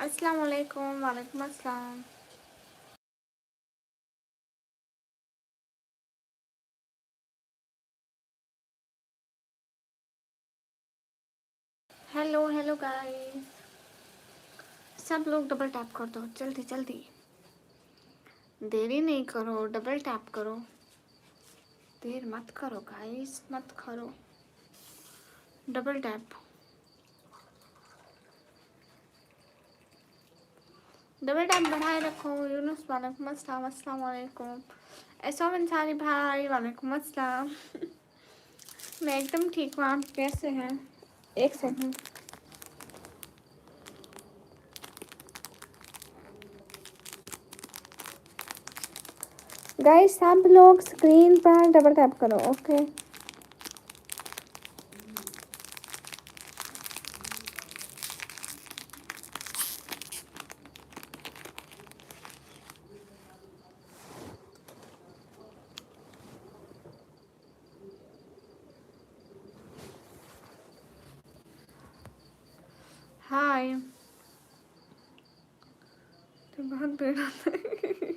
अस्सलाम वालेकुम। वालेकुम अस्सलाम। हेलो हेलो गाइस, सब लोग डबल टैप कर दो जल्दी जल्दी, देरी नहीं करो, डबल टैप करो, देर मत करो गाइस, मत करो, डबल टैप, डबल टैप बढ़ाए रखो। यूनुस वालेकुम अस्सलाम। अस्सलाम वालेकुम। एसो अंसारी भाई वालेकुम अस्सलाम। मैं एकदम ठीक हूँ, आप कैसे हैं? एक सेकंड गाइस, सब लोग स्क्रीन पर डबल टैप करो। Okay hi. तो बहुत भीड़ होता है।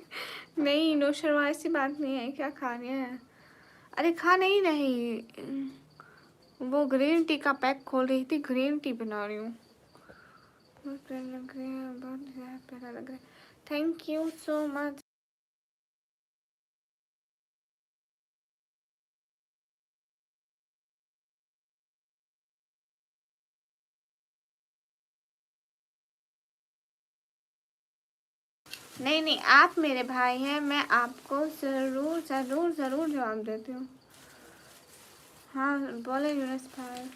नहीं नौशरवा, ऐसी बात नहीं है। क्या खा रहे हैं? अरे खा नहीं रही, वो ग्रीन टी का पैक खोल रही थी, ग्रीन टी बना रही हूँ। बहुत प्यारा लग रहा है, बहुत ज़्यादा प्यारा लग रहा है। Thank you so much. नहीं नहीं, आप मेरे भाई हैं, मैं आपको ज़रूर ज़रूर ज़रूर जवाब देती हूँ। हाँ बोले यूनुस भाई।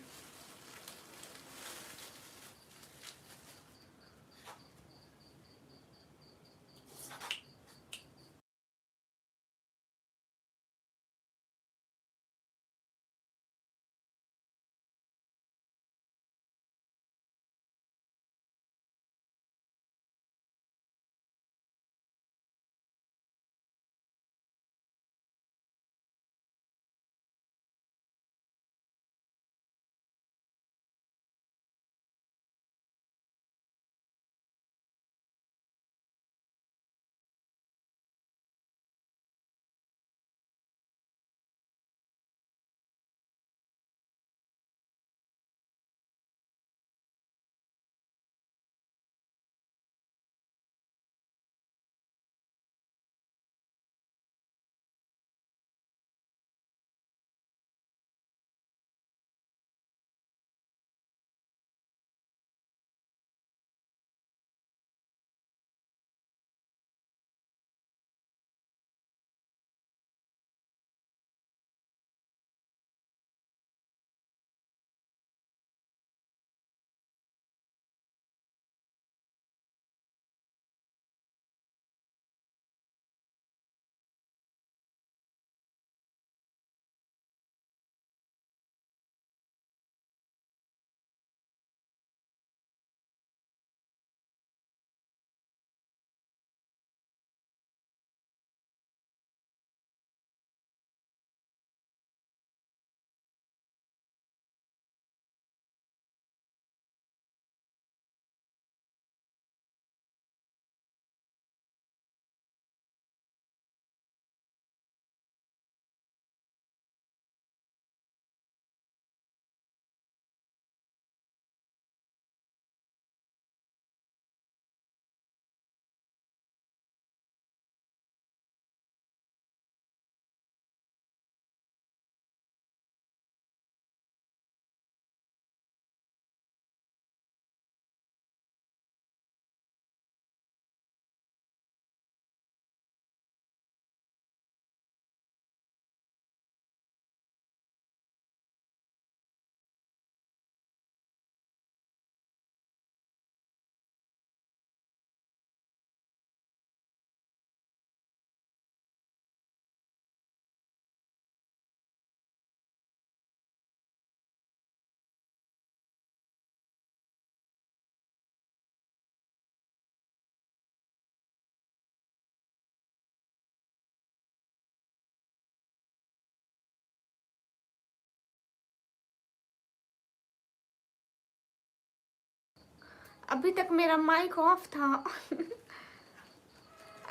अभी तक मेरा माइक ऑफ था।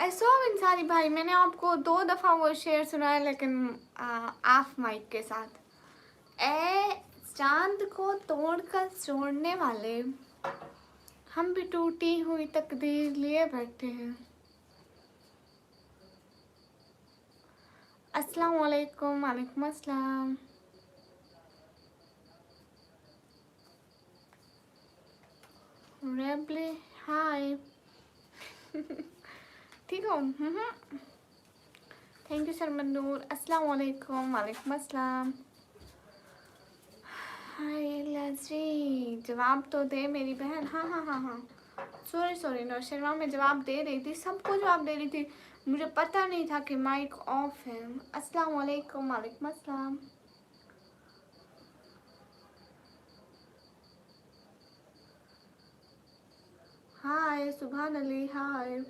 ऐसा इंसारी भाई, मैंने आपको 2 दफ़ा वो शेर सुनाया, लेकिन ऑफ माइक के साथ। ए चांद को तोड़कर छोड़ने वाले, हम भी टूटी हुई तकदीर लिए बैठे हैं। अस्सलाम वालेकुम। वालेकुम अस्सलाम। रेबले हाय। ठीक हो? थैंक यू शर्मन नूर। अस्सलाम वालेकुम। वालेकुम अस्सलाम। हाय लजी, जवाब तो दे मेरी बहन। हाँ हाँ हाँ हाँ, सॉरी सॉरी नो शर्मा, मैं जवाब दे रही थी, सबको जवाब दे रही थी, मुझे पता नहीं था कि माइक ऑफ है। अस्सलाम वालेकुम। वालेकुम अस्सलाम। हाय सुभान अली। हाय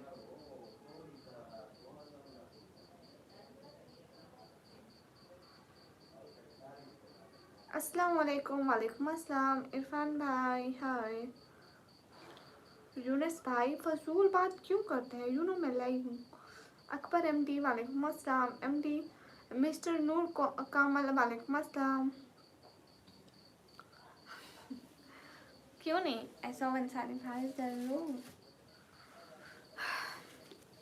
अस्सलाम वालेकुम। वालेकुम अस्सलाम। इरफान भाई हाय। यूनुस भाई फजूल बात क्यों करते हैं, यू नो मैं लाइव हूँ। अकबर एमडी वालेकुम अस्सलाम। एमडी मिस्टर नूर को कामल वालेकुम अस्सलाम। क्यों नहीं, ऐसा इंसानी भाई जरूर।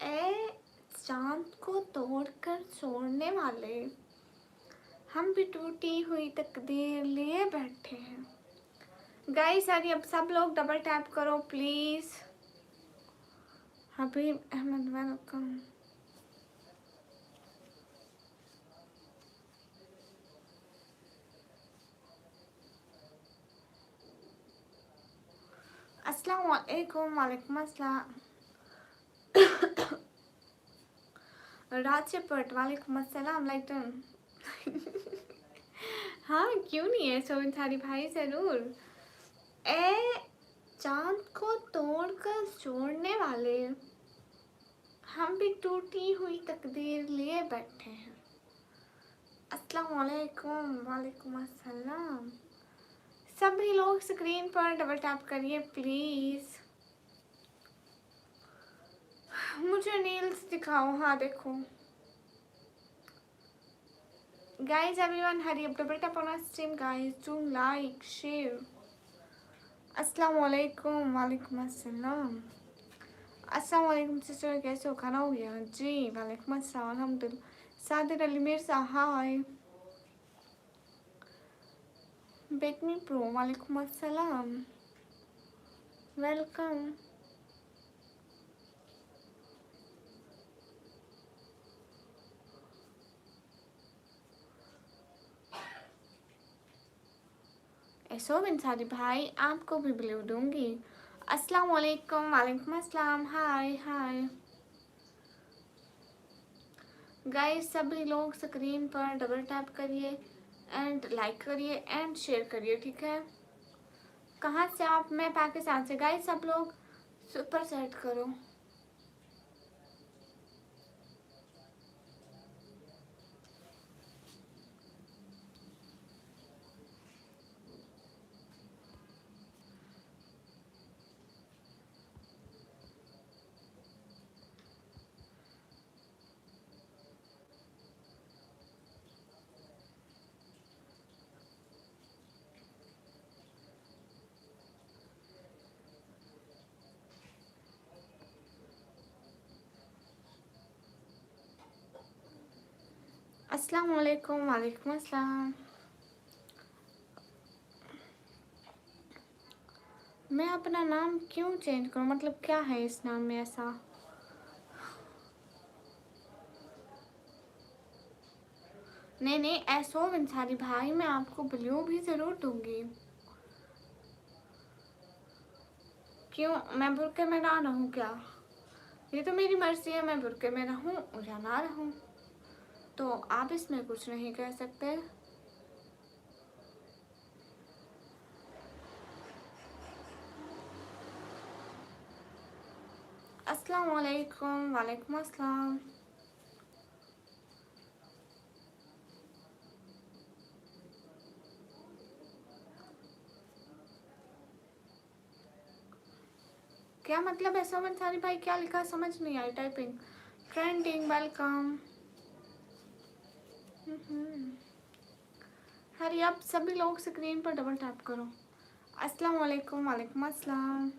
ए चांद को तोड़कर छोड़ने वाले, हम भी टूटी हुई तकदीर लिए बैठे हैं। गाइस सारी अब सब लोग डबल टैप करो प्लीज। हबीब अहमद वेलकम। अस्सलाम वालेकुम। वालेकुम अस्सलाम। राजपट वालेकुम अस्सलाम। लाइटन। हाँ क्यों नहीं है, सोनसारी भाई जरूर। ए चांद को तोड़कर छोड़ने वाले, हम भी टूटी हुई तकदीर लिए बैठे हैं। अस्सलाम वालेकुम। वालेकुम अस्सलाम। सभी लोग स्क्रीन पर डबल टैप करिए प्लीज। मुझे नील्स दिखाओ। हाँ देखो guys, everyone hurry up, double tap on stream guys, do like share. अस्सलाम वालेकुम। वालेकुम अस्सलाम। अस्सलाम वालेकुम सिस्टर, कैसे हो? खाना हो गया? जी वालेकुम अस्सलाम अल्हम्दुलिल्लाह। सादिर अली मिर्जा हाय। बेकमी प्रो वालेकुम अस्सलाम। वेलकम। ऐसो इंसारी भाई, आपको भी ब्लू दूंगी। अस्सलाम वालेकुम। वालेकुम अस्सलाम। हाय हाय गाइस, सभी लोग स्क्रीन पर डबल टैप करिए एंड लाइक करिए एंड शेयर करिए, ठीक है? कहाँ से आप? मैं पाकिस्तान से। गाइस सब लोग सुपर सेट करो। अस्सलाम वालेकुम। वालेकुम अस्सलाम। मैं अपना नाम क्यों चेंज करूं, मतलब क्या है इस नाम में ऐसा? नहीं नहीं, ऐसो इंसारी भाई, मैं आपको ब्लू भी जरूर दूंगी। क्यों, मैं बुरके में ना रहूं क्या? ये तो मेरी मर्जी है, मैं बुरके में रहूं या ना रहूं, तो आप इसमें कुछ नहीं कह सकते। अस्सलाम वालेकुम। वालेकुम अस्सलाम। क्या मतलब है सोमन सारी भाई, क्या लिखा समझ नहीं आई typing. Trending welcome. Hurry up सभी लोग स्क्रीन पर डबल टैप करो। अस्सलाम वालेकुम। वालेकुम अस्सलाम।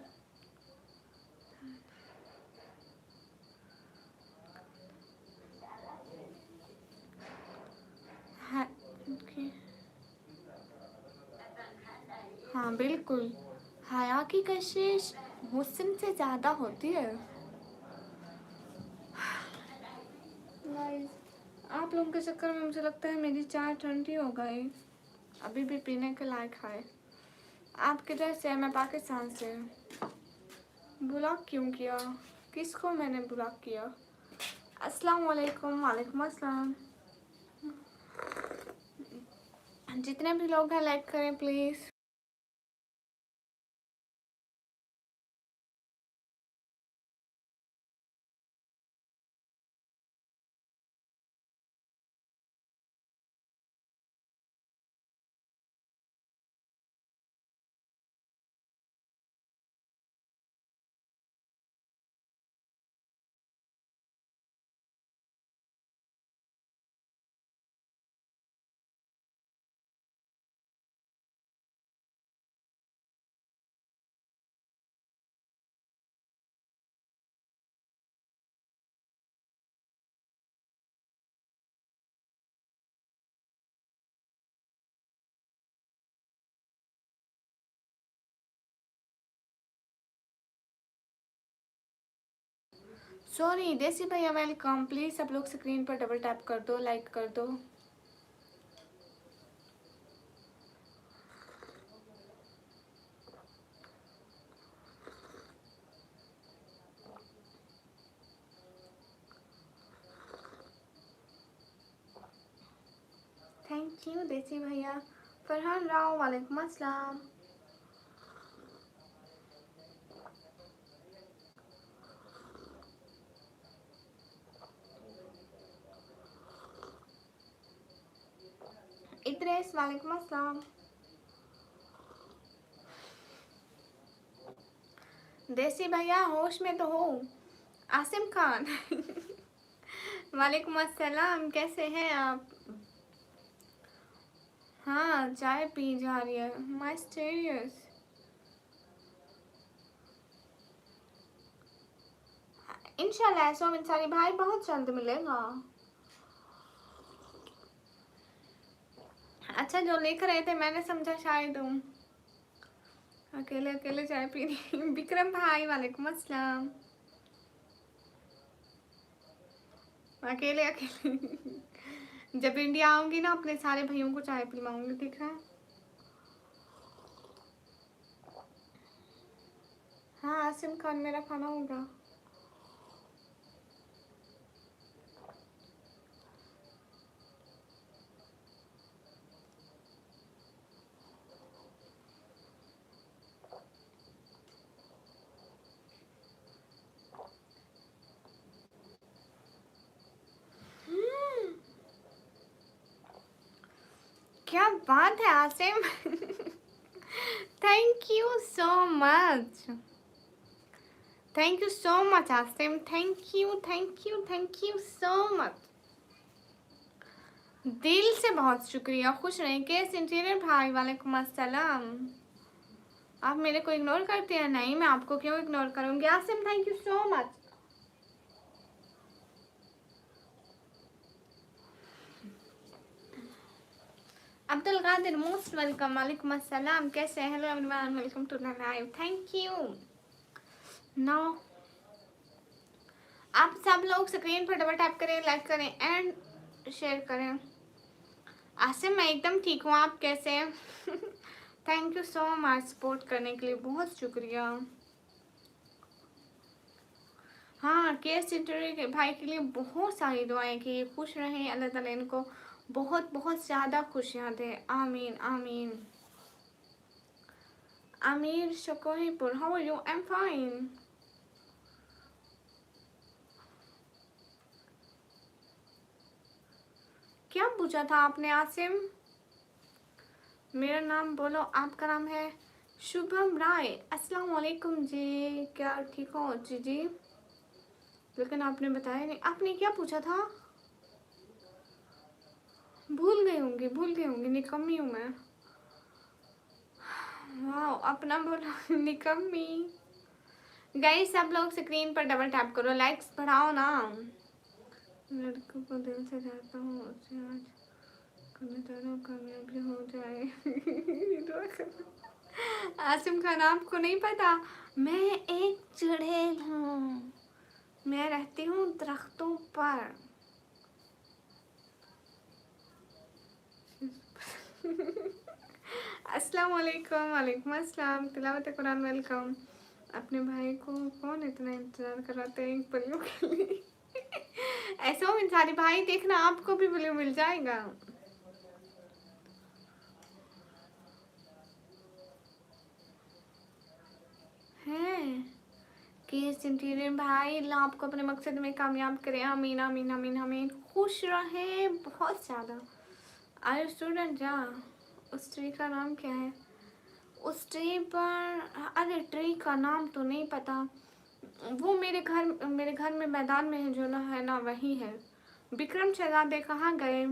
हाँ ओके। हाँ बिल्कुल, हया की कशिश हुस्न से ज़्यादा होती है। गाइस आप लोगों के चक्कर में मुझे लगता है मेरी चाय ठंडी हो गई, अभी भी पीने के लायक है। आप किधर से? मैं पाकिस्तान से। ब्लॉक क्यों किया? किसको मैंने ब्लॉक किया? अस्सलाम वालेकुम। वालेकुम अस्सलाम। जितने भी लोग हैं लाइक करें प्लीज़। सॉरी देसी भैया वेलकम। प्लीज़ सब लोग स्क्रीन पर डबल टैप कर दो, लाइक कर दो। थैंक यू देसी भैया। फरहान राव वालेकुम अस्सलाम। इद्रिस वालेकुम अस्सलाम। देसी भैया होश में तो हो। आसिम खान वालेकुम अस्सलाम, कैसे हैं आप? हाँ चाय पी जा रही है माइस्टेरियस। इंशाल्लाह सोम इंसारी भाई बहुत जल्द मिलेगा। अच्छा जो लिख रहे थे मैंने समझा शायद तुम अकेले अकेले चाय पी रही। विक्रम भाई वालेकुम अस्सलाम। अकेले अकेले जब इंडिया आऊंगी ना अपने सारे भाइयों को चाय पिलवाऊंगी, ठीक है? हाँ आसिम खान मेरा खाना होगा। क्या बात है Asim thank you so much. Thank you so much Asim. Thank you thank you thank you so much. दिल से बहुत शुक्रिया। खुश रहें। केस इंटीरियर भाई वालेकुम अस्सलाम। आप मेरे को इग्नोर करते हैं? नहीं मैं आपको क्यों इग्नोर करूंगी Asim. Thank you so much. Abdul Qadir most welcome. वालेकुम अस्सलाम। कैसे? Hello everyone, welcome to the live. Thank you. Now आप सब लोग स्क्रीन पर डबल टैप करें, लाइक करें एंड शेयर करें। आसिम मैं एकदम ठीक हूँ, आप कैसे हैं? Thank you so much support करने के लिए, बहुत शुक्रिया। हाँ केस इंटरव्यू के भाई के लिए बहुत सारी दुआएं कि ये खुश रहें, अल्लाह ताला इनको बहुत बहुत ज़्यादा खुशियाँ दे। आमीन आमीन। Aamir Shakohipur, how are you? I am fine. क्या पूछा था आपने आसिम? मेरा नाम बोलो। आपका नाम है शुभम राय, अस्सलाम वालेकुम जी, क्या ठीक हो जी जी? लेकिन आपने बताया नहीं, आपने क्या पूछा था? भूल गई होंगी, निकम्मी हूँ मैं। वाह, अपना बोलो निकम्मी। गाइस सब लोग स्क्रीन पर डबल टैप करो, लाइक्स बढ़ाओ ना। लड़कों को दिल से चाहता हूँ, उसे आज करने चाह रहा हूँ, कामयाबी हो जाए। दुआ करना। आसिम खान, आपको नहीं पता, मैं एक चुड़ैल हूँ, मैं रहती हूँ दरख्तों पर। अस्सलाम वालेकुम, वालेकुम अस्सलाम, तिलावत कुरान वेलकम। अपने भाई को कौन इतना इंतजार कराते हैं एक पलियों के लिए? ऐसा हो इंसारी भाई, देखना आपको भी ब्लू मिल जाएगा। हैं केस इंटीरियर भाई, अल्लाह आपको अपने मकसद में कामयाब करे, आमीन आमीन आमीन आमीन। खुश रहे बहुत ज़्यादा। आर स्टूडेंट जा, उस ट्री का नाम क्या है? उस ट्री पर, अरे ट्री का नाम तो नहीं पता, वो मेरे घर में मैदान में है जो ना, है ना, वही है। विक्रम शहजादे कहाँ गए?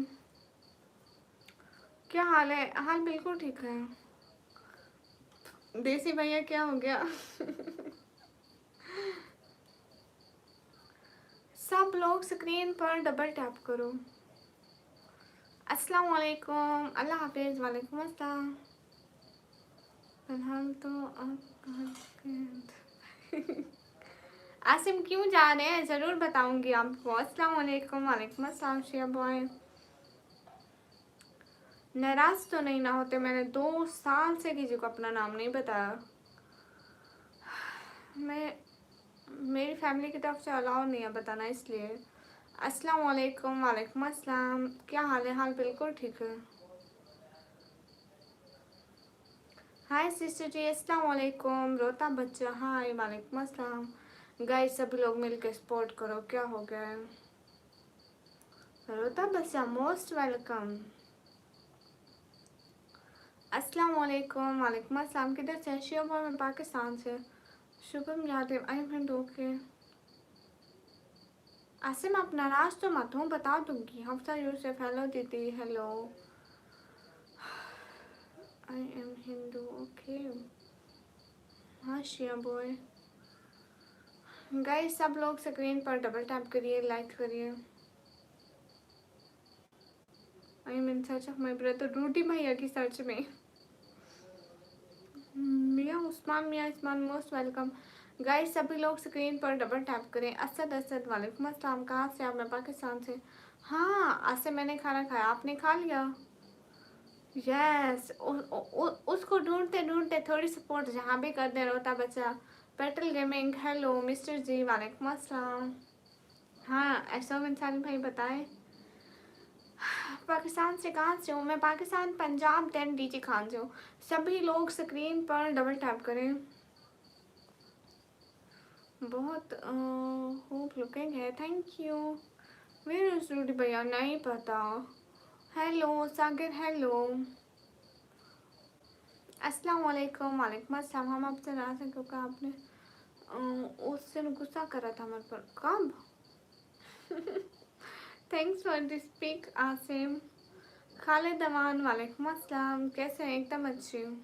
क्या हाल है? हाल बिल्कुल ठीक है। देसी भैया क्या हो गया? सब लोग स्क्रीन पर डबल टैप करो। अस्सलाम वालेकुम, अल्लाह हाफिज़, वालेकुम अस्सलाम। फिलहाल तो आप कहाँ के? आसिम क्यों जा रहे हैं, ज़रूर बताऊंगी आपको। अस्सलाम वालेकुम, वालेकुम अस्सलाम शिया बॉय। नाराज तो नहीं ना होते, मैंने 2 साल से किसी को अपना नाम नहीं बताया। मैं, मेरी फैमिली की तरफ से अलाउ नहीं है बताना, इसलिए। अस्सलाम वालेकुम, वालेकुम अस्सलाम, क्या हाल है? हाल बिल्कुल ठीक है। हाय सिस्टर जी, अस्सलाम वालेकुम। रोता बच्चा, हाय, वालेकुम अस्सलाम। गाइस सभी लोग मिलकर सपोर्ट करो, क्या हो गया है? रोता बच्चा मोस्ट वेलकम। अस्सलाम वालेकुम, वालेकुम अस्सलाम। किधर से? शियोबा, मैं पाकिस्तान से। Shubham Yadav, I am okay. Asim आप नाराज तो मत हो, बता दूंगी। हफ्ता यूसुफ, हेलो दीदी, hello. I am Hindu, okay. हाँ शिया बॉय। गाइस सब लोग स्क्रीन पर डबल टैप करिए, लाइक करिए। I am in search of my brother, रूटी भैया की सर्च में। मियाँ उस्मान मोस्ट वेलकम। गाइस सभी लोग स्क्रीन पर डबल टैप करें। असद असद, वालेकुम अस्सलाम। कहाँ से आप? मैं पाकिस्तान से। हाँ आज से मैंने खाना खाया, आपने खा लिया? यस, उसको ढूंढते ढूंढते थोड़ी सपोर्ट जहाँ भी कर दे रोता बच्चा। Petal gaming, hello mister ji, वालेकुम अस्सलाम। हाँ ऐसा इंसानी भाई बताए। पाकिस्तान से कहाँ से हूँ? मैं पाकिस्तान पंजाब दैन डीजी खान से हूँ। सभी लोग स्क्रीन पर डबल टैप करें। बहुत होप लुकिंग है, थैंक यू। मेरे सूटी भैया नहीं पता। हेलो सागर, हेलो। अस्सलाम वालेकुम, वालेकुम अस्सलाम। हम आपसे नाराज़ हैं क्योंकि आपने उस दिन गुस्सा करा था हमारे पर। कब? Thanks for the speak Asim. Khalid Aman, वालेकुम अस्सलाम, कैसे हैं? एकदम अच्छी हूँ,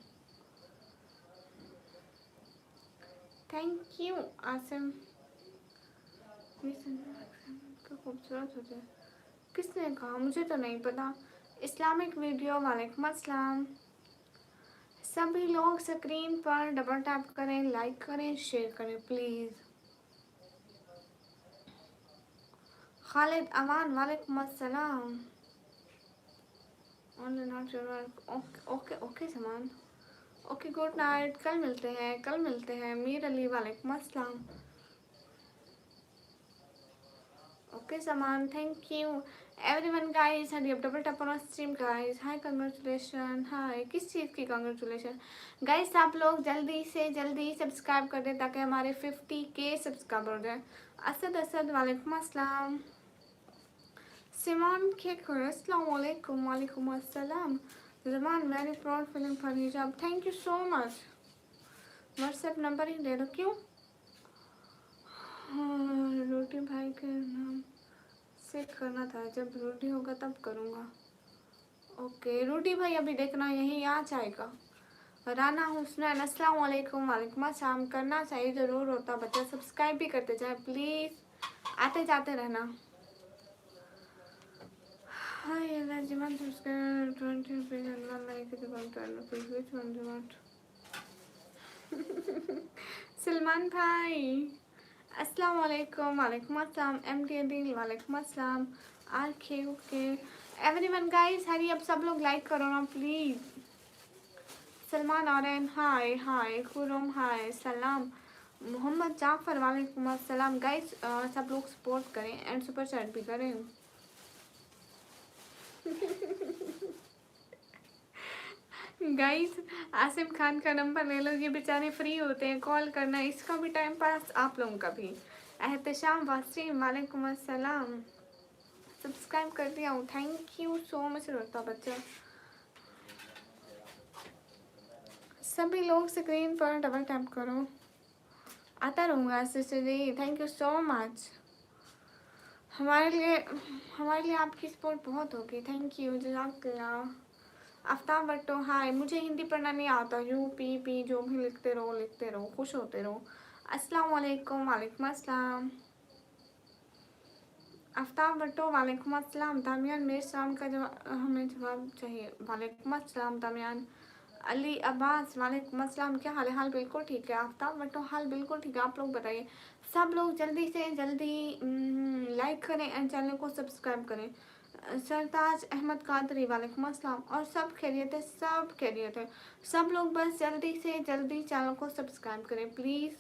थैंक यू आसिम। खूबसूरत हो जाए, किसने कहा? मुझे तो नहीं पता। इस्लामिक वीडियो, वालेकुम अस्सलाम। सभी लोग स्क्रीन पर डबल टैप करें, लाइक करें, शेयर करें प्लीज़। खालिद अमान, वालेकुम अस्सलाम। ओके ओके ओके समान, ओके गुड नाइट, कल मिलते हैं, कल मिलते हैं। मीर अली, वालेकुम अस्सलाम। Okay Saman, thank you everyone. Guys hurry up double tap on stream guys. Hi congratulation, hi किस चीज़ की कंग्रेचुलेशन? गाइस आप लोग जल्दी से जल्दी सब्सक्राइब कर दें ताकि हमारे 50K सब्सक्राइबर हो जाए। असद असद, वालेकुम अस्सलाम। सिमोन खेखर, अस्सलाम वालेकुम, वालेकुम अस्सलाम। Zaman, very proud feeling for hijab, thank you so much. WhatsApp number ही दे दो। क्यों? हाँ, रोटी भाई के नाम से करना था, जब रोटी होगा तब करूँगा। ओके रोटी भाई, अभी देखना यही आ जाएगा। राना हुसनैन अस्सलाम वालेकुम। वालेकुम अस्सलाम। करना चाहिए ज़रूर होता बच्चा, सब्सक्राइब भी करते जाए प्लीज़, आते जाते रहना। हाय Najman, subscribe 20 rupees and 1 like the account 12 rupees. Which one do you want? Salman भाई अस्सलाम वालेकुम। वालेकुम अस्सलाम। MTD वालेकुम अस्सलाम। RK एवरीवन गाइस, हरी अब सब लोग लाइक करो ना प्लीज। सलमान आर्यन हाय हाय। खुरम हाय। सलाम। मोहम्मद जाफर वालेकुम अस्सलाम। गाइस सब लोग सपोर्ट करें एंड सुपर चैट भी करें। गाइस आसिम खान का नंबर ले लो, ये बेचारे फ्री होते हैं, कॉल करना इसका भी टाइम पास, आप लोगों का भी। एहतशाम वासीम वालेकुम अस्सलाम। सब्सक्राइब कर दिया हूँ, थैंक यू सो मच रोता बच्चा। सभी लोग स्क्रीन पर डबल टैप करो, आता रहूँगा सिस्टर जी, थैंक यू सो मच। हमारे लिए आपकी सपोर्ट बहुत होगी, थैंक यू जज़ाकल्लाह। आफ्ताब भट्टो हाय। मुझे हिंदी पढ़ना नहीं आता, यू पी पी जो भी लिखते रहो, खुश होते रहो। अस्सलाम वालेकुम। वालेकुम अस्सलाम। आफ्ताब भट्टो वालेकुम अस्सलाम। दामियान मेरे सलाम का हमें जवाब चाहिए। वालेकुम अस्सलाम दामियान। अली अब्बास वालेकुम अस्सलाम। क्या हाल है? हाल बिल्कुल ठीक है। आफ्ताब भट्टो हाल बिल्कुल ठीक है, आप लोग बताइए। सब लोग जल्दी से जल्दी लाइक करें एंड चैनल को सब्सक्राइब करें। सरताज अहमद कादरी वालेकुम अस्सलाम। और सब खैरियत है? सब खैरियत है। सब लोग बस जल्दी से जल्दी चैनल को सब्सक्राइब करें प्लीज़।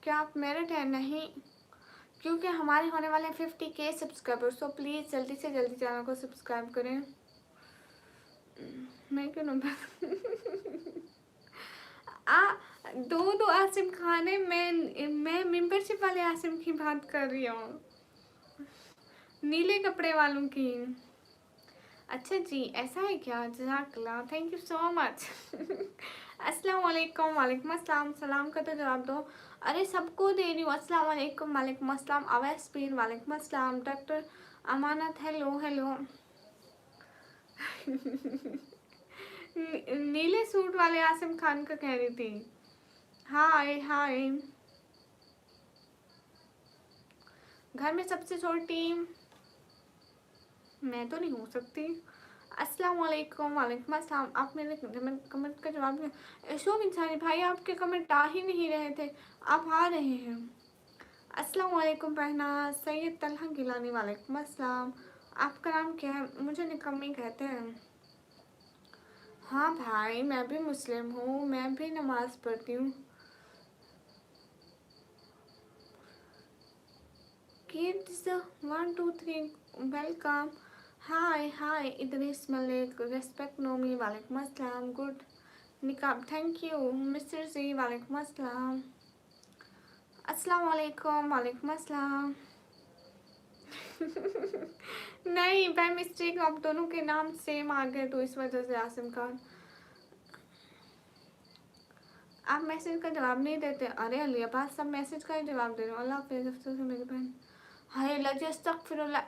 क्या आप मेरिट है? नहीं, क्योंकि हमारे होने वाले 50K सब्सक्राइबर्स, तो प्लीज़ जल्दी से जल्दी चैनल को सब्सक्राइब करें। मैं क्यों नंबर दो आसिम खान है, मैं मेंबरशिप वाले आसिम की बात कर रही हूँ, नीले कपड़े वालों की। अच्छा जी, ऐसा है क्या? जज़ाकल्लाह, थैंक यू सो मच। अस्सलाम वालेकुम। वालेकुम अस्सलाम। सलाम का तो जवाब दो। अरे सबको दे रही हूँ। अस्सलाम वालेकुम। वालेकुम अस्सलाम। अवैस पीर वालेकुम अस्सलाम। डॉक्टर अमानत हेलो हेलो। नीले सूट वाले आसिम खान का कह रही थी। हाय हाय। घर में सबसे छोटी मैं तो नहीं हो सकती। अस्सलाम वालेकुम। वालेकुम अस्सलाम। आप मेरे कमेंट का जवाब दें। शोभ इंसानी भाई, आपके कमेंट आ ही नहीं रहे थे, आप आ रहे हैं। अस्सलाम वालेकुम पहना। सैयद तलहा गिलानी वालेकुम अस्सलाम। आपका नाम क्या है? मुझे निकम्मी कहते हैं। हाँ भाई, मैं भी मुस्लिम हूँ, मैं भी नमाज़ पढ़ती हूँ। Kids 1 2 3 welcome. Hi hi Idris Malik. Respect Nomi वालेकुम अस्सलाम। गुड निकाब थैंक यू। मिस्टर जी वालेकुम अस्सलाम। अस्सलाम वालेकुम। वालेकुम अस्सलाम। नहीं, बाय मिस्टेक आप दोनों के नाम सेम आ गए, तो इस वजह से आसिम खान। आप मैसेज का जवाब नहीं देते। अरे अली अब्बास, सब मैसेज का ही जवाब दे रहे हो। अल्लाह हाफिज़। अफसोस है मेरी बहन। हाय लजी अस्तगफिरुल्लाह।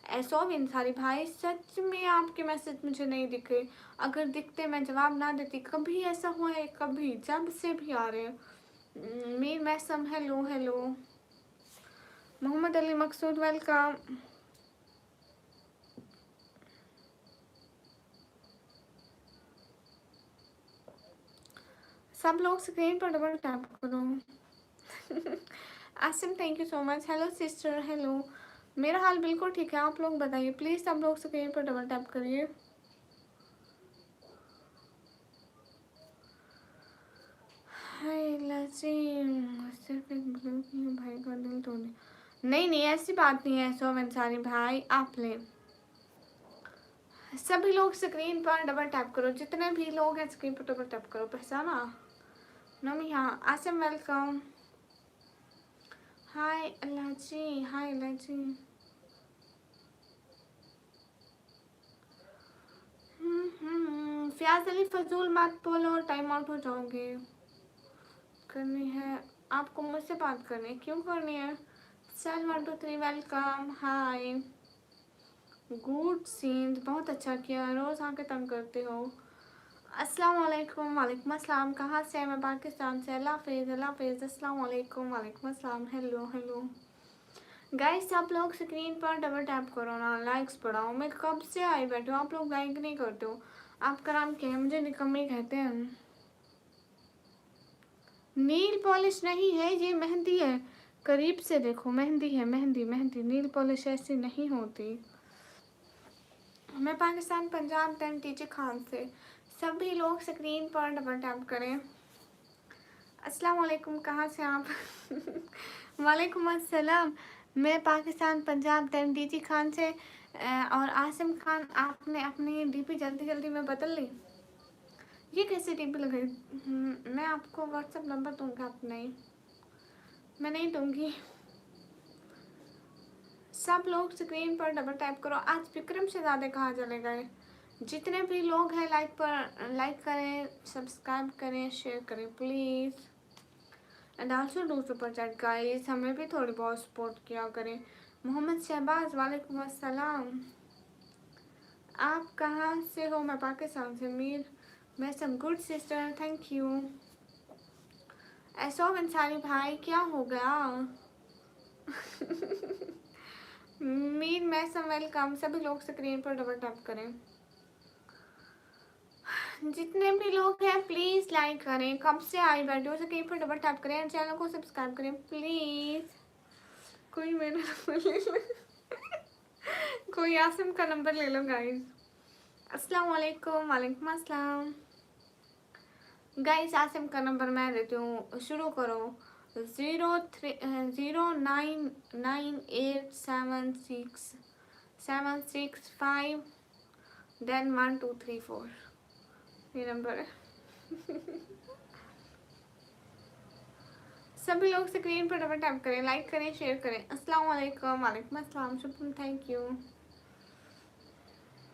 ऐसो इंसारी भाई, सच में आपके मैसेज मुझे नहीं दिखे। अगर दिखते मैं जवाब ना देती। कभी ऐसा हुआ है? कभी? जब से भी आ रहे हैं। मीर मैसम हेलो हेलो। मोहम्मद अली मकसूद वेलकम। सब लोग स्क्रीन पर डबल टैप करो। Asim thank you so much. Hello sister hello. मेरा हाल बिल्कुल ठीक है, आप लोग बताइए प्लीज़। सब लोग स्क्रीन पर डबल टैप करिए। हाय लजी, सिर्फ एक ब्लू की भाई का दिल तोड़ दिया। नहीं नहीं, ऐसी बात नहीं है सोम अंसारी भाई, आप ले। सभी लोग स्क्रीन पर डबल टैप करो, जितने भी लोग हैं स्क्रीन पर डबल टैप करो। पहचाना? नमी हाँ। आसिम वेलकम। हाय अल्लाह जी। हाय अल्लाह जी। रियाज अली फजूल बात बोलो, टाइम आउट हो जाओगे। करनी है आपको मुझसे बात करनी है, क्यों करनी है? सेल 1 2 3 वेलकम, हाय, गुड सीन्स, बहुत अच्छा किया, रोज़ आके तंग करते हो। अस्सलाम वालेकुम, वालेकुम अस्सलाम, कहाँ से है? मैं पाकिस्तान से। अल्लाह हाफिज़, अल्लाह हाफिज़, अस्सलाम वालेकुम, वालेकुम अस्सलाम, हेलो हेलो। गाइस आप लोग स्क्रीन पर डबल टैप करो ना, लाइक्स बढ़ाओ। मैं कब से आई बैठी हूँ, आप लोग लाइक नहीं करते हो। आपका नाम क्या है? मुझे निकम्मी कहते हैं। नील पॉलिश नहीं है, ये मेहंदी है। करीब से देखो, मेहंदी है, मेहंदी मेहंदी, नील पॉलिश ऐसी नहीं होती। मैं पाकिस्तान पंजाब दैन टीचे खान से। सभी लोग स्क्रीन पर डबल टैप करें। अस्सलाम वालेकुम, कहाँ से आप? वालेकुम अस्सलाम, मैं पाकिस्तान पंजाब दैन डीजी खान से। और आसिम खान, आपने अपनी डीपी जल्दी जल्दी में बदल ली। ये कैसे डीपी लगाई? मैं आपको व्हाट्सएप नंबर दूंगा, आप नहीं, मैं नहीं दूंगी। सब लोग स्क्रीन पर डबल टैप करो। आज विक्रम से ज़्यादा कहाँ चले गए? जितने भी लोग हैं लाइक पर लाइक करें, सब्सक्राइब करें, शेयर करें please, and also do super chat guys, हमें भी थोड़ी बहुत सपोर्ट किया करें। मोहम्मद शहबाज, वालेकुम अस्सलाम, आप कहाँ से हो? मैं पाकिस्तान से। मीर मैं सब गुड सिस्टर, थैंक यू। ऐसो अंसारी भाई, क्या हो गया? मीर मैं सब वेलकम, सभी लोग स्क्रीन पर डबल टैप करें। जितने भी लोग हैं प्लीज़ लाइक करें। कब से आई बैठे हो, स्क्रीन पर डबल टैप करें, चैनल को सब्सक्राइब करें प्लीज़। कोई मेरा नंबर ले लो। कोई आसिम का नंबर ले लो गाइस। अस्सलाम वालेकुम, वालेकुम अस्सलाम। गाइस आसिम का नंबर मैं देती हूँ, शुरू करो। 099876765 देन 1 2 3 4, ये नंबर है। सभी लोग स्क्रीन पर डबल टैप करें, लाइक करें, शेयर करें। अस्सलाम वालेकुम, वालेकुम अस्सलाम, शुक्रिया, थैंक यू।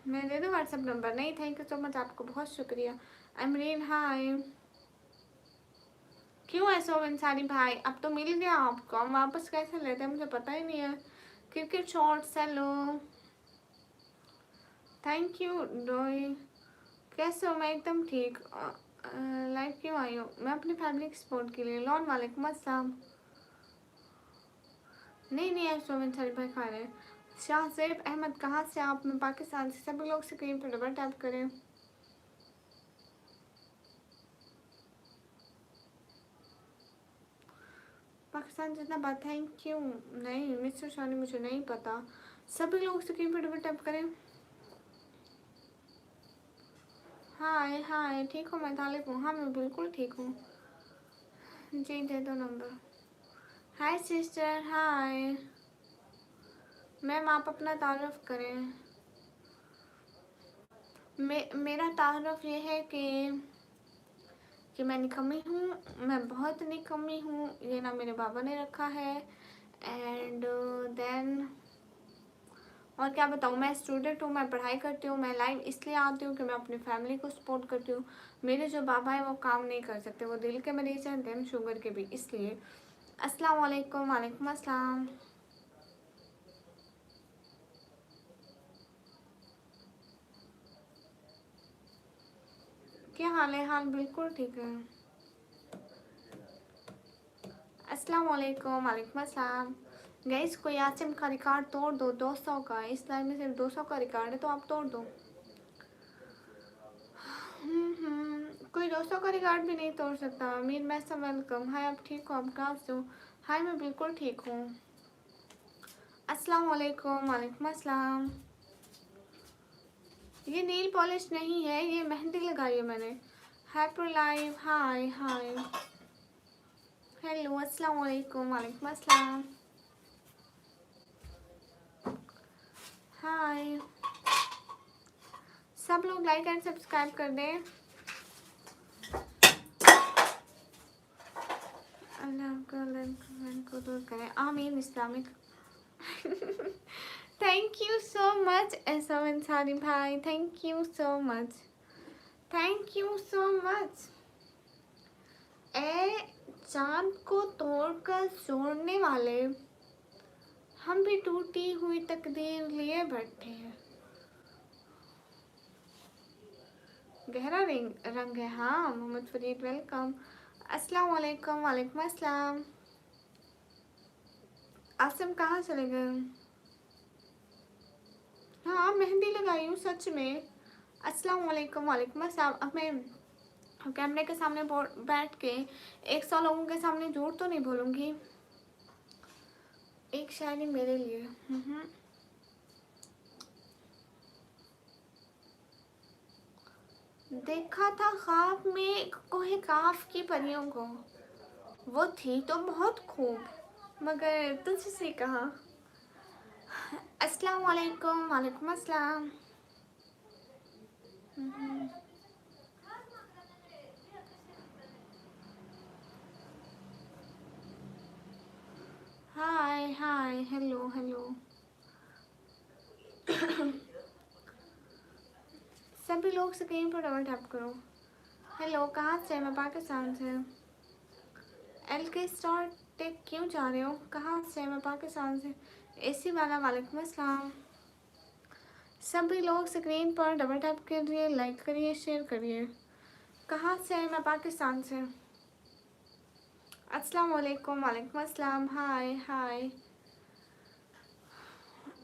मैं दे दूँ व्हाट्सएप नंबर? नहीं, थैंक यू सो मच, आपको बहुत शुक्रिया। अमरीन हाय, क्यों ऐसा हो अंसारी भाई? अब तो मिल गया आपको, हम वापस कैसे लेते हैं मुझे पता ही नहीं है। Cricket shorts, hello, thank you Doi, कैसे हो? मैं एकदम ठीक। लाइव क्यों आई हो? मैं अपनी फैमिली के सपोर्ट के लिए। लॉन, वालेकुम अस्सलाम। नहीं नहीं, ऐसा अंसारी भाई खा रहे हैं। शाहजेब अहमद, कहाँ से आप? मैं पाकिस्तान से। सभी लोग स्क्रीन पर डबल टैप करें। पाकिस्तान जितना बात, थैंक यू। नहीं मिस्टर शानी, मुझे नहीं पता। सभी लोग स्क्रीन पर डबल टैप करें। हाय हाय, ठीक हो? मैं तालिब हूँ। हाँ मैं बिल्कुल ठीक हूँ जी, दे दो नंबर। हाय सिस्टर, हाय मैम, आप अपना तारुफ करें। मेरा तारुफ ये है कि मैं निकम्मी हूँ, मैं बहुत निकम्मी हूँ, ये ना मेरे बाबा ने रखा है। एंड देन और क्या बताऊँ, मैं स्टूडेंट हूँ, मैं पढ़ाई करती हूँ। मैं लाइव इसलिए आती हूँ कि मैं अपनी फैमिली को सपोर्ट करती हूँ। मेरे जो बाबा हैं वो काम नहीं कर सकते, वो दिल के मरीज़ हैं, देन शुगर के भी, इसलिए। अस्सलाम वालेकुम, वालेकुम अस्सलाम। क्या हाल है? हाल बिल्कुल ठीक है। अस्सलाम वालेकुम, वालेकुम अस्सलाम। गाइस कोई आसिम का रिकॉर्ड तोड़ दो, 200 का। इस लाइन में सिर्फ 200 का रिकॉर्ड है, तो आप तोड़ दो। कोई 200 का रिकॉर्ड भी नहीं तोड़ सकता। अमीर मैं सब वेलकम। हाय, आप ठीक हो? आप कहाँ से हो? हाय, मैं बिल्कुल ठीक हूँ। अस्सलाम वालेकुम, वालेकुम अस्सलाम। ये नील पॉलिश नहीं है, ये मेहंदी लगाई है मैंने। हैप्पी लाइफ, हाय हाय, हेलो, अस्सलाम वालेकुम, वालेकुम अस्सलाम, हाय। सब लोग लाइक एंड सब्सक्राइब कर दें। अल्लाह को दूर करें, आमीन। Islamic thank you so much ऐसा अंसारी भाई, thank you so much, thank you so much. ए चांद को तोड़कर जोड़ने वाले, हम भी टूटी हुई तकदीर लिए बैठे हैं। गहरा रंग है। हाँ मोहम्मद फरीद वेलकम। अस्सलाम वालेकुम। वालेकुम अस्सलाम। आसिम कहाँ चले गए? हाँ मेहंदी लगाई हूँ सच में। अस्सलाम वालेकुम। वालेकुम अस्सलाम। अब मैं कैमरे के सामने बैठ के 100 लोगों के सामने झूठ तो नहीं बोलूँगी। एक शायरी मेरे लिए। देखा था ख्वाब में कोहे काफ की परियों को, वो थी तो बहुत खूब मगर तुझसे कहा। अस्सलाम वालेकुम। वालेकुम अस्सलाम। हाय हाय हेलो हेलो। सभी लोग स्क्रीन पर डबल टैप करो। हेलो कहाँ से? मैं पाकिस्तान से। एल के स्टार टेक क्यों जा रहे हो? कहाँ से? मैं पाकिस्तान से। एसी वाला वालेकुम अस्सलाम। सभी लोग स्क्रीन पर डबल टैप करिए, लाइक करिए, शेयर करिए। कहाँ से? मैं पाकिस्तान से। अस्सलाम वालेकुम। वालेकुम अस्सलाम। हाय हाय।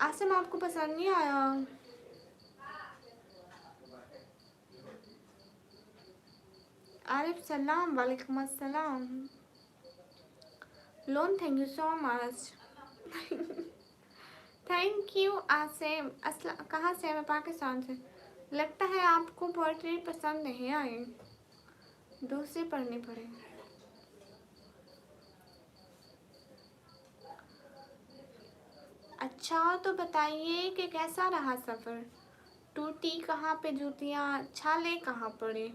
आसिम आपको पसंद नहीं आया? आरिफ सलाम। वालेकुम अस्सलाम। Loan thank you so much. Thank you Asim. कहाँ से? मैं पाकिस्तान से। लगता है आपको पोइट्री पसंद नहीं आई, दूसरी पढ़नी पड़ेगी। अच्छा तो बताइए कि कैसा रहा सफ़र? टूटी कहाँ पे जूतियाँ, छाले कहाँ पड़े,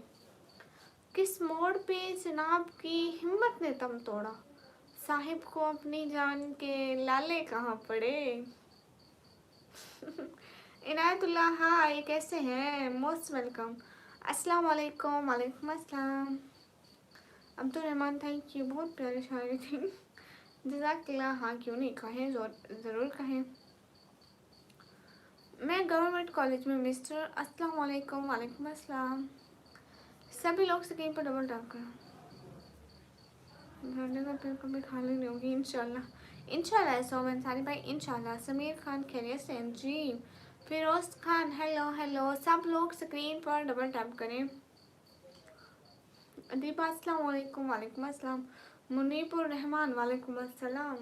किस मोड़ पे जनाब की हिम्मत ने दम तोड़ा, साहिब को अपनी जान के लाले कहाँ पड़े। इनायतुल्लाह हाय कैसे हैं? Most welcome. अस्सलाम वालेकुम। वालेकुम अस्सलाम। Abdul Rahman thank you. बहुत प्यारी शायरी थी। जज़ाकल्लाह। हाँ क्यों नहीं, कहें ज़रूर कहें। मैं गवर्नमेंट कॉलेज में मिस्टर। अस्सलाम वालेकुम। वालेकुम अस्सलाम। सभी लोग स्क्रीन पर डबल टैप करो। घरने का फिर कभी खाली नहीं होगी इंशाल्लाह। इंशाल्लाह सोम अंसारी भाई इंशाल्लाह। समीर खान खैरियत से जी। Firoz Khan hello hello. सब लोग स्क्रीन पर डबल टैप करें। अदीबा अस्सलाम वालेकुम। वालेकुम अस्सलाम। मुनीपुर रहमान वालेकुम अस्सलाम।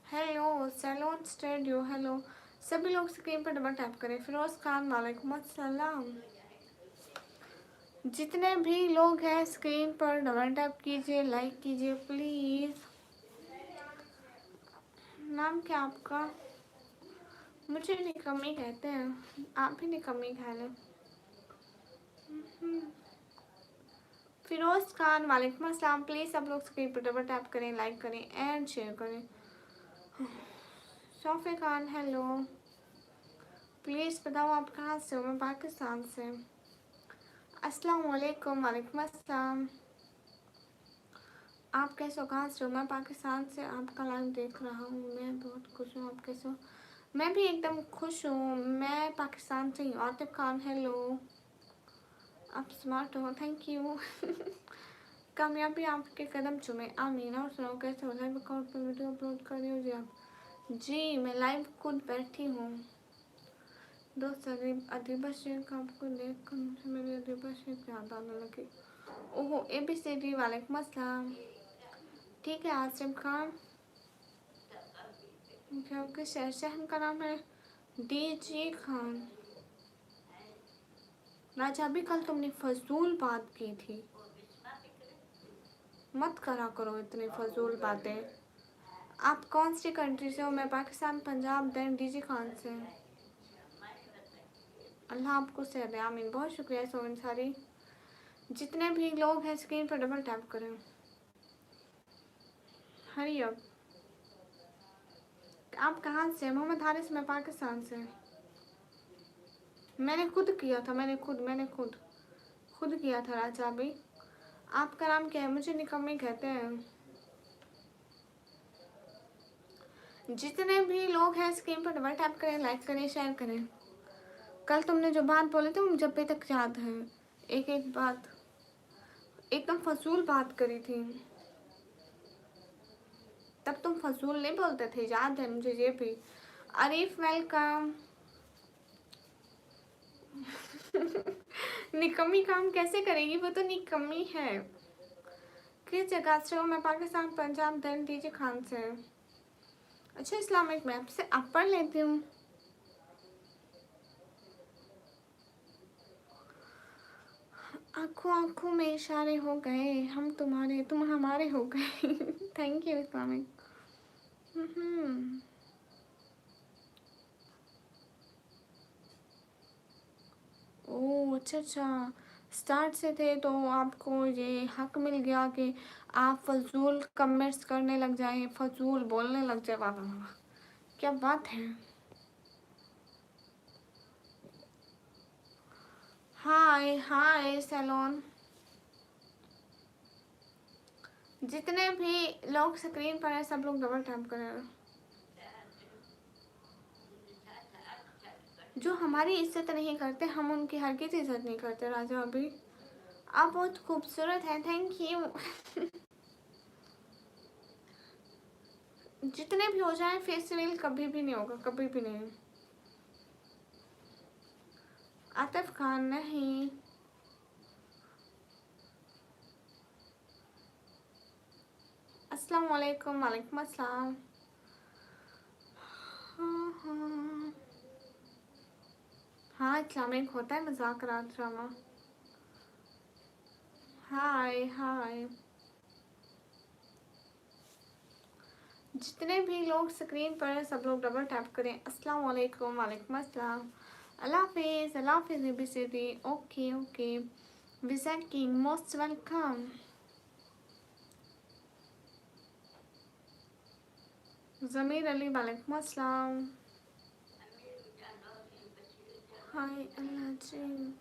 Hello salon studio hello. सभी लोग स्क्रीन पर डबल टैप करें। फिरोज खान वालेकुम अस्सलाम। जितने भी लोग हैं स्क्रीन पर डबल टैप कीजिए, लाइक कीजिए प्लीज़। नाम क्या आपका? मुझे निकम्मी कहते हैं, आप भी निकम्मी कह लें। फिरोज खान वालेकुम अस्सलाम। प्लीज़ सब लोग स्क्रीन पर डबल टैप करें, लाइक करें एंड शेयर करें। सोफे खान हेलो। प्लीज़ बताओ आप कहाँ से हो? मैं पाकिस्तान से। अस्सलाम वालेकुम। वालेकुम अस्सलाम। आप कैसे हो? कहाँ से हो? मैं पाकिस्तान से आपका लाइव देख रहा हूँ। मैं बहुत खुश हूँ। आप कैसे हो? मैं भी एकदम खुश हूँ। मैं पाकिस्तान से ही। आतिफ खान हेलो। आप स्मार्ट हो थैंक यू। कामयाबी आपके कदम चूमे आमीन। और सुनाओ कैसे हो? लाइव अकाउंट पर वीडियो अपलोड कर रही हो जी आप? जी मैं लाइव खुद बैठी हूँ। दोस्त अदीबा शेख आपको देख कर मुझे मेरी अदीबा शेख याद आने लगी। ओहो ABCD वालेकुम अस्सलाम। ठीक है आसिम खान। क्योंकि शहन का नाम है DG खान। राजा अभी कल तुमने फजूल बात की थी, मत करा करो इतनी फजूल बातें। आप कौन सी कंट्री से हो? मैं पाकिस्तान पंजाब दैन DG खान से। अल्लाह आपको सेहत दे आमीन। बहुत शुक्रिया सोमन सारी। जितने भी लोग हैं स्क्रीन पर डबल टैप करें। हरी अब आप कहाँ से? मोहम्मद हारिस मैं पाकिस्तान से। मैंने खुद किया था, मैंने खुद किया था राजा भी। आपका नाम क्या है? मुझे निकम्मी कहते हैं। जितने भी लोग हैं स्क्रीन पर डबल टैप करें, लाइक करें, शेयर करें। कल तुमने जो बात बोले थे मुझे अभी तक याद है, एक एक बात, एकदम फजूल बात करी थी। तब तुम फजूल नहीं बोलते थे, याद है मुझे ये भी। आरिफ वेलकम। निकम्मी काम कैसे करेगी, वो तो निकम्मी है। किस जगह से हो? मैं पाकिस्तान, पंजाब, देन डीजे खान से। अच्छा, इस्लामिक मैप से आप पढ़ लेती हूँ। आंखों आंखों में इशारे हो गए, हम तुम्हारे तुम हमारे हो गए। Thank you Islamic. ओह अच्छा अच्छा, स्टार्ट से थे तो आपको ये हक मिल गया कि आप फजूल कमेंट्स करने लग जाए, फजूल बोलने लग जाए। वाह वाह वाह, क्या बात है। हाय हाय सैलोन। जितने भी लोग स्क्रीन पर है सब लोग डबल टैप करें। जो हमारी इज्जत नहीं करते हम उनकी हरगिज़ इज्जत नहीं करते राजा। अभी आप बहुत खूबसूरत हैं, थैंक यू। जितने भी हो जाए फेस रिवील कभी भी नहीं होगा, कभी भी नहीं। आतिफ खान नहीं। अस्सलाम वालेकुम। वालेकुम अस्सलाम। हाँ हाँ, इस्लामिक होता है मजाक रात ड्रामा। हाय हाय। जितने भी लोग स्क्रीन पर हैं सब लोग डबल टैप करें। अस्सलाम वालेकुम। वालेकुम अस्सलाम। अल्लाह हाफिज़, अल्लाह हाफिज़ ABCD. Okay okay, vision king most welcome. Zameer Ali वालेकुम अस्सलाम। हाय अल्लाह जी।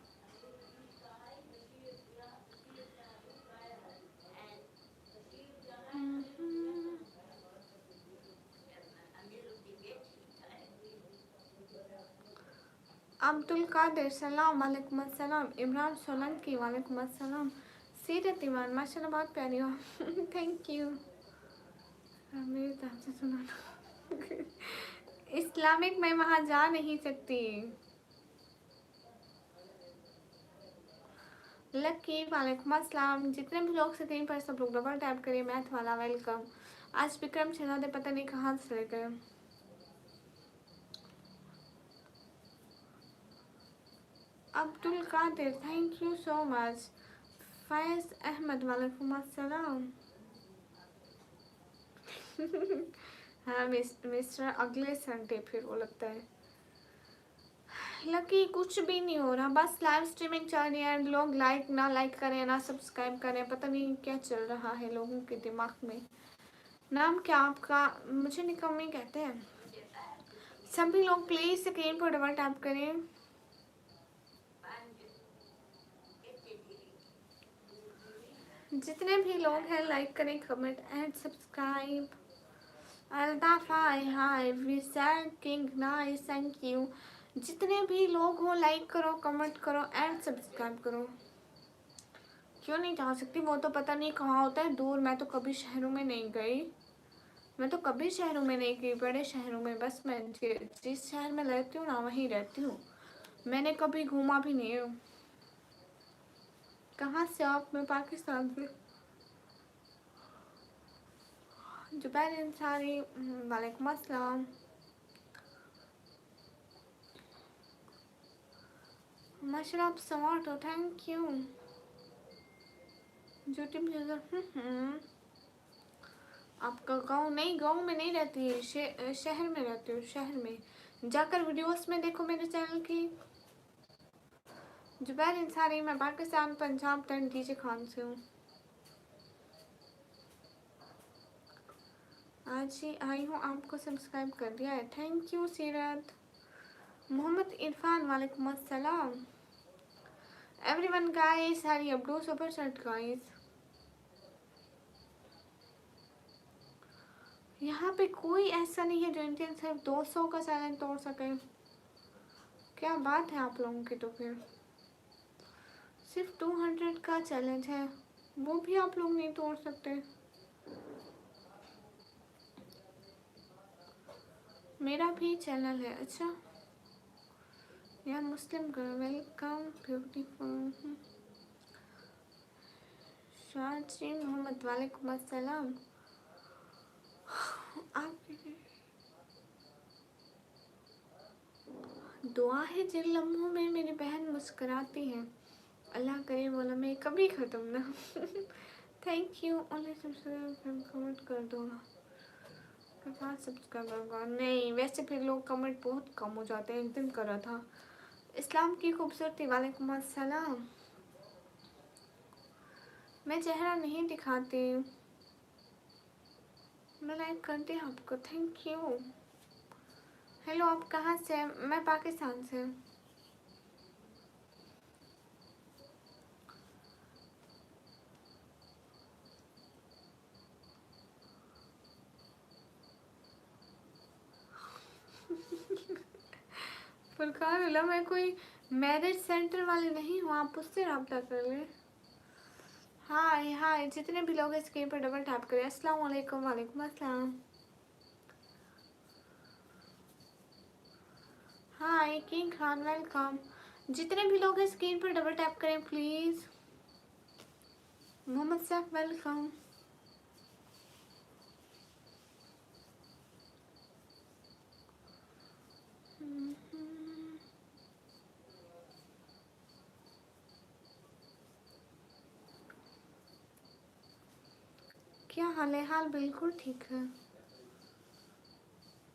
अब्दुल कादिर सलाम वालेकुम अस्सलाम। इमरान सोलंकी वालेकुम अस्सलाम। सीरत ईमान माशाल्लाह बहुत प्यारी हो। Thank you. मेरी तरफ से सुना। इस्लामिक मैं वहाँ जा नहीं सकती। लकी वालेकुम अस्सलाम। जितने भी लोग स्क्रीन पर सब लोग डबल टैप करिए। मैथ वाला वेलकम। आज विक्रम शहजादे पता नहीं कहाँ से ले गए। Abdul Qadir thank you so much. Faiz Ahmed वालेकुम अस्सलाम। हाँ मिस्टर अगले संडे फिर वो लगता है। लकी कुछ भी नहीं हो रहा, बस लाइव स्ट्रीमिंग चल रही है। लोग लाइक ना लाइक करें ना सब्सक्राइब करें, पता नहीं क्या चल रहा है लोगों के दिमाग में। नाम क्या आपका? मुझे निकम्मी कहते हैं। सभी लोग प्लीज स्क्रीन पर डबल टैप करें। जितने भी लोग हैं लाइक करें, comment and subscribe. Altaf hi hi. Vijay king nice thank you. जितने भी लोग हो लाइक करो, कमेंट करो एंड सब्सक्राइब करो। क्यों नहीं जा सकती? वो तो पता नहीं कहाँ होता है दूर। मैं तो कभी शहरों में नहीं गई, मैं तो कभी शहरों में नहीं गई, बड़े शहरों में। बस मैं जिस शहर में रहती हूँ ना वहीं रहती हूँ, मैंने कभी घूमा भी नहीं हूँ। कहाँ से आप? मैं पाकिस्तान से। जुबैर अंसारी वालेकुम अस्सलाम। माशाल्लाह आप स्मार्ट हो, थैंक यू। YouTube user. आपका गांव? नहीं, गांव में नहीं रहती है, शहर में रहती हूँ। शहर में जाकर वीडियोस में देखो मेरे चैनल की। जुबैर अंसारी, मैं पाकिस्तान, पंजाब, टन डीजे खान से हूँ। आज ही आई हूँ, आपको सब्सक्राइब कर दिया है, थैंक यू सीरत। मोहम्मद इरफान वालेकुम अस्सलाम। Everyone guys hurry up do super chat guys. यहाँ पे कोई ऐसा नहीं है जो इंडियन सिर्फ 200 का चैलेंज तोड़ सके। क्या बात है आप लोगों की। तो फिर सिर्फ 200 का चैलेंज है, वो भी आप लोग नहीं तोड़ सकते। मेरा भी चैनल है। अच्छा या Muslim girl welcome beautiful. Shaji Mohammad वालेकुम अस्सलाम। आप दुआ है जिन लम्हों में मेरी बहन मुस्कुराती है, अल्लाह करे वो लम्हे कभी ख़त्म ना। Thank you. ओनली कमेंट कर दो ना, सब्सक्राइबर नहीं। वैसे फिर लोग कमेंट बहुत कम हो जाते हैं। एक दिन करा था। इस्लाम की खूबसूरती वालेकुम अस्सलाम। मैं चेहरा नहीं दिखाती, मैं लाइक करती हूँ आपको। Thank you. हेलो आप कहाँ से? मैं पाकिस्तान से। फुरकान अल्लाह, मैं कोई मैरिज सेंटर वाले नहीं हूँ, आप उससे रब्ता कर लें। हाय हाय, जितने भी लोग स्क्रीन पर डबल टैप करें। अस्सलाम वालेकुम। वालेकुम अस्सलाम। हाय किंग खान वेलकम। जितने भी लोग स्क्रीन पर डबल टैप करें प्लीज़। मोहम्मद सैफ वेलकम। क्या हाल है? हाल बिल्कुल ठीक है।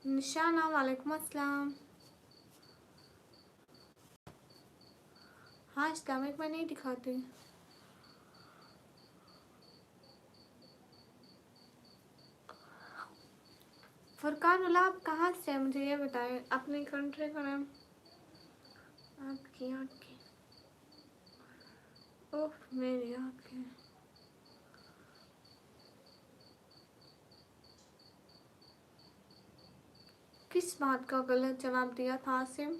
निशाना वालेकुम अस्सलाम। हाँ इस्लामिक में नहीं दिखाती। फुरकान उल्लाह, आप कहाँ से हैं मुझे ये बताएं, अपनी कंट्री का नाम। आपकी आँखें, ओह मेरी आँखें। किस बात का गलत जवाब दिया था आसिम?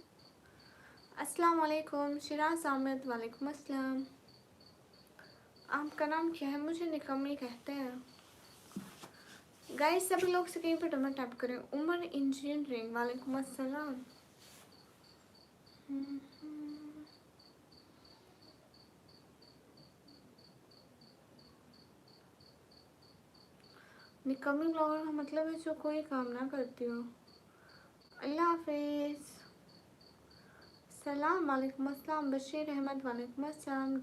अस्सलाम वालेकुम। शिराज अहमद वालेकुम अस्सलाम। आपका नाम क्या है? मुझे निकम्मी कहते हैं। गाइस सभी लोग स्क्रीन पर डबल टैप करें। उमर इंजीनियरिंग वालेकुम अस्सलाम। निकम्मी ब्लॉगर का मतलब है जो कोई काम ना करती हो। अल्लाह हाफिज़। सलाम वालेकुम अस्सलाम। बशीर अहमद वालेकुम अस्सलाम।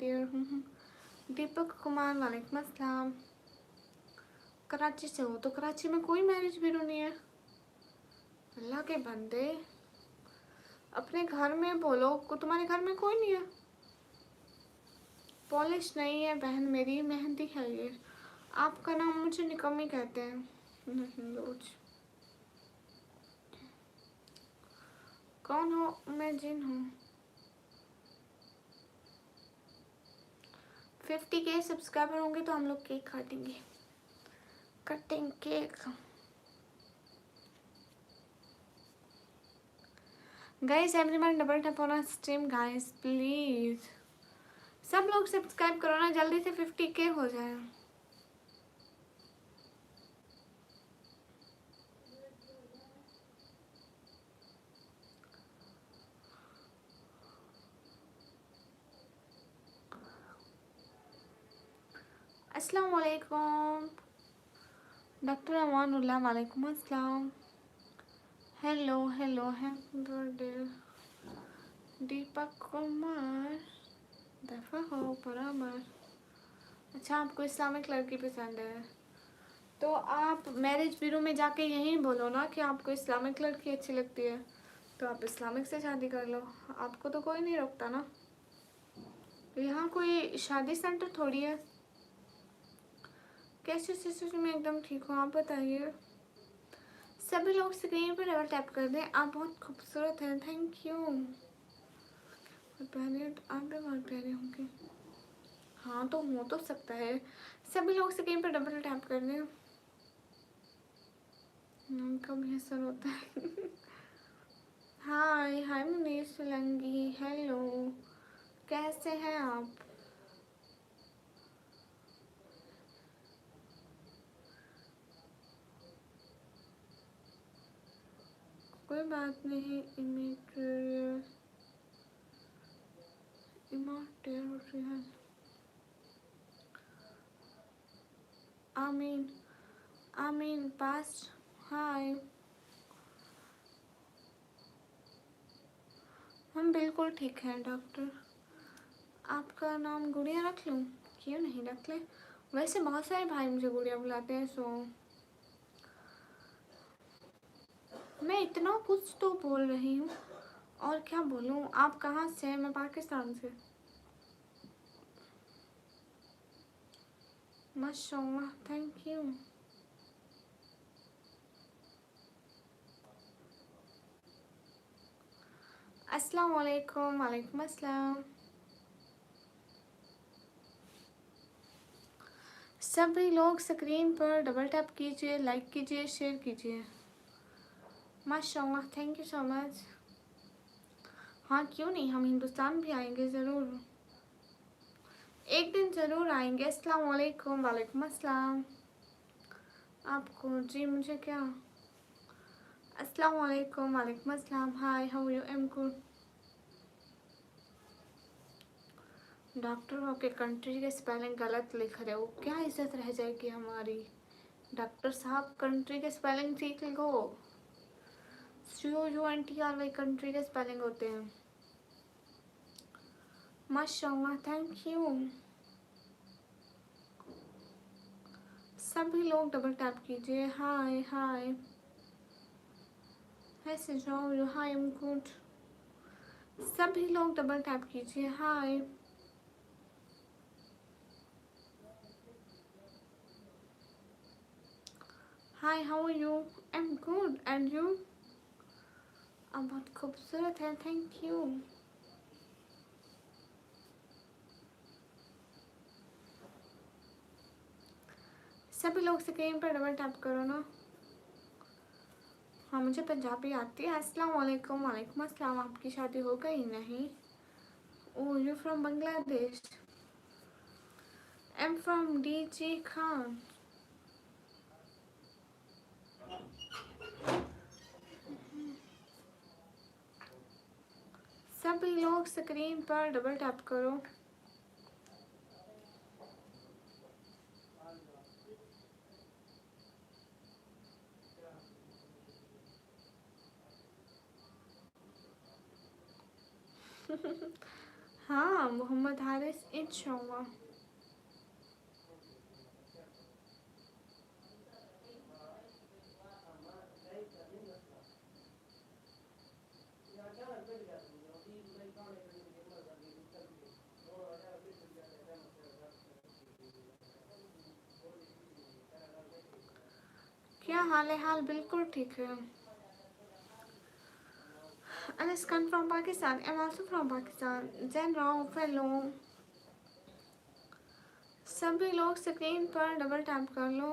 दीपक कुमार वालेकुम अस्सलाम। कराची से हो तो कराची में कोई मैरिज ब्यूरो नहीं है। अल्लाह के बंदे, अपने घर में बोलो को, तुम्हारे घर में कोई नहीं है। पॉलिश नहीं है बहन मेरी, मेहंदी है ये। आपका नाम मुझे निकम्मी कहते हैं। नहीं रोज। कौन हो? मैं जिन हूँ। 50K सब्सक्राइबर होंगे तो हम लोग केक काटेंगे। Cutting cake. Guys everyone double tap on stream guys please. सब लोग सब्सक्राइब करो ना, जल्दी से 50K हो जाए। अस्सलाम वालेकुम। डॉक्टर अमानुल्लाह वालेकुम अस्सलाम। Hello hello happy birthday. Deepak Kumar दफा हो बराबर। अच्छा आपको इस्लामिक लड़की पसंद है तो आप मैरिज ब्यूरो में जाके यही बोलो ना कि आपको इस्लामिक लड़की अच्छी लगती है, तो आप इस्लामिक से शादी कर लो। आपको तो कोई नहीं रोकता ना। यहाँ कोई शादी सेंटर थोड़ी है। कैसे सिचुएशन में एकदम ठीक हो आप बताइए। सभी लोग स्क्रीन पर डबल टैप कर दें। आप बहुत खूबसूरत हैं, थैंक यू। प्यारे, आप भी बहुत प्यारे होंगे। हाँ तो हो तो सकता है। सभी लोग स्क्रीन पर डबल टैप कर दें। कब ये असर होता है? हाय हाय मुनीर सोलंकी, हेलो, कैसे हैं आप? कोई बात नहीं, इमेटेरियल इमोटेरियल आमीन आमीन पास। हाय, हम बिल्कुल ठीक हैं डॉक्टर। आपका नाम गुड़िया रख लूँ? क्यों नहीं, रख ले। वैसे बहुत सारे भाई मुझे गुड़िया बुलाते हैं, सो मैं इतना कुछ तो बोल रही हूँ, और क्या बोलूँ। आप कहाँ से हैं? मैं पाकिस्तान से। माशाल्लाह, थैंक यू। अस्सलाम वालेकुम। वालेकुम अस्सलाम। सभी लोग स्क्रीन पर डबल टैप कीजिए, लाइक कीजिए, शेयर कीजिए। माशाल्लाह, थैंक यू सो मच। हाँ क्यों नहीं, हम हिंदुस्तान भी आएंगे ज़रूर, एक दिन ज़रूर आएंगे। अस्सलाम वालेकुम। वालेकुम अस्सलाम। आपको जी, मुझे क्या। अस्सलाम वालेकुम। वालेकुम अस्सलाम। Hi, how you? Am good. Doctor होके कंट्री के स्पेलिंग गलत लिख रहे हो, क्या इज्जत रह जाएगी हमारी? डॉक्टर साहब, कंट्री के स्पेलिंग ठीक लिखो। COUNTR वाली कंट्री के स्पेलिंग होते हैं। माशाल्लाह, थैंक यू। सभी लोग डबल टैप कीजिए। हाय हाय, कैसे जाओ यू? Hi, M good. सभी लोग डबल टैप कीजिए। Hi, hi, how are you? Am good, and you? आप बहुत खूबसूरत हैं, थैंक यू। सभी लोग स्क्रीन पर डबल टैप करो ना। हाँ मुझे पंजाबी आती है। अस्सलाम वालेकुम। वालेकुम अस्सलाम। आपकी शादी हो गई? नहीं। Oh, you from Bangladesh? Am from DG Khan. सभी लोग स्क्रीन पर डबल टैप करो। हाँ, मोहम्मद हारिस, इंशाल्लाह। क्या हाल है? हाल बिल्कुल ठीक है। Anas Khan from Pakistan. I'm also from Pakistan. Zen Rao, fellow. सभी लोग स्क्रीन पर डबल टैप कर लो।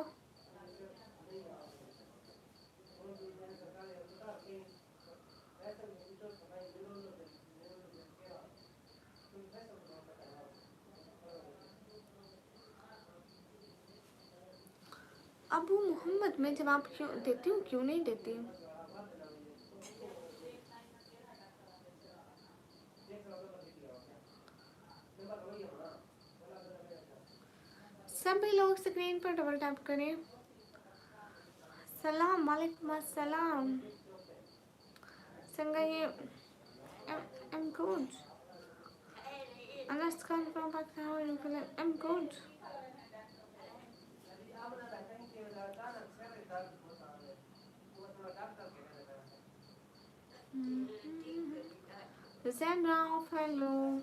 अबू मोहम्मद, मैं जवाब क्यों देती हूँ, क्यों नहीं देती हूँ? सभी लोग स्क्रीन पर डबल टैप करें। सलाम वालेकुम अस्सलाम। संगा ये I'm good. Anas Khan from Pakistan. How are you feeling? I'm good. Zen Rao, fellow.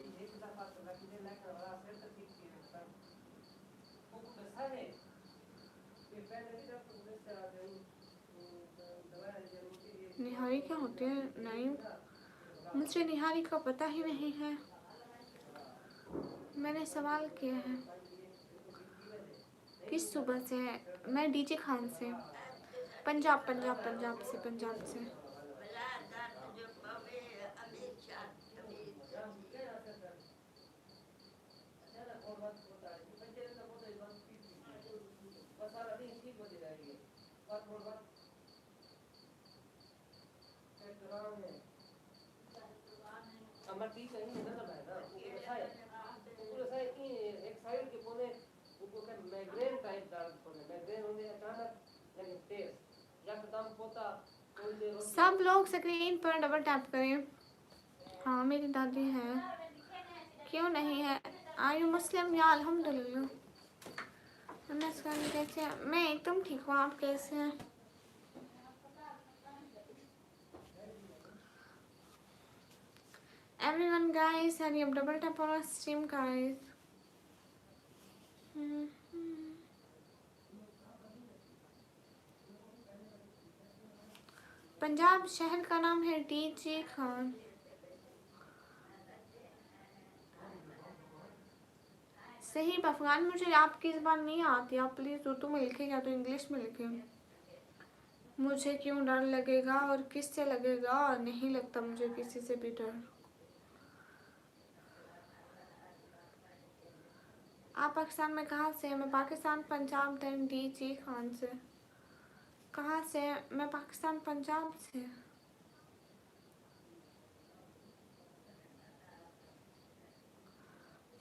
Niharika होती है? नहीं, मुझे निहारिका पता ही नहीं है। मैंने सवाल किया है। किस सुबह से है? मैं डीजे खान से, पंजाब पंजाब पंजाब से, पंजाब से। सब लोग स्क्रीन पर डबल टैप करें। हाँ मेरी दादी है। क्यों नहीं है? Are you Muslim? या अल्हम्दुलिल्लाह। कैसे हैं? मैं एकदम ठीक हूँ, आप कैसे हैं? Everyone guys, hurry up, double tap on our stream guys. Punjab शहर का नाम है डीजे खान। सही अफगान, मुझे आपकी ज़बान नहीं आती, आप प्लीज़ उर्दू में लिखें या तो इंग्लिश में लिखें। मुझे क्यों डर लगेगा और किससे लगेगा? नहीं लगता मुझे किसी से भी डर। आप पाकिस्तान में कहाँ से हैं? मैं पाकिस्तान पंजाब दैन डीजे खान से। कहाँ से? मैं पाकिस्तान पंजाब से।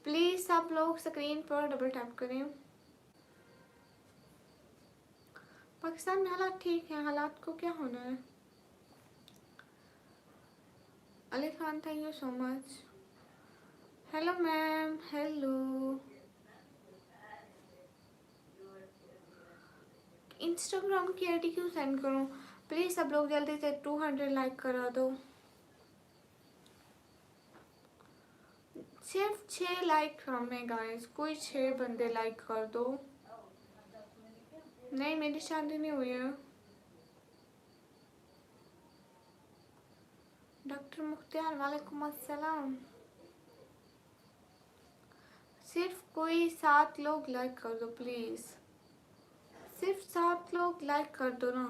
प्लीज़ सब लोग स्क्रीन पर डबल टैप करें। पाकिस्तान में हालात ठीक हैं, हालात को क्या होना है? Ali Khan, thank you so much. Hello ma'am, hello. Instagram की आईडी क्यों सेंड करूं? प्लीज़ सब लोग जल्दी से 200 लाइक करा दो। सिर्फ 6 लाइक हमें गाइस, कोई 6 बंदे लाइक कर दो। नहीं मेरी शादी नहीं हुई है। डॉक्टर मुख्तियार, वालेकुम अस्सलाम। सिर्फ कोई 7 लोग लाइक कर दो प्लीज़। सिर्फ 7 लोग लाइक कर दो ना,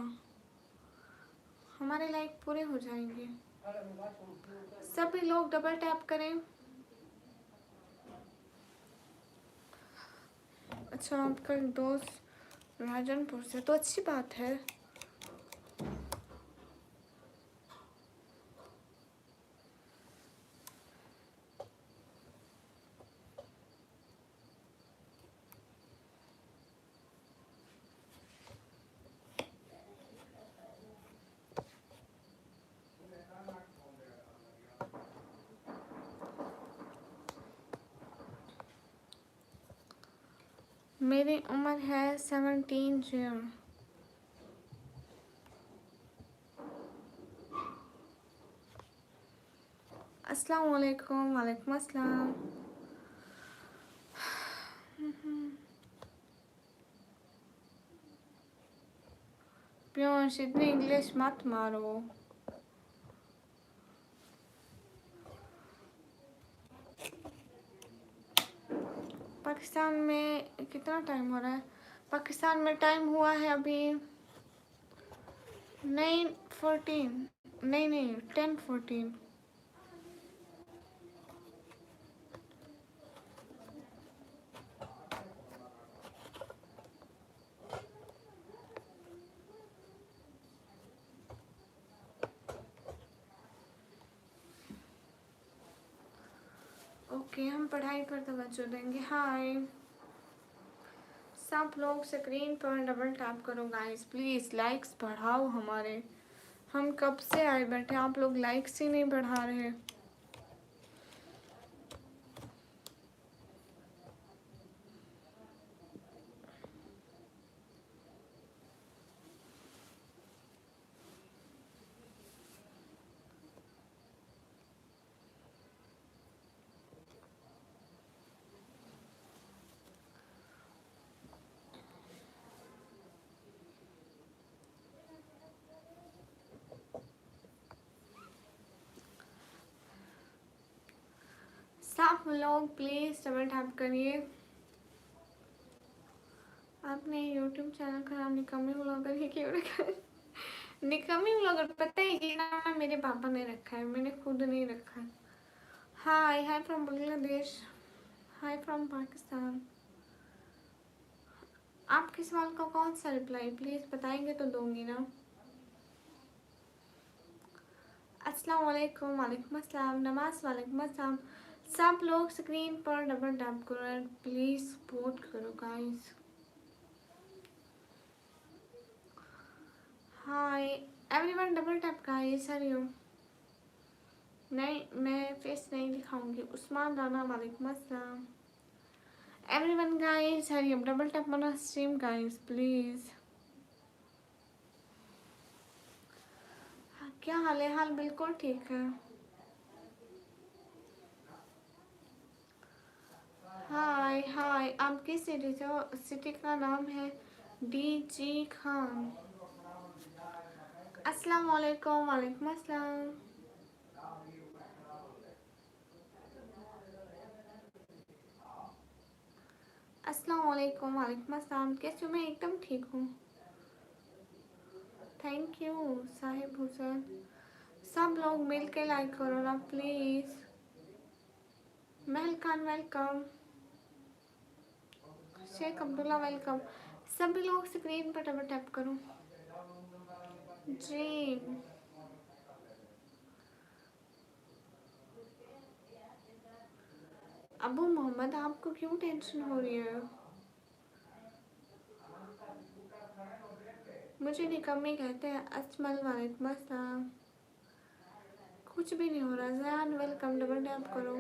हमारे लाइक पूरे हो जाएंगे। सभी लोग डबल टैप करें। अच्छा, आपका दोस्त राजनपुर से, तो अच्छी बात है। मेरी उम्र है 17 जून। अस्सलाम वालेकुम। वालेकुम अस्सलाम। प्योंश इतनी इंग्लिश मत मारो। पाकिस्तान में कितना टाइम हो रहा है? पाकिस्तान में टाइम हुआ है अभी 9:14, नहीं 10:14। ओके, हम पढ़ाई पर तवज्जो देंगे। हाय सब लोग स्क्रीन पर डबल टैप करो गाइस प्लीज़, लाइक्स बढ़ाओ हमारे। हम कब से आए बैठे, आप लोग लाइक्स ही नहीं बढ़ा रहे। लोग प्लीज़ डबल टैप करिए। आपने यूट्यूब चैनल का नाम निकम्मी व्लॉगर ही क्यों रखा है? निकम्मी व्लॉगर पता है कि नाम मेरे पापा ने रखा है, मैंने खुद नहीं रखा है। Hi hi from Bangladesh, hi from Pakistan. आपके सवाल का कौन सा रिप्लाई प्लीज़ बताएंगे तो दूंगी ना। अस्सलाम वालेकुम, वालेकुम अस्सलाम, नमाज वालेकुम अस्सलाम। सब लोग स्क्रीन पर डबल टैप करो प्लीज़, सपोर्ट करो guys. Hi everyone, double tap guys, Hariom. नहीं, मैं फेस नहीं दिखाऊंगी। उस्मान राना, वालेकुम अस्सलाम। Everyone guys, Hariom, double tap माना स्ट्रीम गाइस प्लीज़। क्या हाल है? हाल बिल्कुल ठीक है। हाय हाय, आपकी सिटी से, सिटी का नाम है डीजी खान। अस्सलाम वालेकुम, वालेकुम अस्सलाम। अस्सलाम वालेकुम, वालेकुम अस्सलाम। कैसे हो? मैं एकदम ठीक हूँ, थैंक यू साहिब हुसैन। सब लोग मिल के लाइक करो ना please. Mahal Khan welcome, Sheikh Abdullah welcome. सभी लोग स्क्रीन पर डबल टैप करो जी। अबू मोहम्मद, आपको क्यों टेंशन हो रही है? मुझे निकम्मी कहते हैं। अजमल, वालेकुम अस्सलाम। कुछ भी नहीं हो रहा। जयान वेलकम, डबल टैप करो।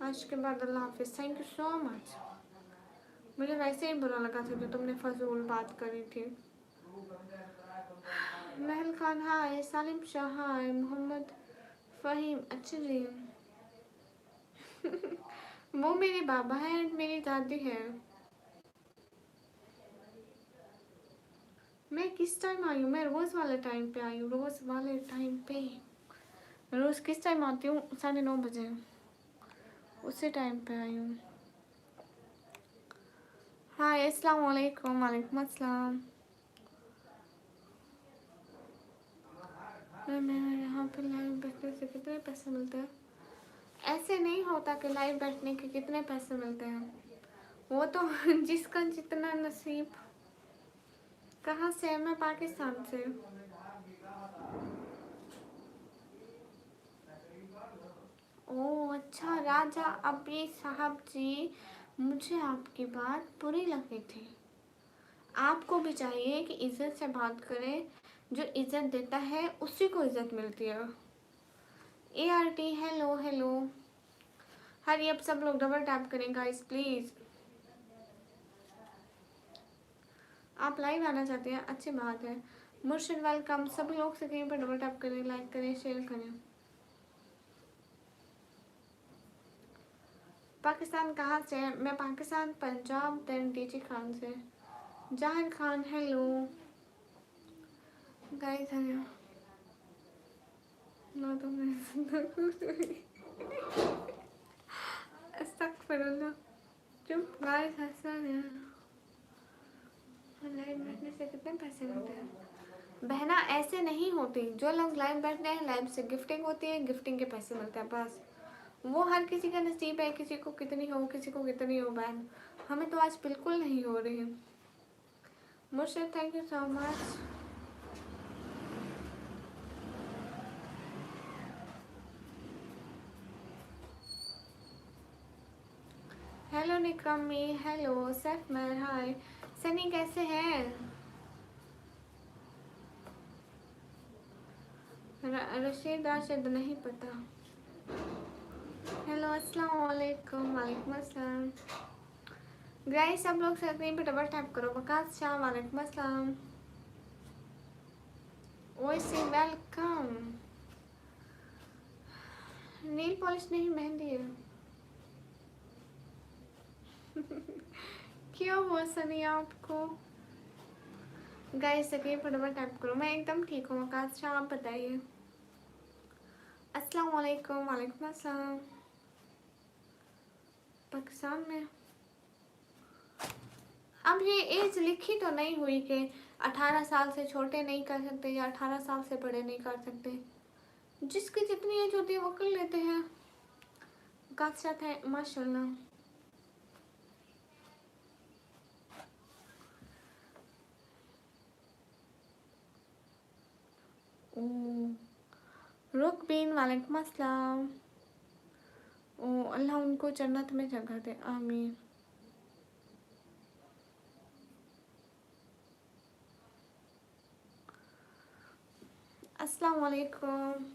आज के बाद अल्लाह हाफिज़, थैंक यू सो मच। मुझे वैसे ही बुरा लगा था जो तुमने फजूल बात करी थी। महल खान हाय, सालिम शाह हाय, मोहम्मद फ़हीम, अच्छा जी। वो मेरे बाबा है और मेरी दादी है। मैं किस टाइम आई हूँ? मैं रोज़ वाले टाइम पे आई हूँ, रोज़ वाले टाइम पे। रोज़ किस टाइम आती हूँ? 9:30 बजे, उसी टाइम पे आई हूँ। हाय अस्सलाम वालेकुम, वालेकुम अस्सलाम। मैं यहाँ पे लाइव बैठने से कितने पैसे मिलते हैं? ऐसे नहीं होता कि लाइव बैठने के कितने पैसे मिलते हैं, वो तो जिसका जितना नसीब। कहाँ से? मैं पाकिस्तान से। ओह अच्छा, राजा अभी साहब जी, मुझे आपकी बात बुरी लगी थी। आपको भी चाहिए कि इज्जत से बात करें, जो इज्जत देता है उसी को इज्जत मिलती है। ART hello hello. हरी अब सब लोग डबल टैप करें गाइस प्लीज़। आप लाइव आना चाहते हैं, अच्छी बात है। मुर्शिद वेलकम। सभी लोग स्क्रीन पर डबल टैप करें, लाइक करें, शेयर करें। पाकिस्तान कहाँ से है? मैं पाकिस्तान, पंजाब, देन डीजी खान से। जाहिर खान हेलो गाइस। हेलो ना तो मैं अस्तगफिरुल्लाह। चुप गाइस, हंसना नहीं। लाइव बैठने से कितने पैसे मिलते हैं? बहना ऐसे नहीं होती। जो लोग लाइव बैठते हैं, लाइव से गिफ्टिंग होती है, गिफ्टिंग के पैसे मिलते हैं बस। वो हर किसी का नसीब है, किसी को कितनी हो, किसी को कितनी हो बहन। हमें तो आज बिल्कुल नहीं हो रही है। मुर्शिद thank you so much. Hello निकम्मी, हेलो सैफ मैर, हाय सनी, कैसे हैं? रशीद राशिद नहीं पता। हेलो अस्सलाम वालेकुम, वालेकुम अस्सलाम। गाइस सब लोग स्क्रीन पे डबल टैप करो। वकास शाह, वालेकुम अस्सलाम। ओइसी वेलकम। नील पॉलिश नहीं, मेहंदी है। क्यों हुआ सनी आपको? गाइस स्क्रीन पर डबल टैप करो। मैं एकदम ठीक हूँ वकास शाह, आप बताइए। अस्सलाम वालेकुम। वालेकुम अस्सलाम। पाकिस्तान में अब ये एज लिखी तो नहीं हुई कि 18 साल से छोटे नहीं कर सकते या 18 साल से बड़े नहीं कर सकते। जिसकी जितनी एज होती है वो कर लेते हैं। कासरत है माशाल्लाह। रुकबीन वालेकुम अस्सलाम। ओ अल्लाह उनको जन्नत में जगह दे, आमीन। अस्सलाम वालेकुम।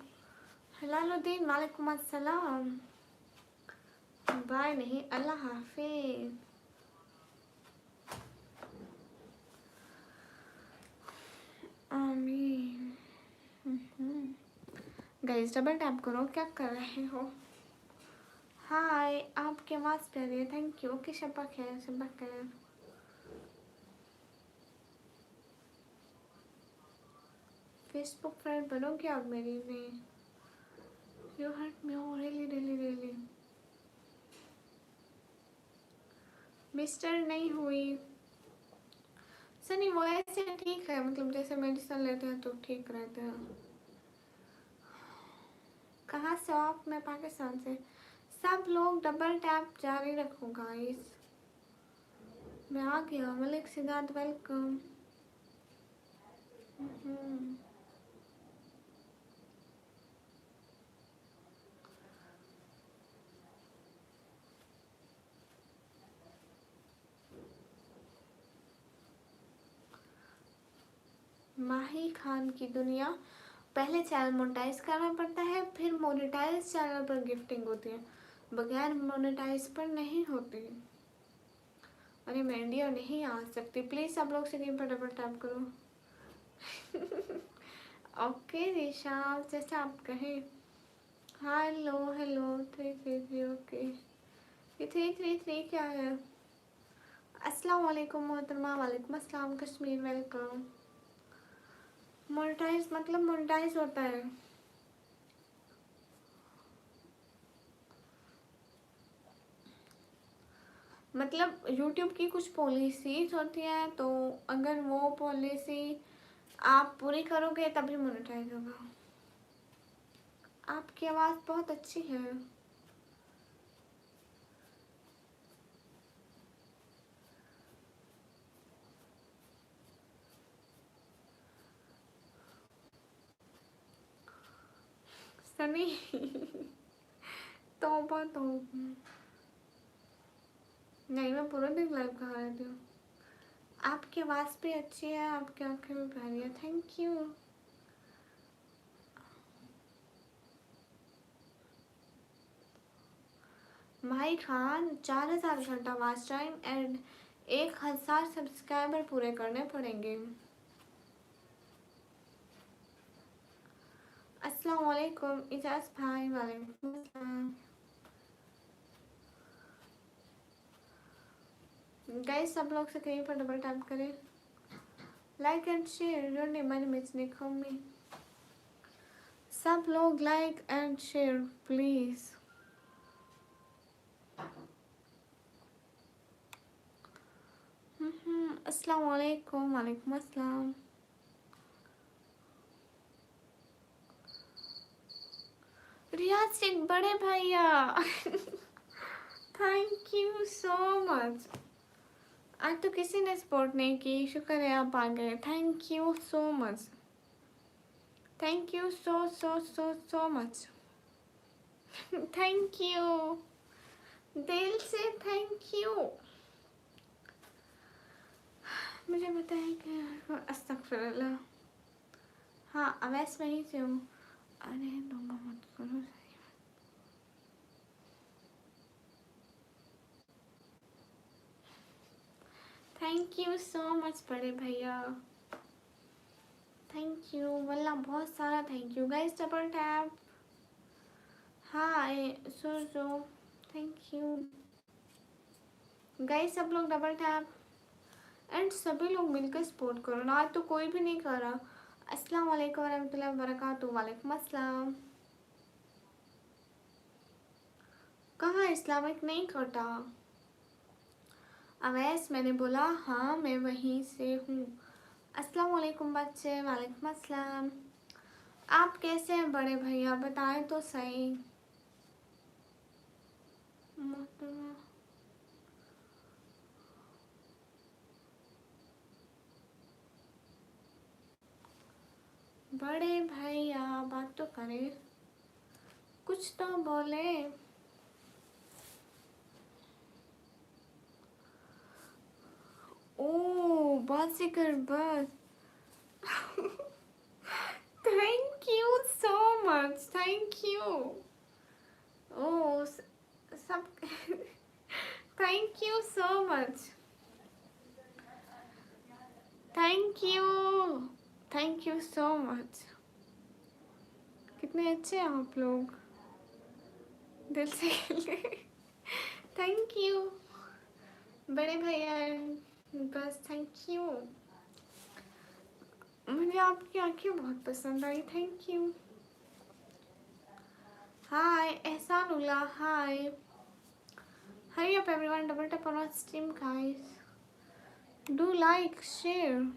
हलालुद्दीन वालेकुम अस्सलाम। बाय नहीं, अल्लाह हाफिज। आमीन। गाइस डबल टैप करो, क्या कर रहे हो? हाय, आपकी आवाज़ प्यारी है, थैंक यू। ओके शब्बा खैर, शब्बा खैर। फेसबुक फ्रेंड बनोगे आप मेरी? नहीं, you hurt me, oh really really really. Mister नहीं हुई सनी, वो ऐसे ठीक है, मतलब जैसे मेडिसिन लेते हैं तो ठीक रहते हैं। कहाँ से हो आप? मैं पाकिस्तान से। सब लोग डबल टैप जारी रखो गाइस। मैं आ गया। मलिक सिद्धार्थ वेलकम। माही खान की दुनिया। पहले चैनल मोनेटाइज करना पड़ता है, फिर मोनेटाइज चैनल पर गिफ्टिंग होती है, बगैर मोनेटाइज पर नहीं होती। अरे मैं इंडिया नहीं आ सकती, प्लीज़ सब लोग स्क्रीन पर डबल टैप करो। ओके रिशा, जैसे आप कहें। Hello hello 333। ओके, ये 333 क्या है? अस्सलाम वालेकुम मोहतरमा। वालेकुम अस्सलाम कश्मीर, वेलकम। मोनेटाइज मतलब मोनेटाइज होता है। मतलब यूट्यूब की कुछ पॉलिसीज होती हैं, तो अगर वो पॉलिसी आप पूरी करोगे तभी मोनेटाइज होगा। आपकी आवाज़ बहुत अच्छी है। सनी तौबा तौबा। नहीं, मैं पूरा दिन लाइव कहा रहती हूँ। आपकी आवाज़ भी अच्छी है, आपकी आंखें भी प्यारी है, थैंक यू। माही खान 4000 घंटा वॉच टाइम एंड 1000 सब्सक्राइबर पूरे करने पड़ेंगे। अस्सलाम वालेकुम इजाज भाई। वालेकुम अस्सलाम। गाइस सब लोग से कहीं पर डबल टैप करें, like and share. Your name my name is Nikomi. सब लोग लाइक एंड शेयर प्लीज। अस्सलाम वालेकुम। वालेकुम अस्सलाम। रियाज सिंह बड़े भैया थैंक यू सो मच। आज तो किसी ने सपोर्ट नहीं की, शुक्र है आप आ गए। Thank you so much, thank you so so so so much. Thank you, दिल से थैंक यू। मुझे बताया कि अस्तगफिरुल्लाह। हाँ अवैस वहीं से हूँ। अरे दूंगा मत करो। थैंक यू सो मच बड़े भैया, थैंक यू वल्ला बहुत सारा thank you. Guys double tap. Hi Surjo, thank you. Guys सब लोग डबल टैप एंड सभी लोग मिलकर सपोर्ट करो ना, आज तो कोई भी नहीं कर रहा। अस्सलाम वालेकुम वरहमतुल्लाहि वबरकातुहू। वालेकुम अस्सलाम। कहाँ इस्लामिक नहीं कटा। अवैस मैंने बोला हाँ मैं वहीं से हूँ। अस्सलाम वालेकुम बच्चे। वालेकुम अस्सलाम। आप कैसे हैं बड़े भैया बताएं तो सही। मोहतरमा बड़े भैया बात तो करें, कुछ तो बोले। ओ बाजीगर बस। Thank you so much, thank you. Oh सब thank you so much, thank you, thank you so much. कितने अच्छे हैं आप लोग, दिल से खेलते। थैंक यू बड़े भैया, बस थैंक यू। मुझे आपकी आंखें बहुत पसंद आई, thank you. Hi Ehsanullah, hi. Hurry up everyone, double tap on stream guys, do like share.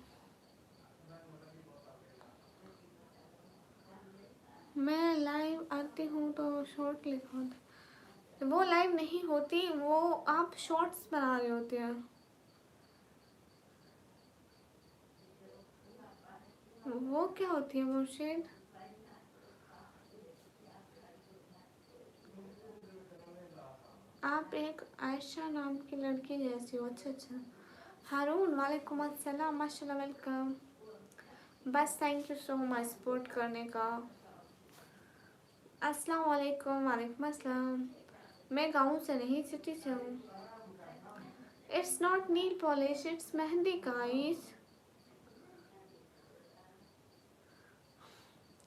मैं लाइव आती हूँ तो शॉर्ट लिखा होता, वो लाइव नहीं होती, वो आप शॉर्ट्स बना रहे होते हैं। वो क्या होती है मुर्शिद। आप एक आयशा नाम की लड़की जैसी हो। अच्छा अच्छा। हारून वालेकुम अस्सलाम, माशाल्लाह वेलकम। बस thank you so much support करने का। अस्सलाम वालेकुम। वालेकुम अस्सलाम। मैं गाँव से नहीं सिटी से हूँ। It's not nail polish, it's mehndi guys.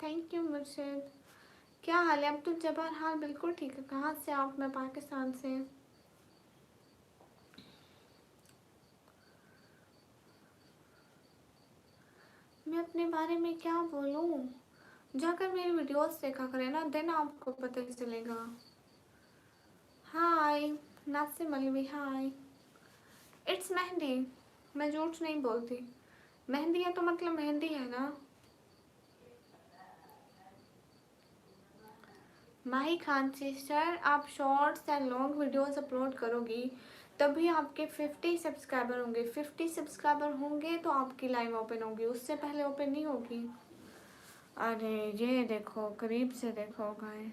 Thank you Murshid. क्या हाल है अब्दुल जब्बार। हाल बिल्कुल ठीक है। कहाँ से आप। मैं पाकिस्तान से। मैं अपने बारे में क्या बोलूँ, जाकर मेरी वीडियोस देखा करें ना, देन आपको पता चलेगा। हाय नासिम अली, हाय। इट्स मेहंदी, मैं झूठ नहीं बोलती। मेहंदी है तो मतलब मेहंदी है ना। माही खान सिस्टर, आप shorts and long videos upload करोगी तभी आपके 50 सब्सक्राइबर होंगे। 50 सब्सक्राइबर होंगे तो आपकी लाइव ओपन होगी, उससे पहले ओपन नहीं होगी। अरे ये देखो, करीब से देखो गाइस,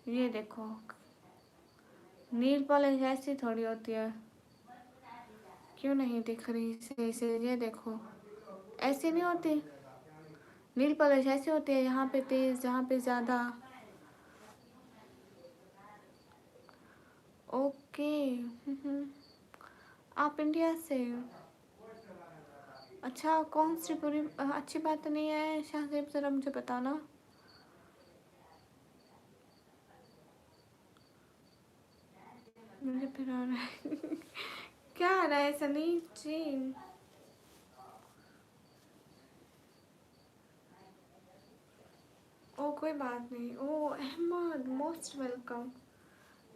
ये देखो। नील पॉलिश ऐसी थोड़ी होती है। क्यों नहीं दिख रही सही से, ये देखो। ऐसी नहीं होती नील पॉलिश, ऐसी होती है, यहाँ पे तेज, यहाँ पे ज़्यादा। ओके। आप इंडिया से। अच्छा कौन सी बुरी अच्छी बात तो नहीं है शाहजेब, ज़रा मुझे बताना। मुझे फिर आ रहा है क्या आ रहा है सनी जी। ओ कोई बात नहीं। Oh Ahmed most welcome.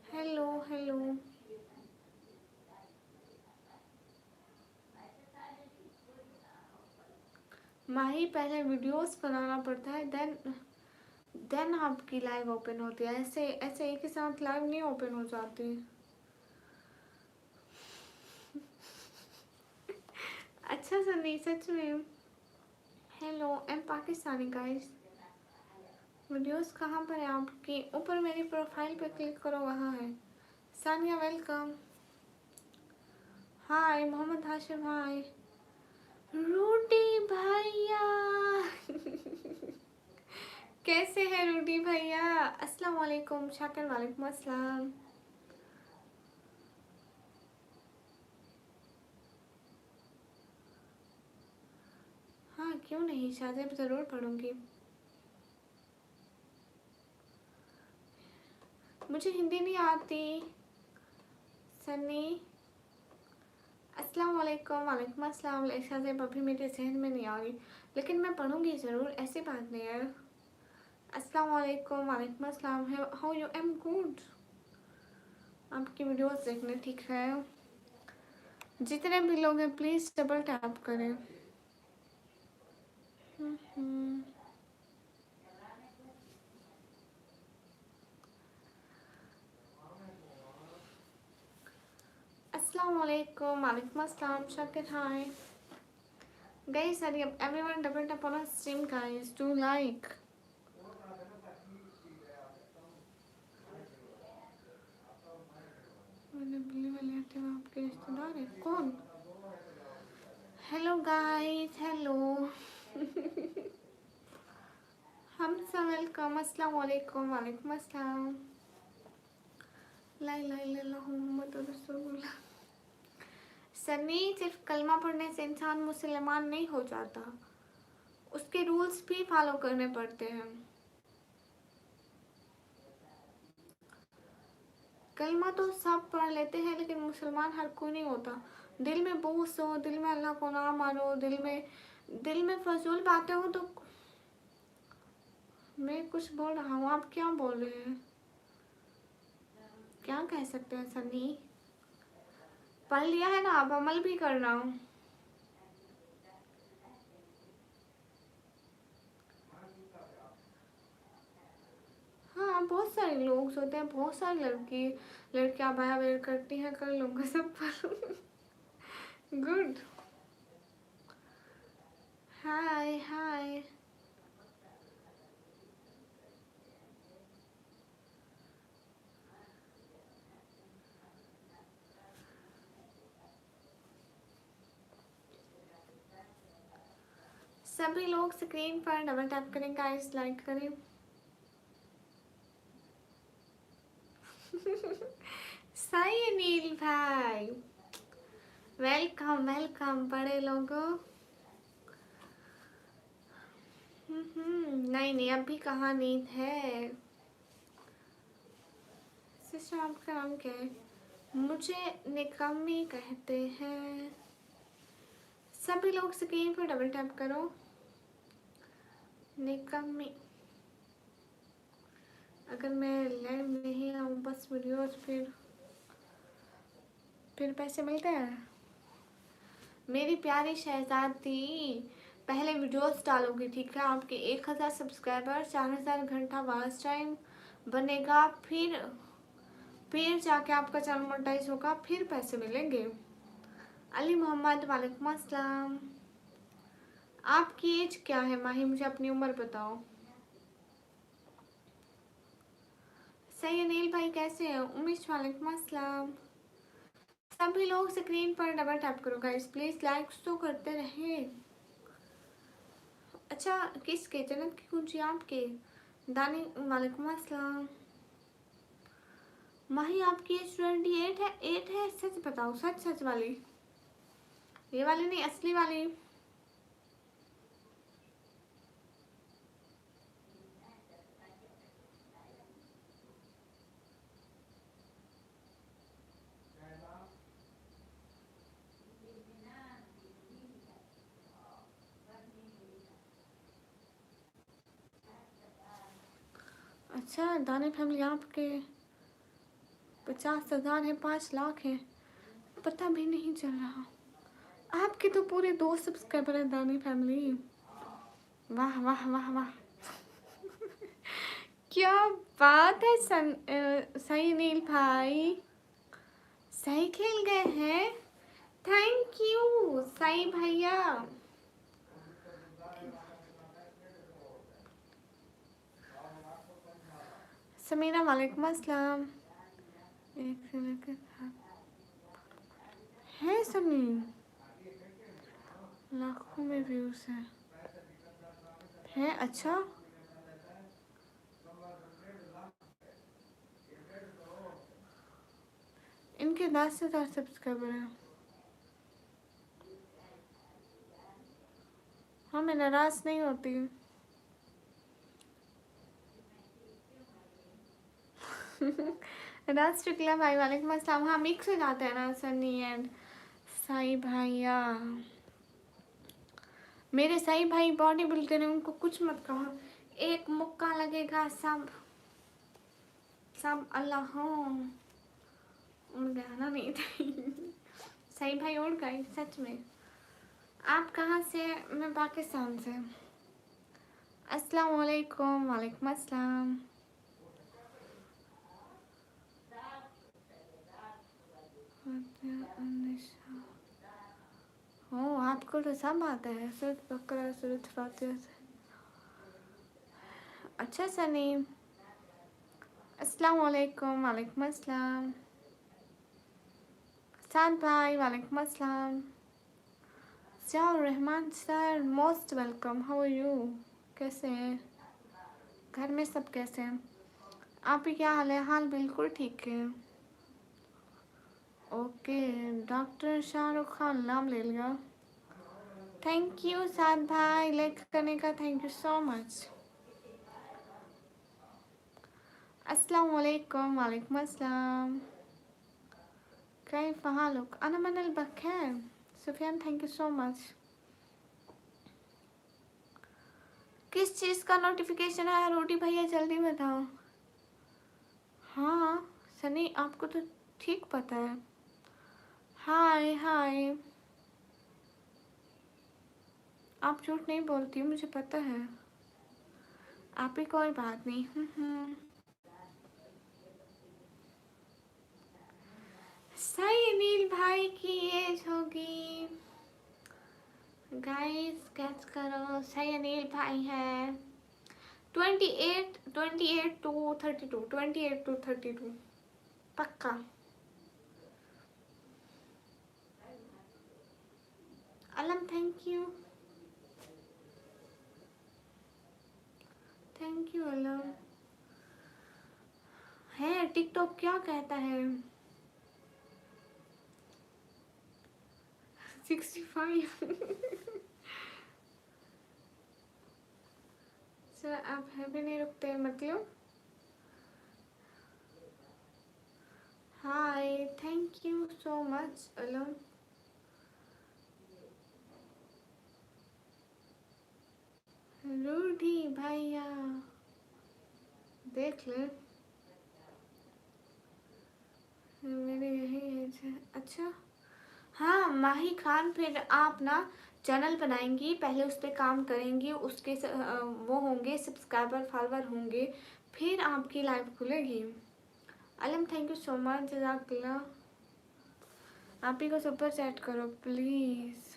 Hello hello. Mahi पहले वीडियोस बनाना पड़ता है, देन आपकी लाइव ओपन होती है। ऐसे ऐसे एक ही साथ लाइव नहीं ओपन हो जाती। अच्छा सनी सच में। Hello am Pakistani guys. Videos कहाँ पर है आपकी। ऊपर मेरी प्रोफाइल पे क्लिक करो, वहाँ है। सानिया वेलकम। हाय मोहम्मद हाशिम, हाय। रूटी भैया कैसे हैं रूटी भैया। अस्सलाम वालेकुम शाकिर, वालेकुम अस्सलाम। हाँ क्यों नहीं, शायद ज़रूर पढ़ूंगी। मुझे हिंदी नहीं आती सन्नी। अस्सलाम वालेकुम। वालेकुम अस्सलाम। शायद अभी मेरे जहन में नहीं आ रही, लेकिन मैं पढ़ूंगी ज़रूर, ऐसी बात नहीं है। अस्सलाम वालेकुम। वालेकुम अस्सलाम। How you. Am good. आपकी वीडियोस देखने, ठीक है। जितने भी लोग हैं प्लीज डबल टैप करें। अस्सलाम वालेकुम, वालेकुम अस्सलाम, शाकिर हाय। Guys, hurry up. Everyone double tap on our stream, guys. Do like. मैंने बिल्ली वाले आते हैं, आपके रिश्तेदार हैं? कौन? Hello guys, hello. हम सब वेलकम। अस्सलाम वालेकुम, वालेकुम अस्सलाम। ला इलाहा इल्लल्लाह मुहम्मद रसूलुल्लाह। सनी, सिर्फ कलमा पढ़ने से इंसान मुसलमान नहीं हो जाता, उसके रूल्स भी फॉलो करने पड़ते हैं। कलमा तो सब पढ़ लेते हैं लेकिन मुसलमान हर कोई नहीं होता। दिल में बोझ हो, दिल में अल्लाह को ना मानो, दिल में फजूल बातें हो तो। मैं कुछ बोल रहा हूँ, आप क्या बोल रहे हैं? क्या कह सकते हैं सनी? पढ़ लिया है ना, आप अमल भी करना। हाँ, बहुत सारे लोग होते हैं, बहुत सारी लड़कियां बाया वेयर करती हैं, कर लूँगा सब पर। गुड। हाय हाय। सभी लोग स्क्रीन पर डबल टैप करें गाइस, लाइक करें। सही नील भाई, वेलकम वेलकम बड़े लोगों। नहीं नहीं, अभी कहाँ नींद है। सिस्टर, आपका नाम क्या है? मुझे निकम्मी कहते हैं। सभी लोग स्क्रीन पर डबल टैप करो। निकम्मी। अगर मैं लाइव नहीं आऊँ बस वीडियोस, फिर पैसे मिलते हैं। मेरी प्यारी शहजादी, पहले वीडियोस डालोगी, ठीक है? आपके 1000 सब्सक्राइबर, 4000 घंटा वॉच टाइम बनेगा, फिर जाके आपका चैनल मोनेटाइज होगा, फिर पैसे मिलेंगे। अली मोहम्मद, वालेकुम अस्सलाम। आपकी एज क्या है माही? मुझे अपनी उम्र बताओ। सही अनिल भाई, कैसे हैं? उमेश, वालेकुम अस्सलाम। सभी लोग स्क्रीन पर डबल टैप करो गाइस प्लीज, लाइक्स तो करते रहे। अच्छा, किसके? जन्नत की कुंजी आपके? दानी, वालेकुम अस्सलाम। माही, आपकी एज 28 है? 8 है? सच बताओ, सच सच वाली, ये वाली नहीं, असली वाली। अच्छा, दानी फैमिली आपके 50,000 है, 5 लाख है, पता भी नहीं चल रहा। आपके तो पूरे 2 सब्सक्राइबर है दानी फैमिली। वाह वाह वाह वाह। क्या बात है सही नील भाई, सही खेल गए हैं। थैंक यू सही भैया। समीरा, वालेकुम अस्सलाम। एक से लेकर है समी, लाखों में व्यूज है। अच्छा, इनके 10,000 सब्सक्राइबर हैं। हाँ, मैं नाराज नहीं होती। राज शुक्ला भाई, वालेकुम अस्सलाम। हाँ, मिक्स हो जाता है ना सनी एंड साई भैया। मेरे साई भाई बॉडी बिल्डर है, उनको कुछ मत कहो, एक मुक्का लगेगा सब सब अल्लाह। मुझे आना नहीं था। सही भाई उड़ गई सच में। आप कहाँ से? मैं पाकिस्तान से। अस्सलाम वालेकुम। वालेकुम अस्सलाम। ओ आपको तो सब आता है, सूरत बकरा, सूरत फातिहा। अच्छा सनी। अस्सलाम वालेकुम। वालेकुम अस्सलाम। साद भाई वालेकुम अस्सलाम। Ziaur Rahman sir most welcome. How are you? कैसे हैं? घर में सब कैसे हैं? आप ही क्या हाल है? हाल बिल्कुल ठीक है। ओके। डॉक्टर शाहरुख खान नाम ले लिया। थैंक यू साद भाई लाइक करने का, थैंक यू सो मच। अस्सलाम वालेकुम। वालेकुम अस्सलाम। कैफ हालुक? अना मनल बखैर। Sufiyan thank you so much. किस चीज़ का नोटिफिकेशन आया रोटी भैया जल्दी बताओ। हाँ सनी आपको तो ठीक पता है। हाय हाय। आप झूठ नहीं बोलती, मुझे पता है। आप ही कोई बात नहीं। सही नील भाई की एज होगी। गाइस कैच करो, सही अनिल भाई है 28, 28 to 32, 28 to 32 पक्का। अलम थैंक यू, थैंक यू अलम। है टिकटॉक क्या कहता है? 65। सर आप है भी नहीं रुकते मतलब। Hi thank you so much अलम। रूढ़ी भैया देख ले मेरे यही है। अच्छा हाँ माही खान, फिर आप ना चैनल बनाएंगी, पहले उस पर काम करेंगी, उसके वो होंगे सब्सक्राइबर फॉलोवर होंगे, फिर आपकी लाइव खुलेगी। अलम थैंक यू सो मच जज़ाकल्लाह। आप ही को सुपर चैट करो प्लीज़।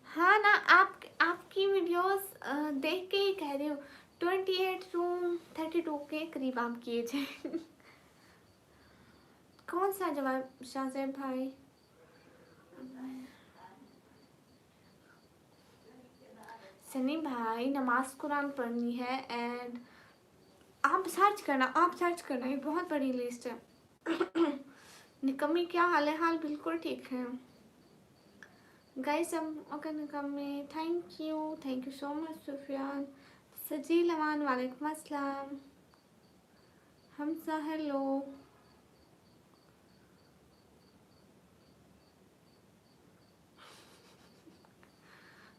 हाँ ना आपकी वीडियोस देख के ही कह रही हूँ। 28 to 32 के करीब आपकी एज है। कौन सा जवाब शाहज़ैब भाई? सनी भाई नमाज कुरान पढ़नी है एंड आप सर्च करना ये बहुत बड़ी लिस्ट है। निकम्मी क्या हाल है? हाल बिल्कुल ठीक है guys. Okay Nikammi thank you so much Sufiyan. Sajeel Aman वालेकुम अस्सलाम। हमसा हेलो।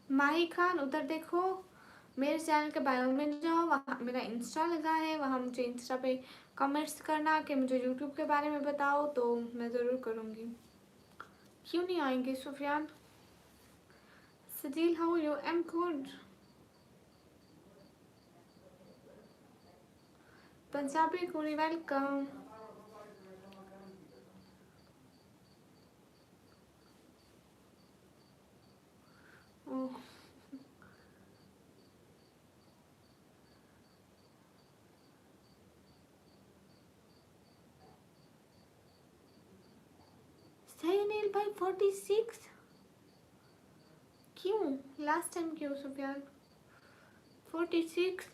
माही खान उधर देखो, मेरे चैनल के बायो में जाओ, वहाँ मेरा इंस्टा लगा है, वहाँ मुझे इंस्टा पे कमेंट्स करना कि मुझे यूट्यूब के बारे में बताओ, तो मैं ज़रूर करूँगी। क्यों नहीं आएंगे Sufiyan? Sajeel how you? Am good. Punjabi कुड़ी वेलकम। ओह सही अनिल भाई 46 क्यों? लास्ट टाइम क्यों सुफियान 46?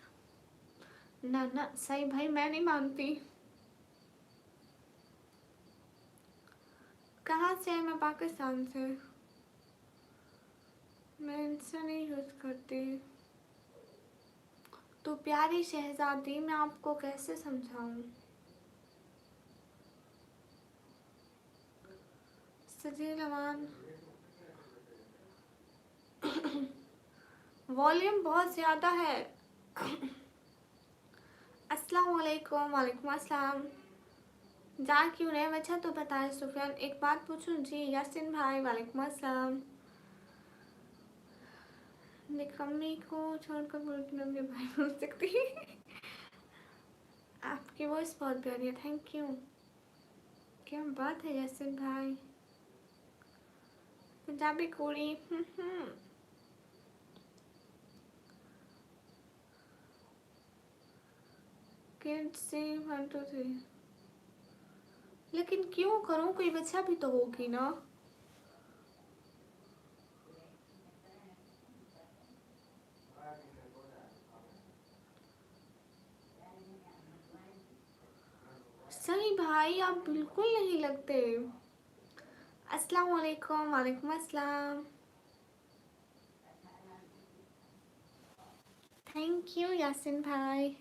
ना ना सही भाई मैं नहीं मानती। कहाँ से है? मैं पाकिस्तान से। मैं इंस्टा नहीं यूज़ करती। तो प्यारी शहजादी मैं आपको कैसे समझाऊं? सजील अमान वॉल्यूम बहुत ज़्यादा है। अस्सलाम वालेकुम। वालेकुम अस्सलाम। जा क्यों रहे हैं? अच्छा तो बताएं सुफियान। एक बात पूछूं जी? यासिन भाई वालेकुम अस्सलाम। निकम्मी को छोड़कर बोल भाई बोल सकती आपकी वॉइस बहुत प्यारी है, थैंक यू। क्या बात है यासिन भाई, पंजाबी कुड़ी। किड्स से 1 2 3। लेकिन क्यों करूं? कोई बच्चा भी तो होगी ना। सही भाई, आप बिल्कुल नहीं लगते। अस्सलाम वालेकुम। वालेकुम अस्सलाम। थैंक यू यासिन भाई।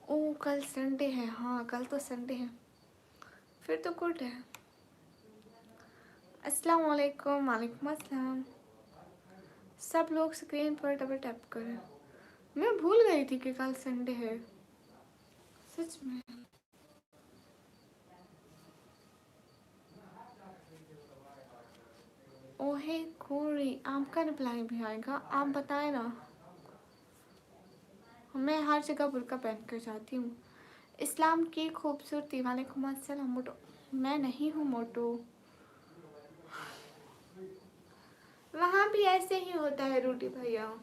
ओ कल संडे है, हाँ कल तो संडे है, फिर तो गुड है। अस्सलाम वालेकुम। वालेकुम अस्सलाम। सब लोग स्क्रीन पर डबल टैप करें। मैं भूल गई थी कि कल संडे है, सच में। ओहे कोरी, आपका रिप्लाई भी आएगा, आप बताए ना। मैं हर जगह बुर्का पहन कर जाती हूँ। इस्लाम की खूबसूरती। वालेकुम अस्सलाम। मोटो, मैं नहीं हूँ मोटो। वहाँ भी ऐसे ही होता है रूटी भैया।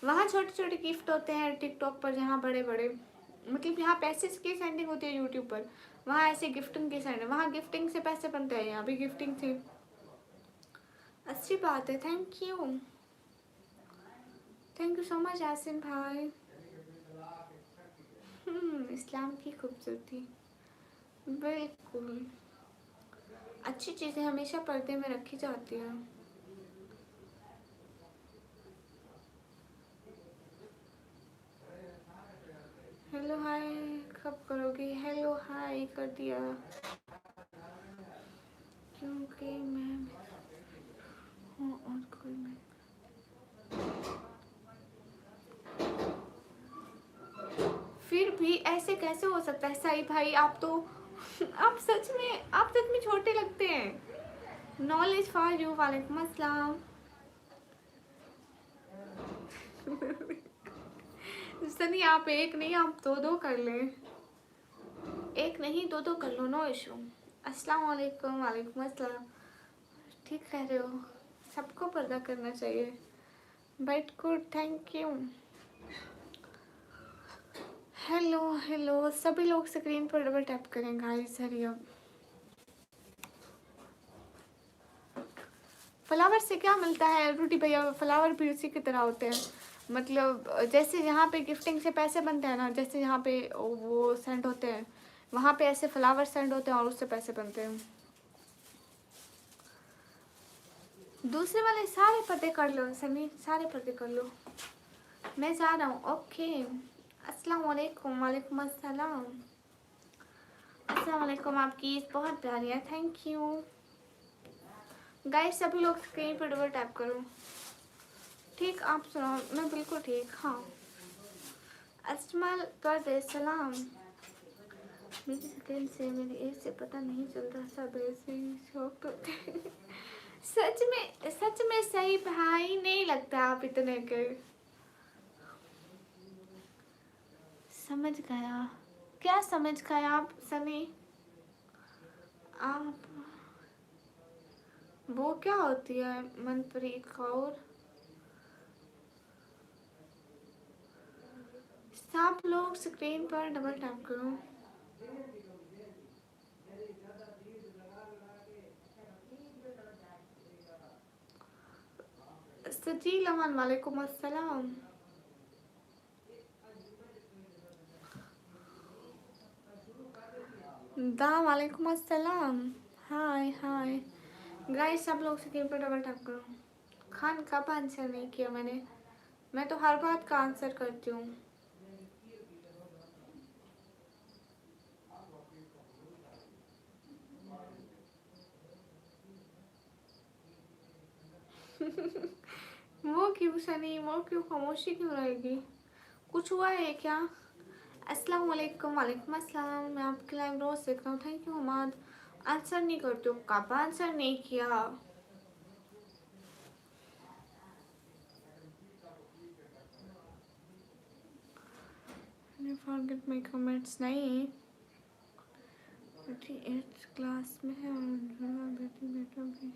वहाँ छोटे छोटे गिफ्ट होते हैं टिकटॉक पर, जहाँ बड़े बड़े मतलब यहाँ पैसे की सेंडिंग होती है यूट्यूब पर, वहाँ ऐसे गिफ्टिंग की सेंडिंग, वहाँ गिफ्टिंग से पैसे बनते हैं, यहाँ भी गिफ्टिंग से। अच्छी बात है, thank you. Thank you so much Yasin भाई। इस्लाम की खूबसूरती, बिल्कुल। अच्छी चीज़ें हमेशा पर्दे में रखी जाती हैं। हेलो हाय कब करोगे? हेलो हाय कर दिया, क्योंकि मैं हूँ और कोई मैं। फिर भी ऐसे कैसे हो सकता है सही भाई? आप तो आप सच में छोटे लगते हैं। Knowledge for you. वालेकुम अस्सलाम। सनी आप एक नहीं, आप दो दो कर ले। एक नहीं दो दो कर लो, नो इशू। अस्सलाम वालेकुम। वालेकुम अस्सलाम। ठीक कह रहे हो, सबको पर्दा करना चाहिए। But good, thank you. Hello hello, सभी लोग स्क्रीन पर डबल टैप करें गाइस, हरी अप। फ्लावर से क्या मिलता है रूटी भैया? फ्लावर भी उसी की तरह होते हैं, मतलब जैसे यहाँ पे गिफ्टिंग से पैसे बनते हैं ना, जैसे यहाँ पे वो सेंड होते हैं, वहाँ पे ऐसे फ्लावर सेंड होते हैं और उससे पैसे बनते हैं। दूसरे वाले सारे पर्दे कर लो सनी, सारे पर्दे कर लो। मैं जा रहा हूँ, ओके। अस्सलाम वालेकुम। वालेकुम अस्सलाम। अस्सलाम वालेकुम। आपकी बहुत प्यारी है, थैंक यू। गाइस सभी लोग स्क्रीन पर डबल टैप करो। ठीक, आप सुनाओ? मैं बिल्कुल ठीक, हाँ। अजमल कर दे सलाम। मेरी स्किन से, मेरी एज से पता नहीं चलता, सब ऐसे ही शौक होते हैं। सच में सही भाई, नहीं लगता आप इतने के। समझ गया। क्या समझ गए आप सनी? आप वो क्या होती है मनप्रीत कौर? सब लोग स्क्रीन पर डबल टैप करो। सजील अमान वालेकुम अस्सलाम। दा वालेकुम अस्सलाम। हाय हाय। गाइस सब लोग स्क्रीन पर डबल टैप करो। खान कब आंसर नहीं किया मैंने? मैं तो हर बात का आंसर करती हूँ। वो क्यों सनी, वो क्यों, खामोशी क्यों रहेगी? कुछ हुआ है क्या? अस्सलाम वालेकुम। वालेकुम अस्सलाम। मैं आपके लाइव रोज देख रहा हूँ। Thank you Hammad. आंसर नहीं करते हो, कब आंसर नहीं किया? फॉरगेट माय कमेंट्स नहीं, बेटी 8th क्लास में है और बेटी बेटा भी।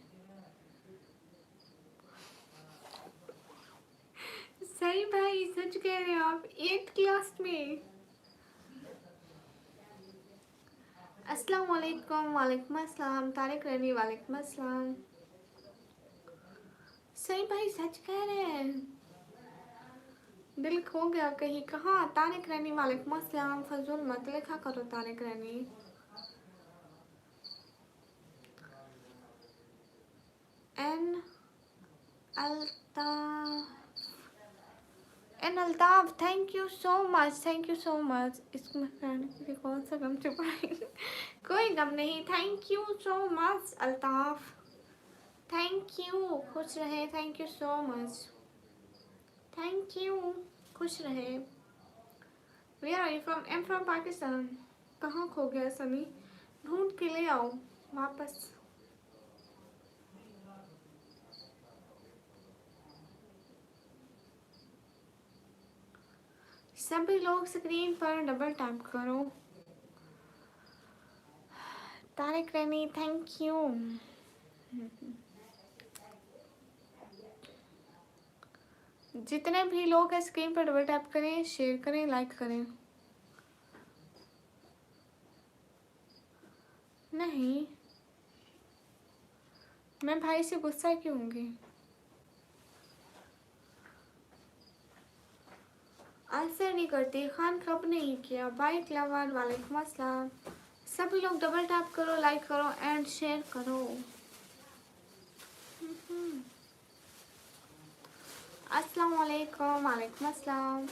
सही भाई, सच कह रहे हो आप, 8th क्लास में। अस्सलाम वालेकुम। वालेकुम अस्सलाम। तारिक रैनी वालेकुम अस्सलाम। सही भाई, सच कह रहे हैं, दिल खो गया कहीं। कहाँ? तारिक रैनी वालेकुम अस्सलाम। फजूल मत लिखा करो Tariq Raini. N Altaf, N Altaf, thank you so much, thank you so much. इसको मैं कहने के लिए कौन सा गम छुपाएंगे? कोई गम नहीं। Thank you so much Altaf, thank you. खुश रहे, thank you so much, thank you. खुश रहे। Where are you from? I am from Pakistan. कहाँ खो गया सनी? ढूंढ के ले आओ वापस। सभी लोग स्क्रीन पर डबल टैप करो। तारिक रैनी थैंक यू। जितने भी लोग हैं स्क्रीन पर डबल टैप करें, शेयर करें, लाइक करें। नहीं, मैं भाई से गुस्सा क्यों होंगी? आंसर नहीं करती। खान कब नहीं किया? बाइक लवान वालेकुम अस्सलाम। सभी लोग डबल टैप करो, लाइक करो एंड शेयर करो। अस्सलाम वालेकुम। वालेकुम अस्सलाम।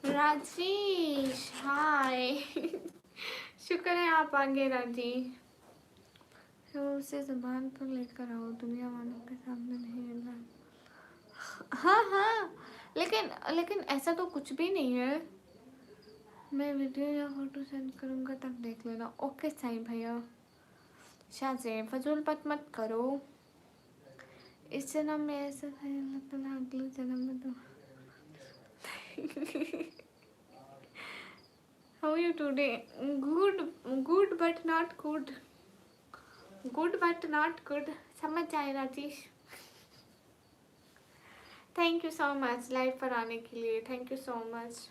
राजेश हाय। शुक्र है आप आ गए राजेश। तो उसे जुबान पर लेकर आओ, दुनिया वालों के सामने नहीं मिलना। हाँ हाँ, लेकिन लेकिन ऐसा तो कुछ भी नहीं है। मैं वीडियो या फोटो सेंड करूँगा तब देख लेना। ओके साई भैया। शाहजे फजूल बात मत करो। इस जन्म में ऐसा है, अल्लाह अगले जन्म में तो। How you today? Good, good but not good, good but not good. समझ जाए Rajesh. Thank you so much live पर आने के लिए, थैंक यू सो मच।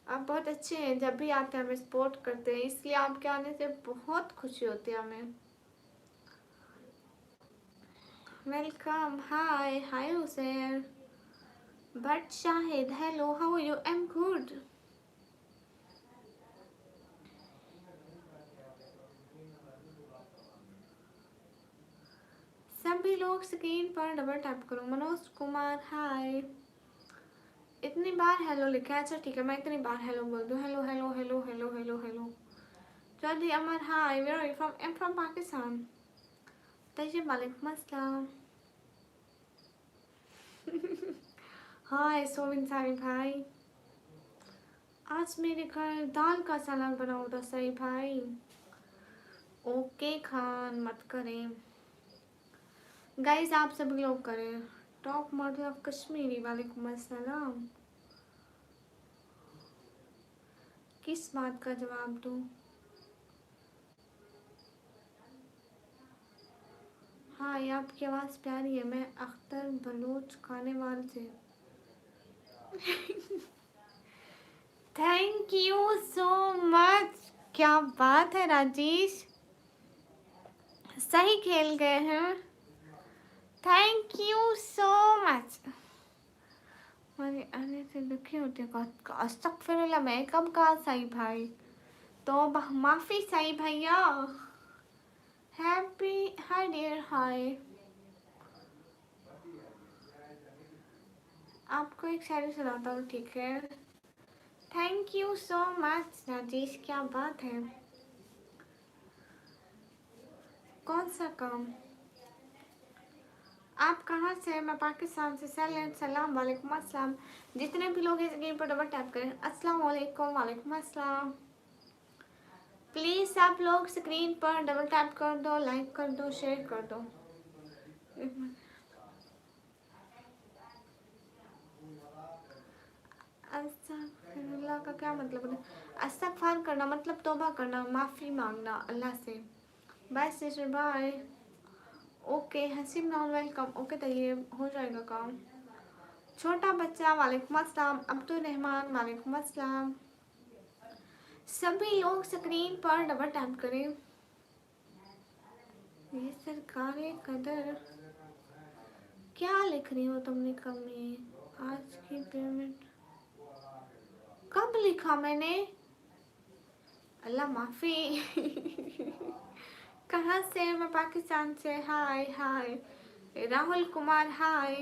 आप बहुत अच्छे हैं, जब भी आते हैं हमें सपोर्ट करते हैं, इसलिए आपके आने से बहुत खुशी होती है हमें। Welcome. Hi hi Hussain. But Shahid hello, how are you? I am good. सभी लोग स्क्रीन पर डबल टैप करो। मनोज कुमार हाय। इतनी बार हेलो लिखा है, अच्छा ठीक है, मैं इतनी बार हेलो बोल दूँ। Hello hello hello hello hello hello. जल्दी Amar hi. Where are you from? I am from Pakistan. Tayyab वालेकुम अस्सलाम। हाय सोविन सारी भाई। आज मेरे घर दाल का सलाद बना हुआ था सही भाई। ओके खान मत करें गाइस, आप सब लोग करें। टॉप मॉडल ऑफ कश्मीरी वालेकुम अस्सलाम। किस बात का जवाब दूँ? हाँ, ये आपकी आवाज़ प्यारी है। मैं अख्तर बलोच खाने वाले से। Thank you so much. क्या बात है राजेश, सही खेल गए हैं। Thank you so much. हमारे आने से दुखी होते अस्तगफिरुल्लाह, मैं कब कहा सही भाई? तो माफ़ी सही भैया। हैप्पी हाय डियर हाय। आपको एक शायरी सुनाता हूँ, ठीक है? Thank you so much Rajesh, क्या बात है। कौन सा काम? आप कहाँ से? मैं पाकिस्तान से। सलाम वालेकुम अस्सलाम। जितने भी लोग इस गेम पर डबल टैप करें। अस्सलाम वालेकुम। वालेकुम अस्सलाम। प्लीज़ आप लोग स्क्रीन पर डबल टैप कर दो, लाइक कर दो, शेयर कर दो। अस्तगफिरुल्लाह का क्या मतलब है? अस्तगफार करना मतलब तौबा करना, माफ़ी मांगना अल्लाह से। Bye sister, bye. Okay Haseeb non welcome. Okay Tayyab, हो जाएगा काम। छोटा बच्चा वालेकुम अस्सलाम। अब्दुल रहमान वालेकुम अस्सलाम। सभी लोग स्क्रीन पर डबल टैप करें। ये सरकारें कदर क्या लिख रही हो तुमने कमी? आज की पेमेंट कब लिखा मैंने? अल्लाह माफ़ी। कहाँ से? मैं पाकिस्तान से। हाय हाय। राहुल कुमार हाय।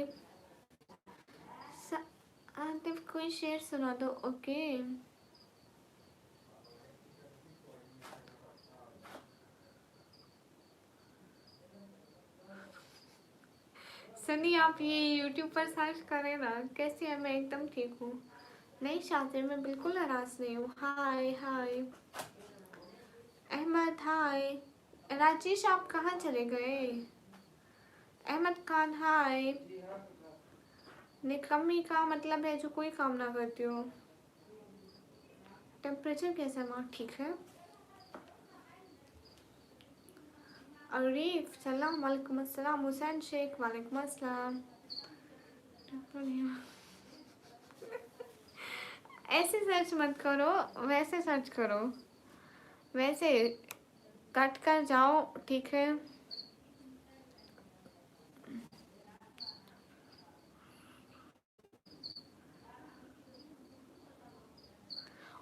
आतिफ कोई शेर सुना दो। ओके सनी, आप ये यूट्यूब पर सर्च करें ना। कैसी है? मैं एकदम ठीक हूँ। नहीं शातिर, मैं बिल्कुल नाराज नहीं हूँ। हाय हाय। अहमद हाय। राजेश आप कहाँ चले गए? अहमद खान हाय। निकम्मी का मतलब है जो कोई काम ना करती हो। टेम्परेचर कैसा है वहाँ? ठीक है। अरीफ सलाम वालेकुम अस्सलाम। हुसैन शेख वालेकुम अस्सलाम। ऐसे सर्च मत करो, वैसे सर्च करो। वैसे कट कर जाओ, ठीक है।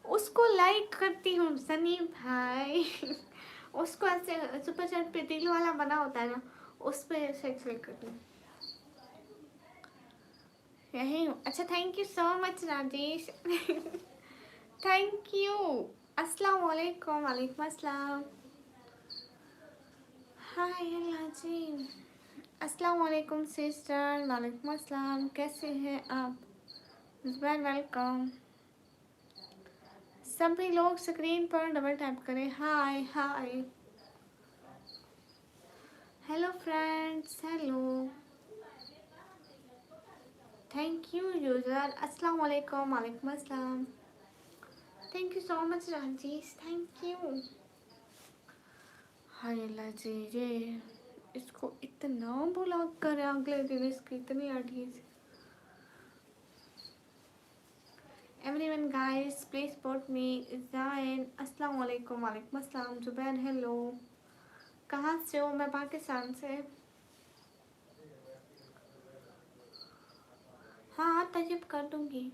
उसको लाइक करती हूँ सनी भाई। उसको ऐसे सुपर चैट पे दिल वाला बना होता है ना, उस पे ऐसे क्लिक करती हूँ। यही हूँ। अच्छा thank you so much Rajesh. Thank you. अस्सलाम वालेकुम। वालेकुम अस्सलाम। हाय अल्लाह जी। अस्सलाम वालेकुम सिस्टर। वालेकुम अस्सलाम। कैसे हैं आप? वेलकम। सभी लोग स्क्रीन पर डबल टैप करें। Hi hi. Hello friends, hello. Thank you user. अस्सलाम वालेकुम। वालेकुम अस्सलाम। Thank you so much Rajesh, thank you. Hi Allah ji, ये इसको इतना ब्लॉक करे अगले दिन, इसकी इतनी अड़ीस। Everyone guys please support me. Zain अस्सलाम वालेकुम। वालेकुम अस्सलाम। जुबैन हेलो। कहाँ से हो? मैं पाकिस्तान से। हाँ तजब कर दूँगी।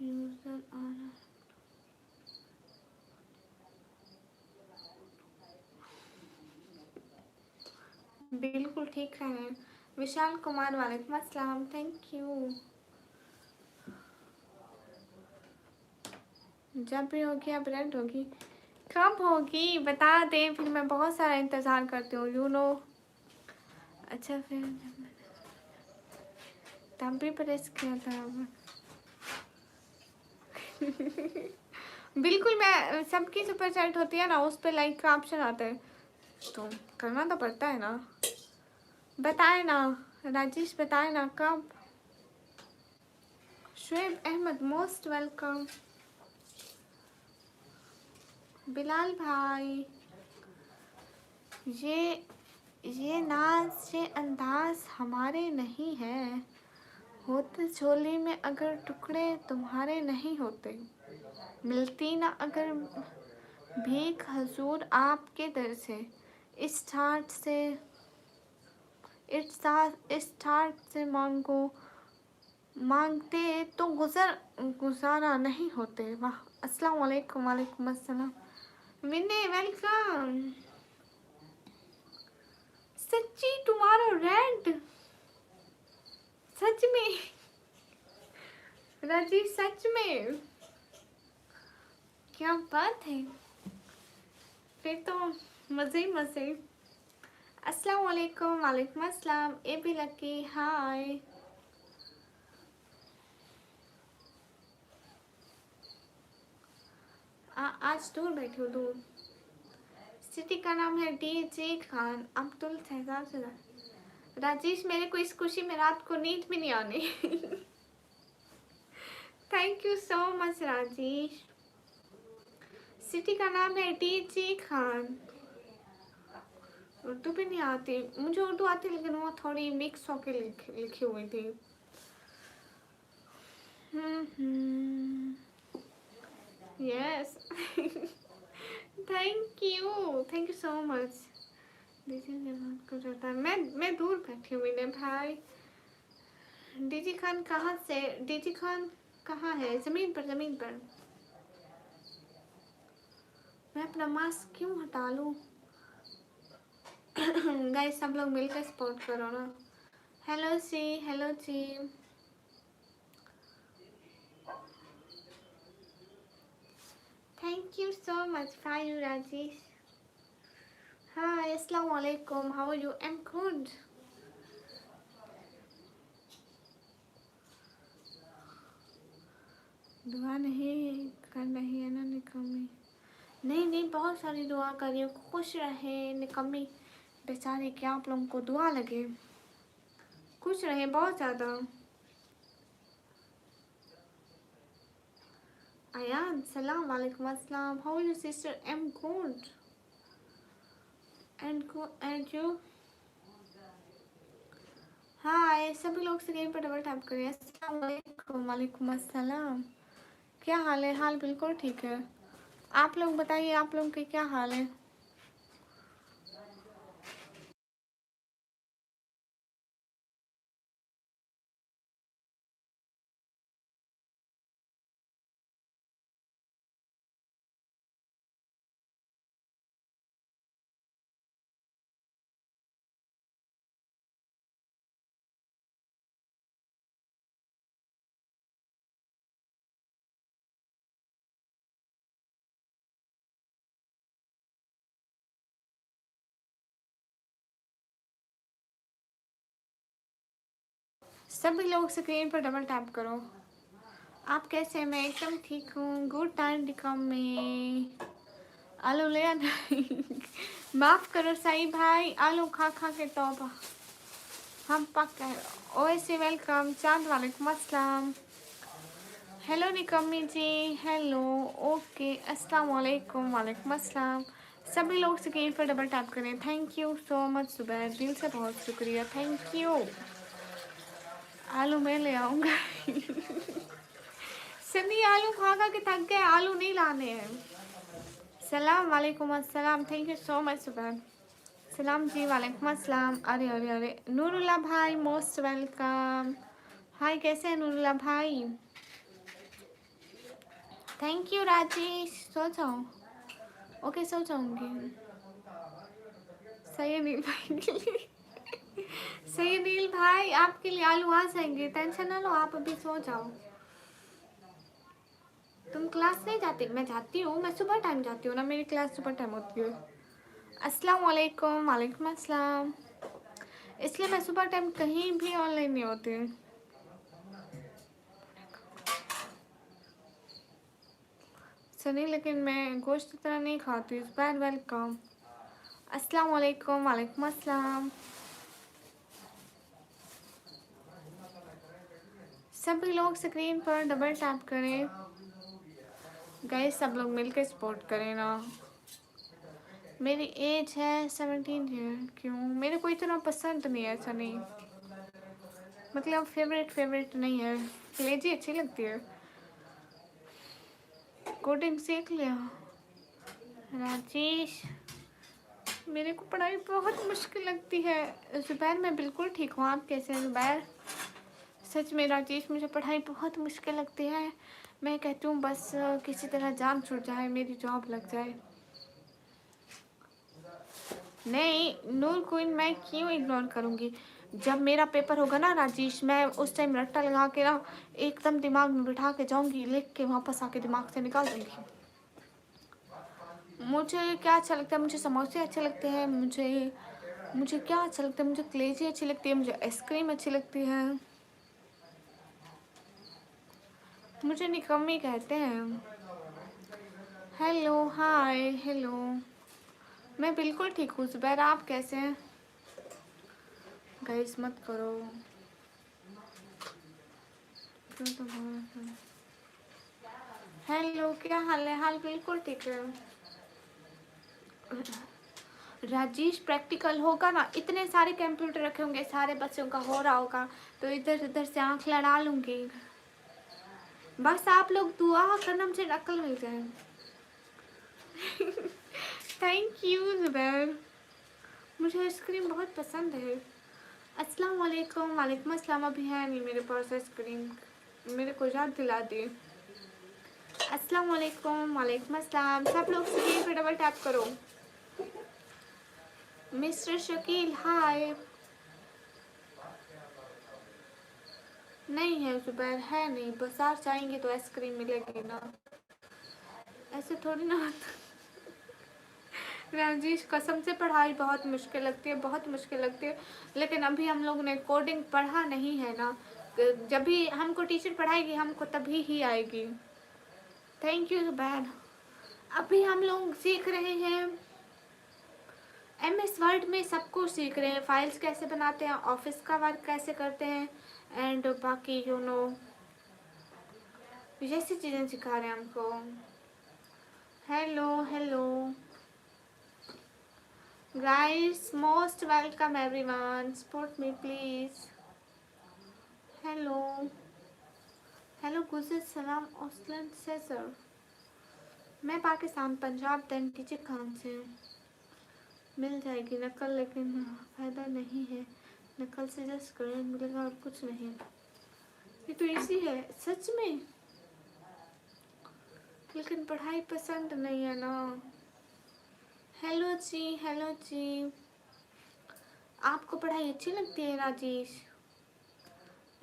यूज़र आना बिल्कुल ठीक है। विशाल कुमार वालेकुम अस्सलाम। Thank you. जब भी होगी अपडेट होगी। कब होगी बता दें, फिर मैं बहुत सारा इंतज़ार करती हूँ, यू नो। अच्छा फिर तब भी प्रेस किया था। बिल्कुल, मैं सबकी सुपर चैट होती है ना, उस पर लाइक का ऑप्शन आता है, तो करना तो पड़ता है ना। बताए ना राजेश, बताए ना कब। Shoaib Ahmed most welcome. बिलाल भाई, ये नाज, ये अंदाज हमारे नहीं है। होते झोली में अगर टुकड़े तुम्हारे नहीं होते, मिलती ना अगर भीख हजूर आपके दर से। इस ठाट से इस ठाट से मांगो, मांगते तो गुजारा नहीं होते। वाह। अस्सलाम वालेकुम। वालेकुम अस्सलाम। विनय वेलकम। सच्ची तुम्हारा रेंट? सच में राजीव, सच में? क्या बात है, फिर तो मज़े ही मज़े। अस्सलाम वालेकुम। वालेकुम अस्सलाम। ए बी लकी हाय। आज दूर बैठी हो, दूर। सिटी का नाम है डीजे खान अब्दुल शहजाद। राजेश, मेरे को इस खुशी में रात को नींद भी नहीं आनी। Thank you so much Rajesh. City का नाम है डीजे खान। उर्दू भी नहीं आती मुझे, उर्दू आती लेकिन वो थोड़ी मिक्स होके लिखी हुई थी। Yes. Thank you so much. मैं दूर बैठी हूँ मेरे भाई। डीजी खान कहाँ से? डीजी खान कहाँ है? जमीन पर, जमीन पर। मैं अपना मास्क क्यों हटा लूँ? गाइस सब लोग मिलकर सपोर्ट करो ना। हेलो सी, hello ji. Thank you so much फायू राजेश। हाय अस्सलाम वालेकुम, how are you? I am good. दुआ नहीं कर रही है ना निकम्मी? नहीं नहीं, बहुत सारी दुआ कर रही हूँ। खुश रहे निकम्मी बेचारी, क्या आप लोगों को दुआ लगे। खुश रहे बहुत ज़्यादा। आयान सलाम वालेकुम अस्सलाम, how are you sister? I am good and you? Hi सभी लोग स्क्रीन पर डबल टैप करिए। अस्सलाम वालेकुम। वालेकुम अस्सलाम। क्या हाल है? हाल बिल्कुल ठीक है। आप लोग बताइए, आप लोगों के क्या हाल है? सभी लोग स्क्रीन पर डबल टैप करो। आप कैसे हैं? मैं एकदम ठीक हूँ। गुड टाइम डिकम में आलू ले आना। माफ़ करो सही भाई, आलू खा खा के तौबा हम पक गए। ओएसी वेलकम। चांद वालेकुम अस्सलाम। हेलो निकम्मी जी, हेलो। ओके अस्सलाम वालेकुम। वालेकुम अस्सलाम। सभी लोग स्क्रीन पर डबल टैप करें। Thank you so much Subair, दिल से बहुत शुक्रिया, थैंक यू। आलू मैं ले आऊँगा। सभी आलू खा खा के थक गए, आलू नहीं लाने हैं। सलाम वालेकुम अस्सलाम, thank you so much Subair. सलाम जी, वालेकुम अस्सलाम। अरे अरे अरे, नूरुल्लाह भाई मोस्ट वेलकम। हाय, कैसे हैं नूरुल्लाह भाई? Thank you Rajesh. सो जाओ। ओके सो जाऊंगी। सही नील भाई के लिए। सही नील भाई आपके लिए आलू आ जाएंगे, टेंशन ना लो, आप अभी सो जाओ। तुम क्लास नहीं जाती? मैं जाती हूँ, मैं सुबह टाइम जाती हूँ ना, मेरी क्लास सुबह टाइम होती है। अस्सलाम वालेकुम। वालेकुम अस्सलाम। इसलिए मैं सुबह टाइम कहीं भी ऑनलाइन नहीं होती। सनी, लेकिन मैं गोश्त तरह नहीं खाती। इस बार वेलकम। अस्सलाम वालेकुम। वालेकुम अस्सलाम। सभी लोग स्क्रीन पर डबल टैप करें। गाइस सब लोग मिलकर सपोर्ट करें ना। मेरी एज है 17 ईयर। क्यों? मेरे को इतना पसंद नहीं है सनी, मतलब फेवरेट नहीं है। क्लेजी अच्छी लगती है। कोडिंग सीख लिया राजेश? मेरे को पढ़ाई बहुत मुश्किल लगती है। जुबैर मैं बिल्कुल ठीक हूँ, आप कैसे हैं जुबैर? सच में राजेश, मुझे पढ़ाई बहुत मुश्किल लगती है। मैं कहती हूँ बस किसी तरह जान छूट जाए, मेरी जॉब लग जाए। नहीं नूर क्वीन, मैं क्यों इग्नोर करूँगी? जब मेरा पेपर होगा ना राजेश, मैं उस टाइम रट्टा लगा के ना एकदम दिमाग में बिठा के जाऊँगी, लिख के वापस आके दिमाग से निकाल दूँगी। मुझे क्या अच्छा लगता है, मुझे समोसे अच्छे लगते हैं, मुझे मुझे क्या अच्छा लगता है, मुझे कलेजी अच्छी लगती है, मुझे आइसक्रीम अच्छी लगती है, मुझे निकम्मी कहते हैं। हेलो, हाय, हेलो। मैं बिल्कुल ठीक हूँ ज़ुबैर, आप कैसे हैं? गाइस मत करो। हेलो, क्या हाल है? हाल बिल्कुल ठीक है। राजेश प्रैक्टिकल होगा ना, इतने सारे कंप्यूटर रखे होंगे, सारे बच्चों का हो रहा होगा, तो इधर उधर से आंख लड़ा लूंगी। बस आप लोग दुआ करना मुझे अक्ल मिल जाए। थैंक यू ज़ुबैर, मुझे आइसक्रीम बहुत पसंद है। अस्सलाम वालेकुम। वालेकुम अस्सलाम। अभी है नहीं मेरे पास आइसक्रीम, मेरे को याद दिला दी। अस्सलाम वालेकुम। वालेकुम अस्सलाम। सब लोग स्क्रीन पे डबल टैप करो। मिस्टर शकील हाय। नहीं है ज़ुबैर, है नहीं, बाजार जाएंगे तो आइसक्रीम मिलेगी ना, ऐसे थोड़ी ना होता। राजेश कसम से पढ़ाई बहुत मुश्किल लगती है, बहुत मुश्किल लगती है, लेकिन अभी हम लोग ने कोडिंग पढ़ा नहीं है ना, जब भी हमको टीचर पढ़ाएगी हमको तभी ही आएगी। Thank you Zubair. अभी हम लोग सीख रहे हैं MS वर्ड में, सब कुछ सीख रहे हैं, फाइल्स कैसे बनाते हैं, ऑफिस का वर्क कैसे करते हैं, एंड बाकी जैसी चीज़ें सिखा रहे हैं हमको। Hello, hello guys, most welcome everyone, support me please. Hello, hello गुजर सलाम ओसलन से सर। मैं पाकिस्तान, पंजाब, टीचर खान से। मिल जाएगी नकल, लेकिन फ़ायदा नहीं है, नकल से जस्ट करंट मिलेगा और कुछ नहीं। ये तो इजी है सच में, लेकिन पढ़ाई पसंद नहीं है ना। हेलो जी, हेलो जी। आपको पढ़ाई अच्छी लगती है राजेश?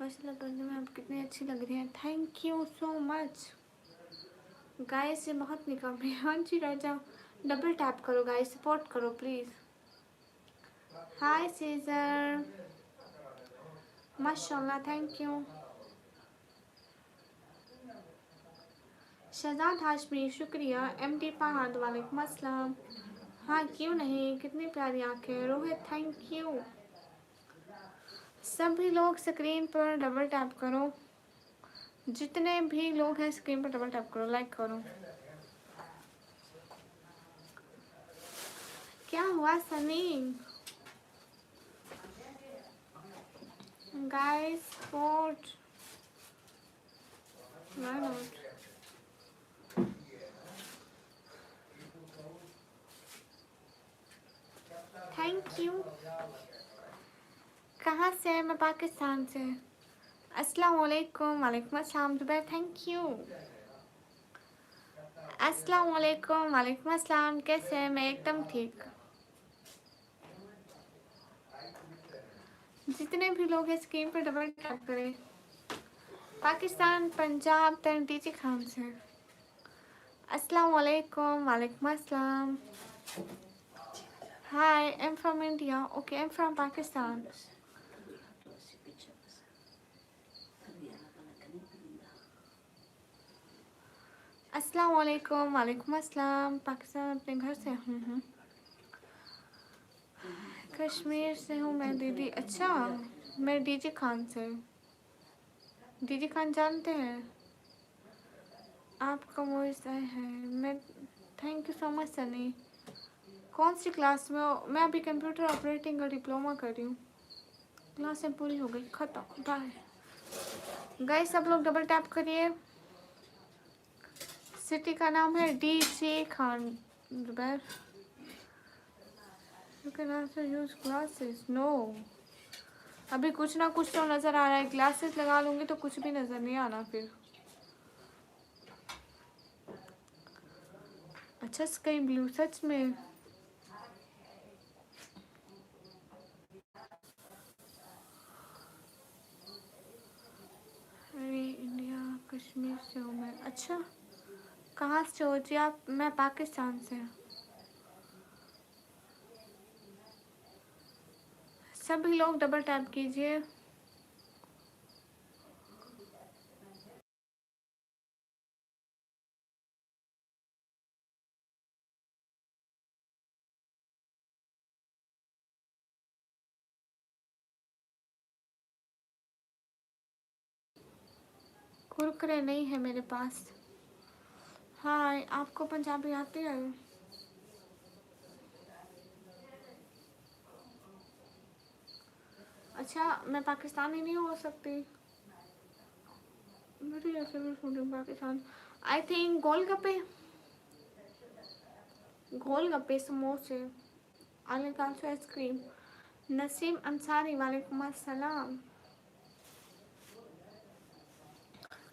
माशाल्लाह, पढ़ने में आप कितनी अच्छी लग रही हैं। Thank you so much guys, ये बहुत निकामी है। हाँ जी राजा, डबल टैप करो गाइस, सपोर्ट करो प्लीज़। हाय सीजर, माशाल्लाह, थैंक यू। शहजाद हाशमी शुक्रिया। MD फहद वालेकुम अस्सलाम। हाँ क्यों नहीं, कितनी प्यारी आंखें। Rohit thank you. सभी लोग स्क्रीन पर डबल टैप करो, जितने भी लोग हैं स्क्रीन पर डबल टैप करो, लाइक करो। क्या हुआ Sunny? Guys vote, why not? Thank you. कहाँ से है? मैं पाकिस्तान से। अस्सलाम वालेकुम। वालेकुम अस्सलाम ज़ुबैर, थैंक यू। अस्सलाम वालेकुम। वालेकुम अस्सलाम। कैसे हैं? मैं एकदम ठीक। जितने भी लोग हैं स्क्रीन पर डबल टैप करें। पाकिस्तान, पंजाब, टीची खान से। अस्सलाम वालेकुम। वालेकुम अस्सलाम। Hi, I am from India. Okay, I am from Pakistan. अस्सलाम वालेकुम। वालेकुम अस्सलाम। पाकिस्तान अपने घर से हूँ। कश्मीर से हूँ मैं दीदी। अच्छा, मैं डीजे खान से। डीजे खान जानते हैं? आपका वॉइस आया है। मैं thank you so much Sunny. कौन सी क्लास में हो? मैं अभी कंप्यूटर ऑपरेटिंग का डिप्लोमा कर रही हूँ। क्लासें पूरी हो गई, खत्म, बाय। गाइस सब लोग डबल टैप करिए। सिटी का नाम है DJ Khan. Zubair, you can also use glasses. No, अभी कुछ ना कुछ तो नज़र आ रहा है, ग्लासेस लगा लूँगी तो कुछ भी नज़र नहीं आना फिर। अच्छा, स्काई ब्लू सच में? अरे इंडिया, कश्मीर से हूँ मैं। अच्छा, कहाँ से हो जी आप? मैं पाकिस्तान से। सभी लोग डबल टैप कीजिए। कुरकुरे नहीं है मेरे पास। हाँ, आपको पंजाबी आती है? अच्छा, मैं पाकिस्तानी नहीं हो सकती? मेरी ऐसे भी फूडिंग पाकिस्तान। आई थिंक गोलगप्पे, गोलगप्पे, समोसे, आलू कालू आइसक्रीम। नसीम अंसारी वालेकुम अस्सलाम।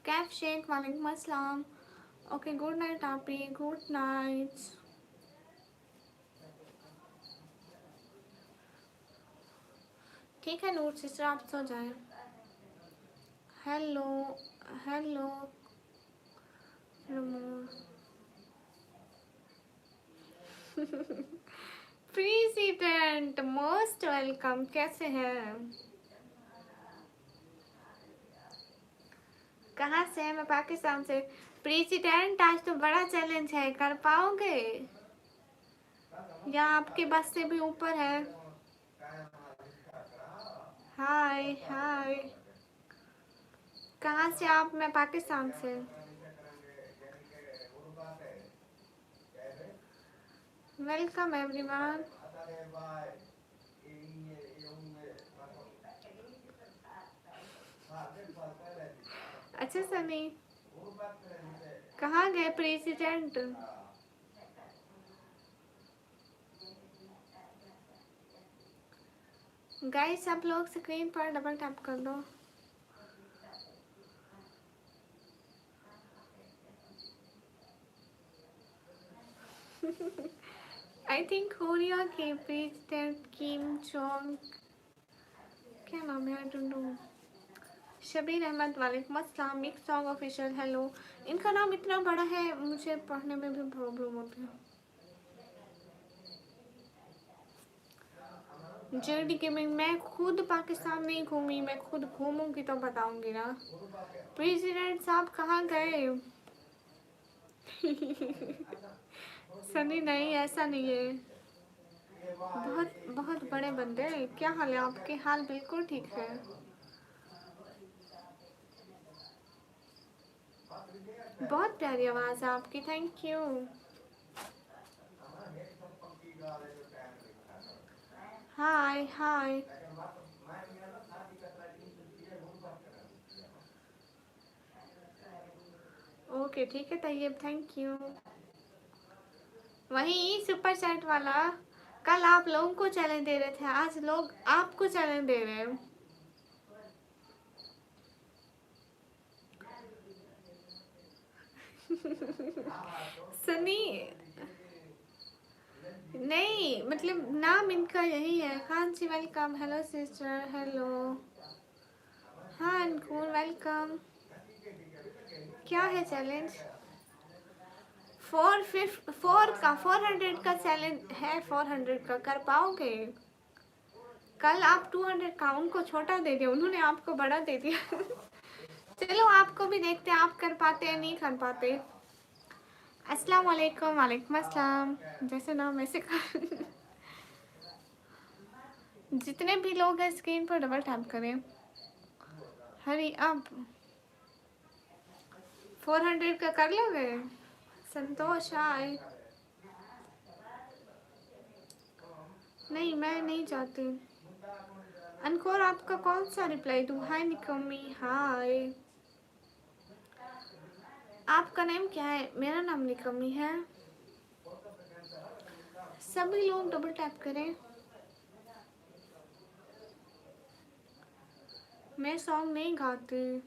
कैफ शेख वालेकुम अस्सलाम। ओके, गुड नाइट आपी, गुड नाइट। ठीक है नूर सिस्टर, आप सो जाएं। Hello hello president most welcome, कैसे हैं? कहाँ से हैं? मैं पाकिस्तान से। प्रेसिडेंट आज तो बड़ा चैलेंज है, कर पाओगे या आपके बस से भी ऊपर है? हाय हाय, कहाँ से आप? मैं पाकिस्तान से। Welcome everyone. अच्छा सनी, कहाँ गए प्रेसिडेंट? गाइस सब लोग स्क्रीन पर डबल टैप कर दो। आई थिंक कोरिया के प्रेसिडेंट किम जोंग, क्या नाम है, I don't know. Shabir Ahmed वालेकुम अस्सलाम। Mix song official hello. इनका नाम इतना बड़ा है, मुझे पढ़ने में भी प्रॉब्लम होती है। जेडी गेमिंग, मैं खुद पाकिस्तान नहीं घूमी, मैं खुद घूमूंगी तो बताऊंगी ना। प्रेसिडेंट साहब कहाँ गए? सनी नहीं, ऐसा नहीं है। बहुत बहुत बड़े बंदे। क्या हाल है आपके? हाल बिल्कुल ठीक है। बहुत प्यारी आवाज़ है आपकी, thank you. Hi hi. Okay ठीक है तैयब, थैंक यू। वही सुपर चैट वाला, कल आप लोगों को चैलेंज दे रहे थे, आज लोग आपको चैलेंज दे रहे हैं। सनी नहीं, मतलब नाम इनका यही है। खान जी वेलकम, हेलो सिस्टर, हेलो। हाँ अंकुर वेलकम। क्या है चैलेंज? 400 का चैलेंज है, 400 का कर पाओगे? कल आप 200 का उनको छोटा दे दिया, उन्होंने आपको बड़ा दे दिया। चलो आपको भी देखते हैं, आप कर पाते हैं नहीं कर पाते। अस्सलाम वालेकुम। वालेकुम अस्सलाम। जैसे नाम वैसे कर। जितने भी लोग हैं स्क्रीन पर डबल टैप करें। हरी अब 400 का कर लोगे? संतोष आए। नहीं मैं नहीं चाहती। अनकोर आपका कौन सा रिप्लाई दूँ? हाय निकम्मी, हाय। आपका नेम क्या है? मेरा नाम निकम्मी है। सभी लोग डबल टैप करें। मैं सॉन्ग नहीं गाती।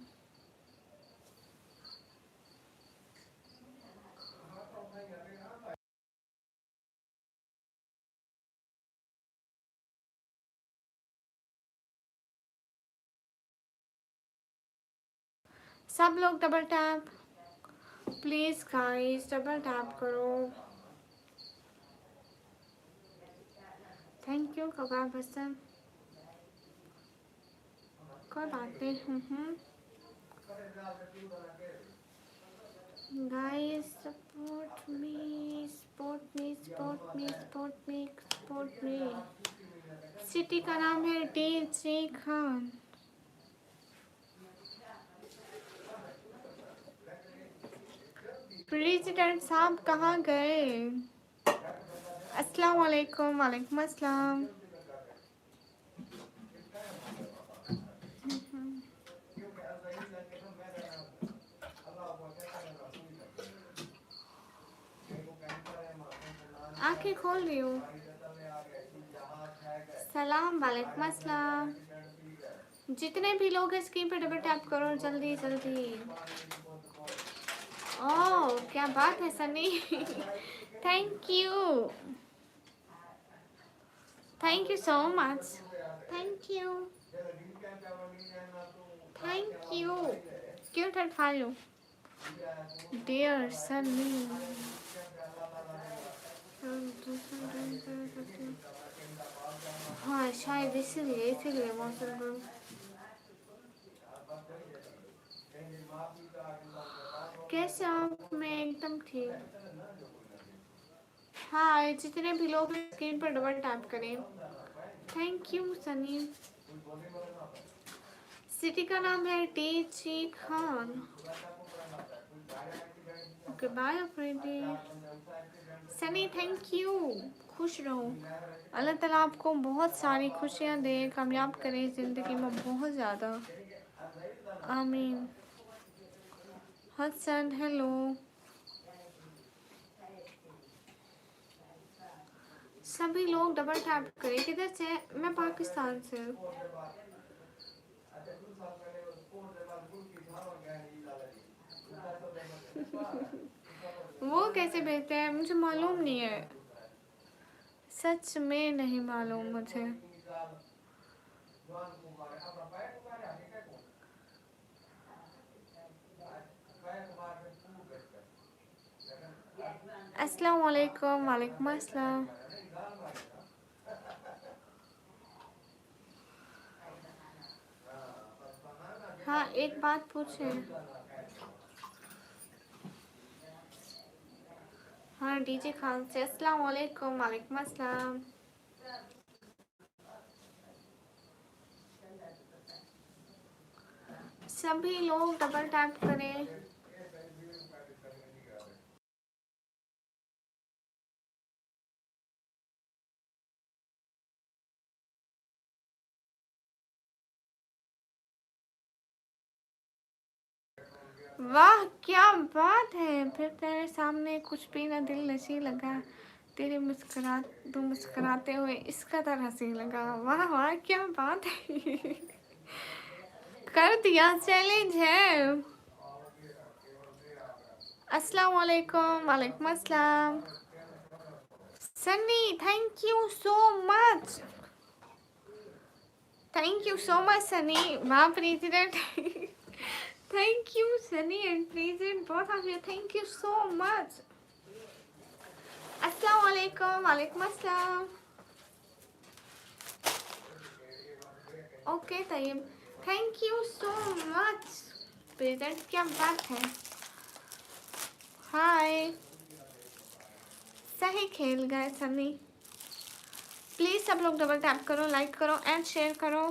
सब लोग double tap please guys, double tap करो। थैंक यू कबाब हसन। कोई बात नहीं। Guys support me, support me, support me, support me, support me. City का नाम है टीसी खान। प्रेसिडेंट साहब कहाँ गए? अस्सलाम वालेकुम। वालेकुम अस्सलाम। आंखें खोल रही हूँ। सलाम वालेकुम अस्सलाम। जितने भी लोग हैं स्क्रीन पे डबल टैप करो जल्दी जल्दी। ओह क्या बात है Sunny. Thank you, thank you so much. Thank you, thank you. क्यों थर्ड डियर सनी। हाँ शायद इसीलिए मौसम। कैसे आप? मैं एकदम ठीक। हाँ जितने भी लोग स्क्रीन पर डबल टैप करें। Thank you Sunny. सिटी का नाम है टीची Khan. Okay bye Afridi. Sunny thank you. खुश रहो। अल्लाह ताला आपको बहुत सारी खुशियाँ दे, कामयाब करे ज़िंदगी में बहुत ज़्यादा। आमीन। हसन हेलो। सभी लोग डबल टैप करें। किधर से? मैं पाकिस्तान से। वो कैसे भेजते हैं मुझे मालूम नहीं है, सच में नहीं मालूम मुझे। अस्सलाम वालेकुम। वालेकुम अस्सलाम। हाँ एक बात पूछे। हाँ डीजे खान से। अस्सलाम वालेकुम। वालेकुम अस्सलाम। सभी लोग डबल टैप करें। वाह क्या बात है। फिर तेरे सामने कुछ भी ना दिल नशी लगा, तेरे तू मुस्कुराते हुए इस कदर हंसी लगा। वाह वाह क्या बात है। कर दिया, चैलेंज है। अस्सलाम वालेकुम। वालेकुम अस्सलाम। Sunny thank you so much. Thank you so much Sunny. वाह president. Thank you Sunny and president both of you. Thank you so much. अस्सलाम वालेकुम। वालेकुम अस्सलाम। Okay Tayyab thank you so much. President क्या बात है। हाय सही खेल गए सनी। प्लीज़ सब लोग डबल टैप करो, लाइक करो एंड शेयर करो।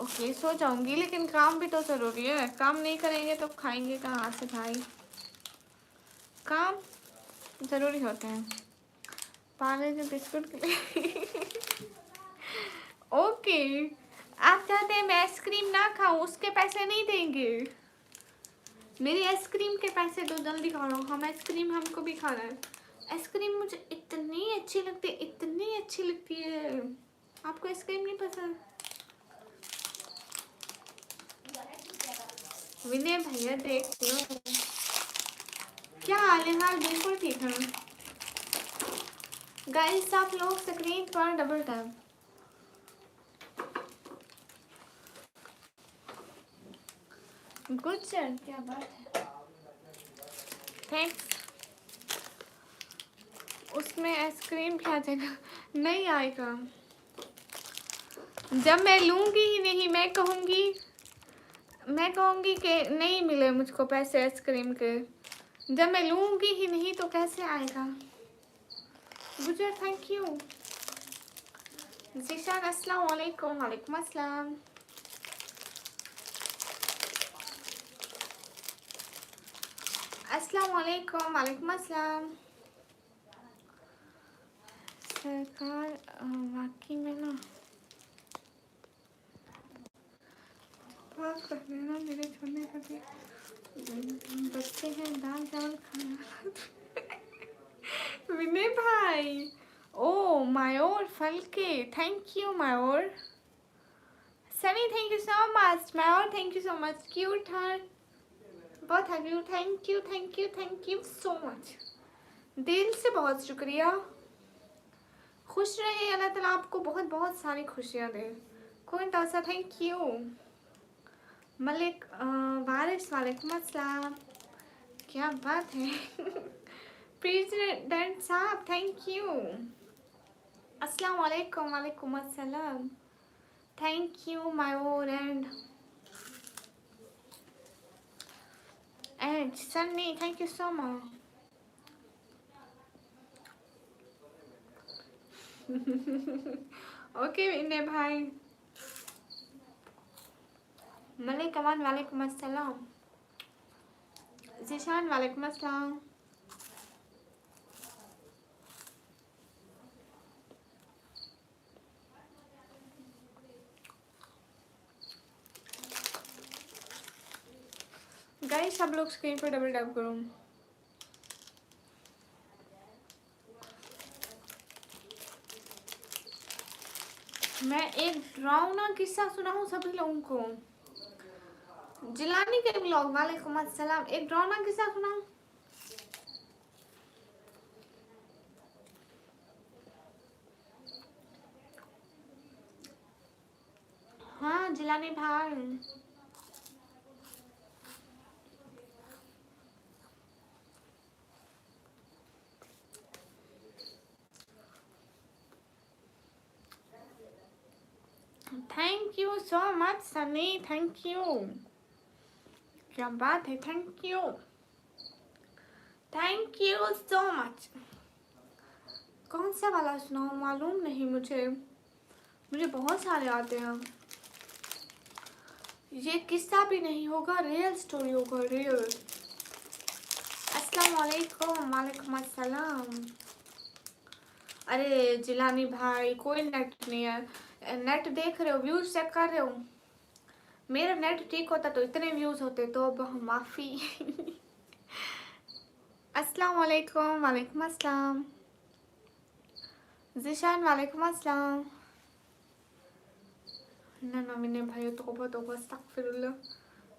ओके सो जाऊंगी, लेकिन काम भी तो ज़रूरी है। काम नहीं करेंगे तो खाएंगे कहाँ से भाई। काम ज़रूरी होते हैं। पार्ले जी बिस्कुट के लिए। ओके आप चाहते हैं मैं आइसक्रीम ना खाऊं, उसके पैसे नहीं देंगे। मेरी आइसक्रीम के पैसे दो जल्दी खा लो। हम आइसक्रीम हमको भी खाना है। आइसक्रीम मुझे इतनी अच्छी लगती है, इतनी अच्छी लगती है। आपको आइसक्रीम नहीं पसंद? विनय भैया देखती हूँ क्या हाल है। हाल बिल्कुल ठीक है। गाइस आप लोग स्क्रीन पर डबल टैप। गुड सर क्या बात है। थैंक्स। उसमें आइसक्रीम क्या जगह नहीं आएगा। जब मैं लूँगी ही नहीं, मैं कहूँगी कि नहीं मिले मुझको पैसे आइसक्रीम के, जब मैं लूँगी ही नहीं तो कैसे आएगा। गुजर थैंक यू। ज़ीशान अस्सलाम वालेकुम। वालेकुम अस्सलाम। अस्सलाम वालेकुम। वालेकुम अस्सलाम। सरकार वाकई में ना बात कर लेना, मेरे छोड़ने का भी बच्चे हैं, दाल चावल खाना। विनय भाई, ओ मायोर फलके, थैंक यू मायोर। Sunny thank you so much. मायोर thank you so much. Cute heart, बहुत have you, thank you thank you thank you so much, दिल से बहुत शुक्रिया। खुश रहे, अल्लाह ताला आपको बहुत बहुत सारी खुशियाँ दे। कोई तासा थैंक यू। मलिक वारिस वालेकुम अस्सलाम, क्या बात है। प्रेसिडेंट साहब थैंक यू। अस्सलाम वालेकुम। वालेकुम अस्सलाम, थैंक यू मायोर and Sunny thank you so much. Okay Vinay भाई। मलिक अमान वालेकुम अस्सलाम। ज़ीशान वालेकुम अस्सलाम। गाइस सब लोग स्क्रीन पर डबल टैप करो। मैं एक डरावना किस्सा सुनाऊं सभी लोगों को। जिलानी के ब्लॉग वालेकुम अस्सलाम, एक डरावना किस्सा सुनाऊं। हाँ जिलानी भाई, thank you so much Sunny, thank you, क्या बात है, थैंक यू सो मच। कौन सा वाला सुनाऊं मालूम नहीं मुझे, मुझे बहुत सारे आते हैं। ये किस्सा भी नहीं होगा, रियल स्टोरी होगा, रियल। अस्सलाम वालेकुम। वालेकुम अस्सलाम। अरे जिलानी भाई कोई नेट नहीं है, नेट देख रहे हो, व्यूज चेक कर रहे हो। मेरा नेट ठीक होता तो इतने व्यूज होते, तो अब माफी। अस्सलाम वालेकुम। वालेकुम अस्सलाम। ज़ीशान वालेकुम अस्सलाम। ना ना मैंने भाई तौबा तौबा अस्तगफिरुल्लाह,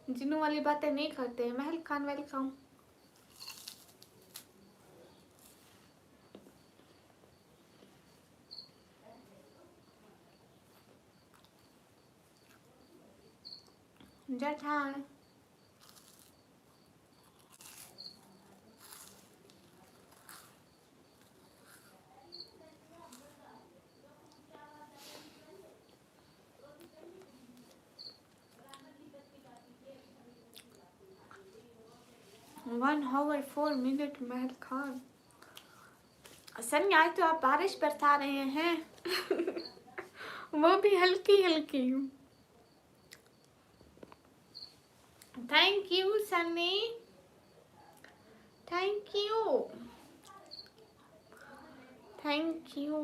जिन्नों वाली बातें नहीं करते। महल खान वेलकम। जठान 1 hour 4 minute। महल खान सनी आज तो आप बारिश बरसा रहे हैं। वो भी हल्की हल्की। Thank you Sunny, thank you thank you.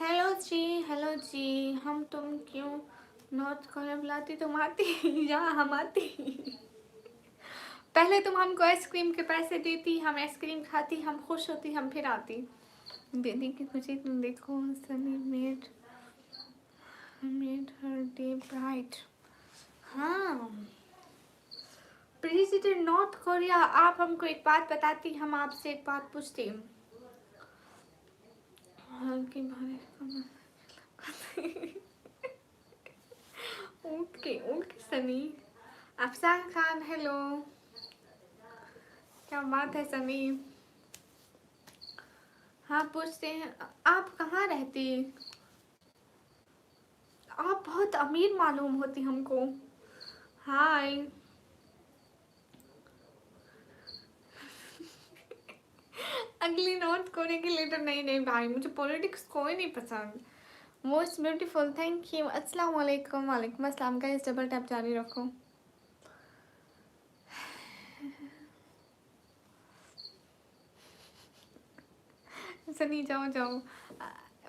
Hello जी, हम तुम क्यों नॉर्थ कोरिया बुलाती, तुम आती या हम आती। पहले तुम हमको आइसक्रीम के पैसे देती, हम आइसक्रीम खाती, हम खुश होती, हम फिर आती। दीदी की खुशी तुम देखो, Sunny made her day bright. हाँ प्रेसिडेंट नॉर्थ कोरिया, आप हमको एक बात बताती, हम आपसे एक बात पूछती। हल्की okay okay Sunny. Afsan Khan hello, क्या बात है सनी। हाँ पूछते हैं, आप कहाँ रहती? आप बहुत अमीर मालूम होती हमको। हाय। अगली नॉर्थ कोरिया की लीडर? नहीं नहीं भाई, मुझे पॉलिटिक्स कोई नहीं पसंद। Most beautiful, thank you. अस्सलाम वालेकुम। वालेकुम अस्सलाम। का इस डबल टैप जारी रखो। सनी जाओ जाओ।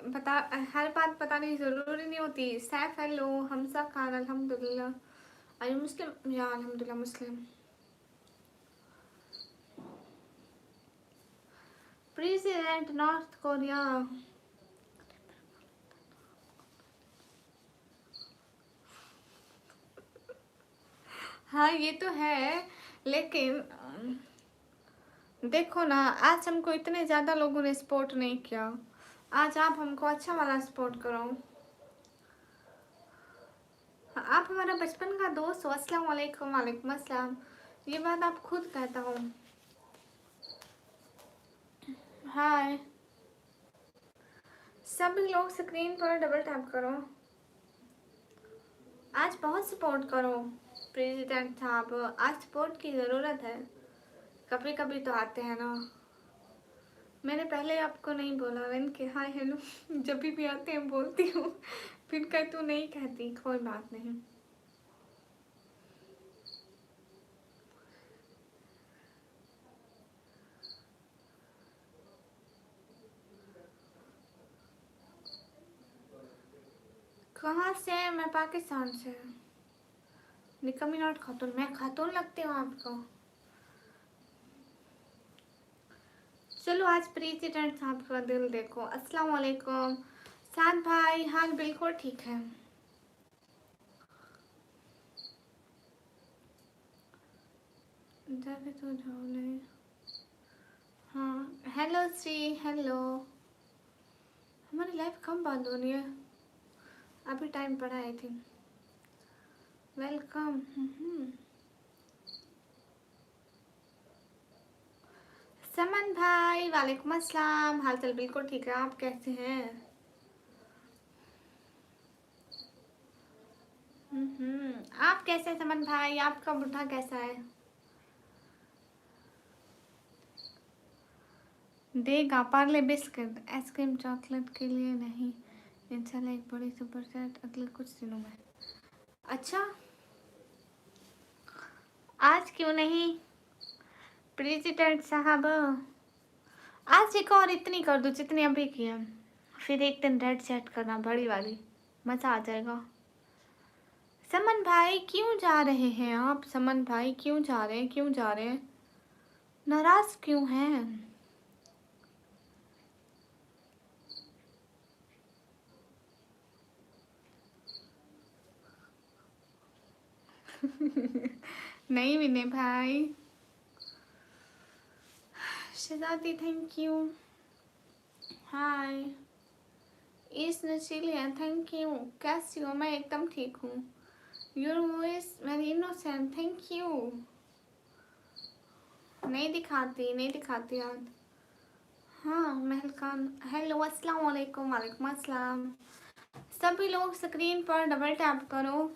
बता, हर बात बतानी ज़रूरी नहीं होती। सैफ हेलो, हमसा खान अल्हम्दुलिल्लाह। Are you Muslim? या अल्हम्दुलिल्लाह मुस्लिम। President north Korea. हाँ ये तो है, लेकिन देखो ना, आज हमको इतने ज़्यादा लोगों ने सपोर्ट नहीं किया। आज आप हमको अच्छा वाला सपोर्ट करो। आप हमारा बचपन का दोस्त हो। अस्सलाम वालेकुम। वालेकुम अस्सलाम। ये बात आप खुद कहता हो। हाय। सभी लोग स्क्रीन पर डबल टैप करो। आज बहुत सपोर्ट करो प्रेसिडेंट साहब, आज सपोर्ट की ज़रूरत है। कभी कभी तो आते हैं ना। मैंने पहले आपको नहीं बोला, मैंने कि हाय हेलो जब भी आते हैं बोलती हूँ, फिर कह तू नहीं कहती। कोई बात नहीं। कहाँ से? मैं पाकिस्तान से। निकमी नॉट खातून। मैं खातून लगती हूँ आपको? चलो आज प्रेसिडेंट साहब का दिल देखो। अस्सलाम वालेकुम। साथ भाई, हाल बिल्कुल ठीक है। जाके तो जाओ नहीं। हाँ हेलो श्री, हेलो। हमारी लाइफ कम बंद होनी है? अभी टाइम पड़ा आई थिंक। वेलकम। समन भाई, वालेकुम अस्सलाम। हाल चाल बिल्कुल ठीक है, आप कैसे हैं? आप कैसे हैं समन भाई? आपका बुढ़ा कैसा है? देगा पार्ले बिस्किट, आइसक्रीम चॉकलेट के लिए नहीं। इंशाल्लाह एक बड़ी सुपर सेट अगले कुछ दिनों में। अच्छा, आज क्यों नहीं प्रेसिडेंट साहब? आज एक और इतनी कर दो जितनी अभी की है, फिर एक दिन रेड सेट करना बड़ी वाली, मज़ा आ जाएगा। समन भाई क्यों जा रहे हैं आप? समन भाई क्यों जा रहे हैं? क्यों जा रहे हैं? नाराज क्यों हैं? नहीं विनय भाई। शहजादी थैंक यू। हाय। इस नशीलिया थैंक यू। कैसी हो? मैं एकदम ठीक हूँ। Your voice very innocent, thank you. नहीं दिखाती, नहीं दिखाती यार। हाँ महल खान, हेलो अस्सलाम वालेकुम। वालेकुम अस्सलाम। सभी लोग स्क्रीन पर डबल टैप करो।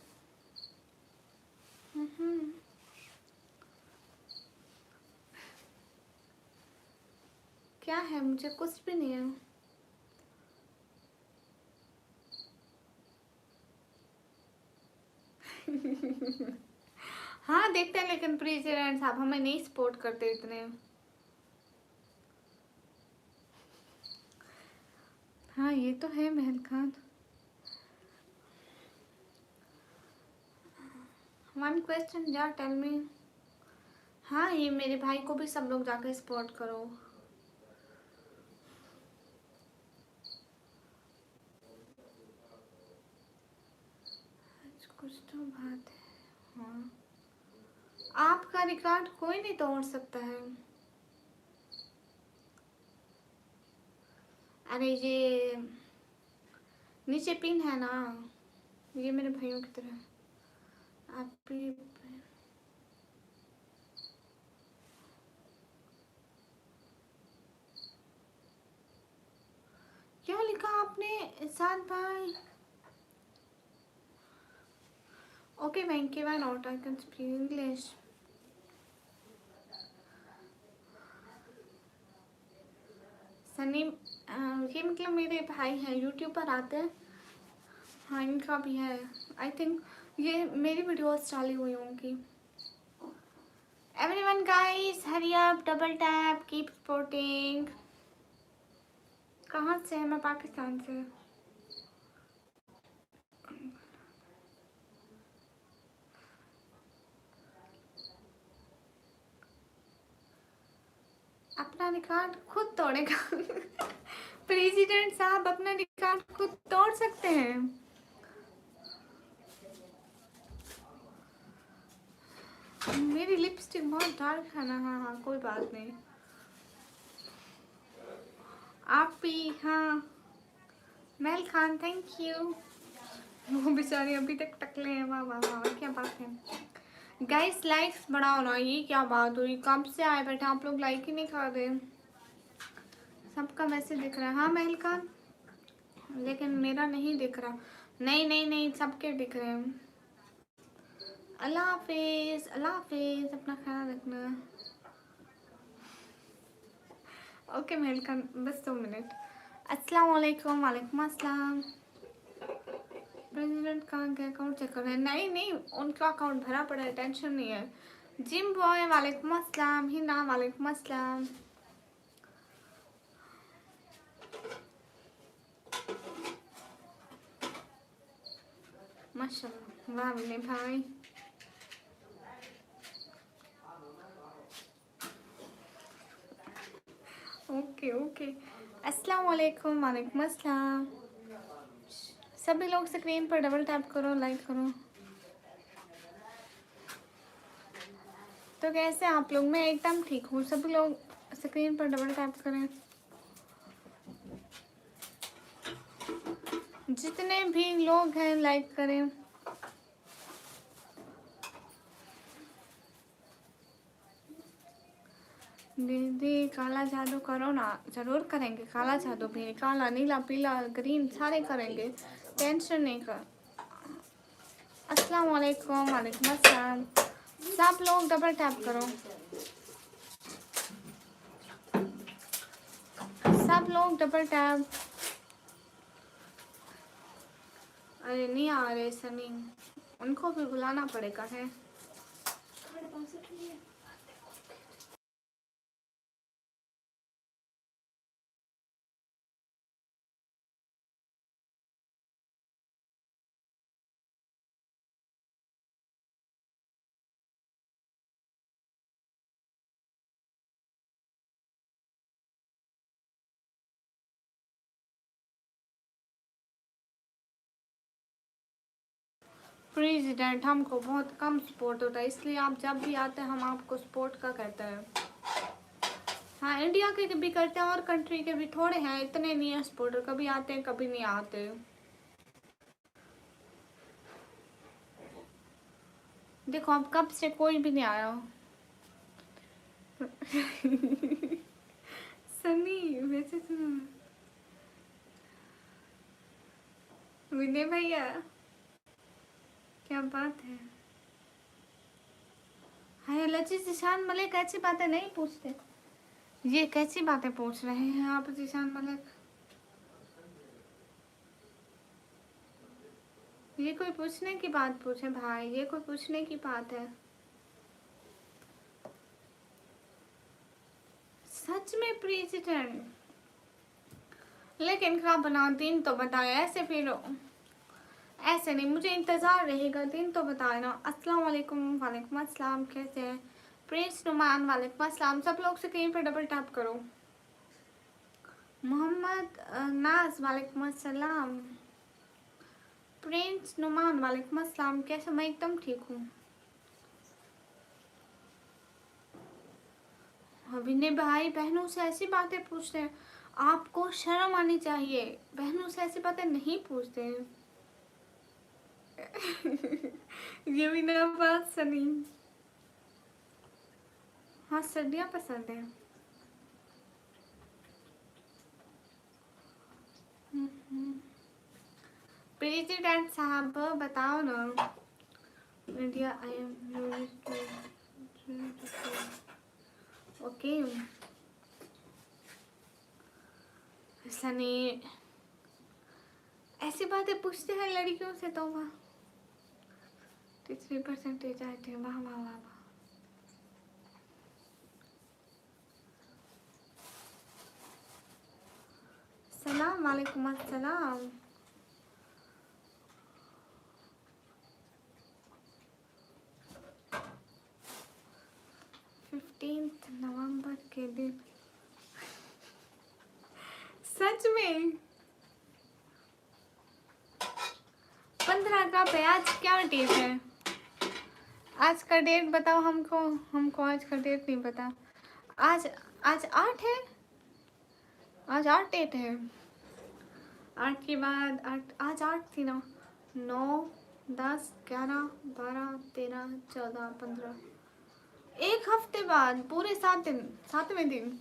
क्या है? मुझे कुछ भी नहीं है। हाँ देखते हैं, लेकिन प्रेसिडेंट साहब हमें नहीं सपोर्ट करते इतने। हाँ ये तो है महल खान। वन क्वेश्चन जा टेल मी। हाँ ये मेरे भाई को भी सब लोग जाकर सपोर्ट करो। कुछ तो बात है। हाँ आपका रिकॉर्ड कोई नहीं तोड़ सकता है। अरे ये नीचे पिन है ना, ये मेरे भाइयों की तरह। आप भी आपने साथ भाई? Okay Venky, why not, I can speak English. Sunny ये मतलब मेरे भाई हैं, यूट्यूब पर आते हैं। हाँ इनका भी है, आई थिंक ये मेरी वीडियोस चालू हुई होंगी। Everyone guys hurry up, double tap, keep supporting. कहाँ से है? मैं पाकिस्तान से। अपना रिकॉर्ड खुद तोड़ेगा। प्रेसिडेंट साहब अपना रिकॉर्ड खुद तोड़ सकते हैं। मेरी लिपस्टिक बहुत डार्क है ना। हाँ हाँ कोई बात नहीं। आप भी हाँ। महल खान थैंक यू। वो बेचारे अभी तक टकले हैं। वाह वाह वाह, क्या बात है। गाइस लाइक्स बढ़ाओ ना, ये क्या बात हुई? कब से आए बैठे आप लोग, लाइक ही नहीं कर रहे। सबका मैसेज दिख रहा है। हाँ महल खान, लेकिन मेरा नहीं दिख रहा। नहीं नहीं नहीं, सबके दिख रहे हैं। अल्लाह हाफिज, अल्लाह हाफिज, अपना ख्याल रखना। ओके महल खान, बस 2 मिनट। अस्सलाम वालेकुम। वालेकुम अस्सलाम। प्रेसिडेंट का अकाउंट चेक कर रहे हैं? नहीं नहीं, उनका अकाउंट भरा पड़ा है, टेंशन नहीं है। जिम बॉय वालेकुम अस्सलाम। हिना वालेकुम अस्सलाम। माशाल्लाह, वाह विनय भाई। ओके ओके, अस्सलाम वालेकुम। वालेकुम अस्सलाम। सभी लोग स्क्रीन पर डबल टैप करो, लाइक करो। तो कैसे आप लोग? मैं एकदम ठीक हूँ। सभी लोग स्क्रीन पर डबल टैप करें। जितने भी लोग हैं लाइक करें। दीदी काला जादू करो ना। जरूर करेंगे काला जादू भी, काला नीला पीला ग्रीन सारे करेंगे, टेंशन नहीं कर। अस्सलाम वालेकुम। वालेकुम अस्सलाम। सब लोग डबल टैप करो। सब लोग डबल टैप। अरे नहीं आ रहे सनी, उनको भी बुलाना पड़ेगा है। प्रेसिडेंट हमको बहुत कम सपोर्ट होता है, इसलिए आप जब भी आते हैं हम आपको सपोर्ट का कहते हैं। हाँ इंडिया के भी करते हैं और कंट्री के भी थोड़े हैं, इतने नहीं है सपोर्टर। कभी आते हैं कभी नहीं आते। देखो अब कब से कोई भी नहीं आया। सनी वैसे सुनो, विनय भैया क्या बात है। हाय लची जिशान मलिक, ऐसी बातें नहीं पूछते। ये कैसी बातें पूछ रहे हैं आप जिशान मलिक? ये कोई पूछने की बात पूछे भाई? ये कोई पूछने की बात है? सच में प्रेसिडेंट? लेकिन क्या बना, दिन तो बताए। ऐसे फिर ऐसे नहीं, मुझे इंतज़ार रहेगा, दिन तो बताए ना। अस्सलाम वालेकुम। वालेकुम अस्सलाम, कैसे हैं? प्रिंस नुमान वालेकुम अस्सलाम। सब लोग स्क्रीन पर डबल टैप करो। मोहम्मद नाज वालेकुम अस्सलाम। प्रिंस नुमान वालेकुम अस्सलाम, कैसे? मैं एकदम ठीक हूँ। विनय भाई बहनों से ऐसी बातें पूछते हैं, आपको शर्म आनी चाहिए। बहनों से ऐसी बातें नहीं पूछते हैं। ये भी ना बात सनी। हाँ सर्दियाँ पसंद है। प्रेसिडेंट साहब बताओ ना। India I am okay. Sunny ऐसी बातें पूछते हैं लड़कियों से तो वाह 3% आए थे। वाह वाह वाह वाह। सलाम वालेकुम अस्सलाम। 15 नवंबर के दिन सच में 15 का पे। आज क्या डेट है? आज का डेट बताओ हमको। हमको आज का डेट नहीं पता। आज आज 8 है। आज 8 डेट है। 8 के बाद 8 आज 8 थी ना। 9 10 11 12 13 14 15 एक हफ्ते बाद पूरे 7 दिन 7वें दिन।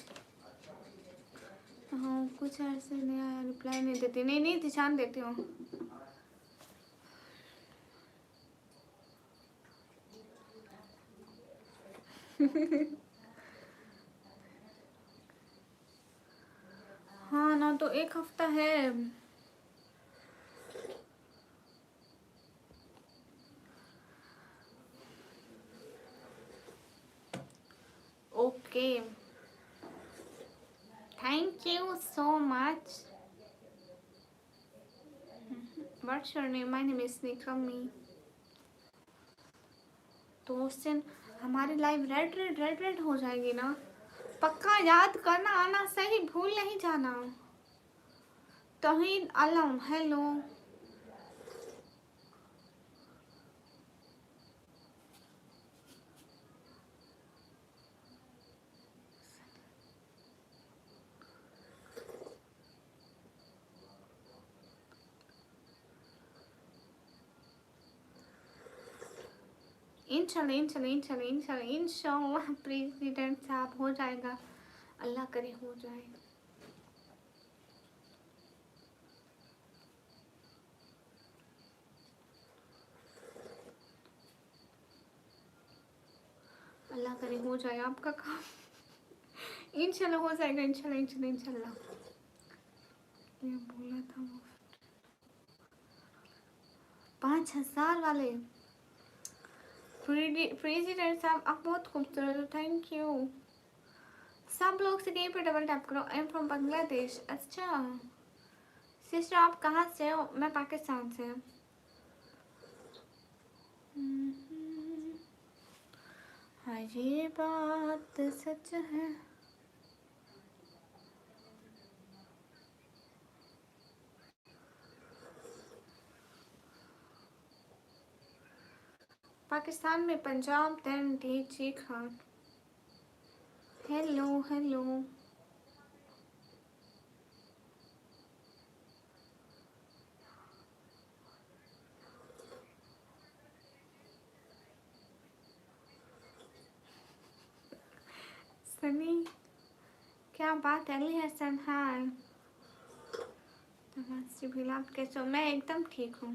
हाँ कुछ ऐसे नहीं आया। रिप्लाई नहीं देती। नहीं नहीं ध्यान देती हूँ। हाँ ना तो एक हफ्ता है। Okay thank you so much. What's your name? My name is Nikmi. तो उस दिन हमारी लाइव रेड हो जाएगी ना। पक्का याद करना आना। सही भूल नहीं जाना। तौहीद आलम हेलो। इंशाल्लाह प्रेसिडेंट साहब हो जाएगा। अल्लाह करे हो जाए। अल्लाह करे हो जाए आपका काम। इंशाल्लाह हो जाएगा। इंशाल्लाह ये बोला था वो 5000 वाले। प्रेसिडेंट साहब आप बहुत खूबसूरत हो। Thank you. सब लोग से कहीं पे डबल टैप करो। आई एम फ्रॉम बांग्लादेश। अच्छा सिस्टर आप कहाँ से हो? मैं पाकिस्तान से। हाँ ये बात सच है। पाकिस्तान में Punjab then D Khan. Hello hello. Sunny क्या बात है? अली हसन हाय। नमस्ते भीला आप कैसे हो? मैं एकदम ठीक हूँ।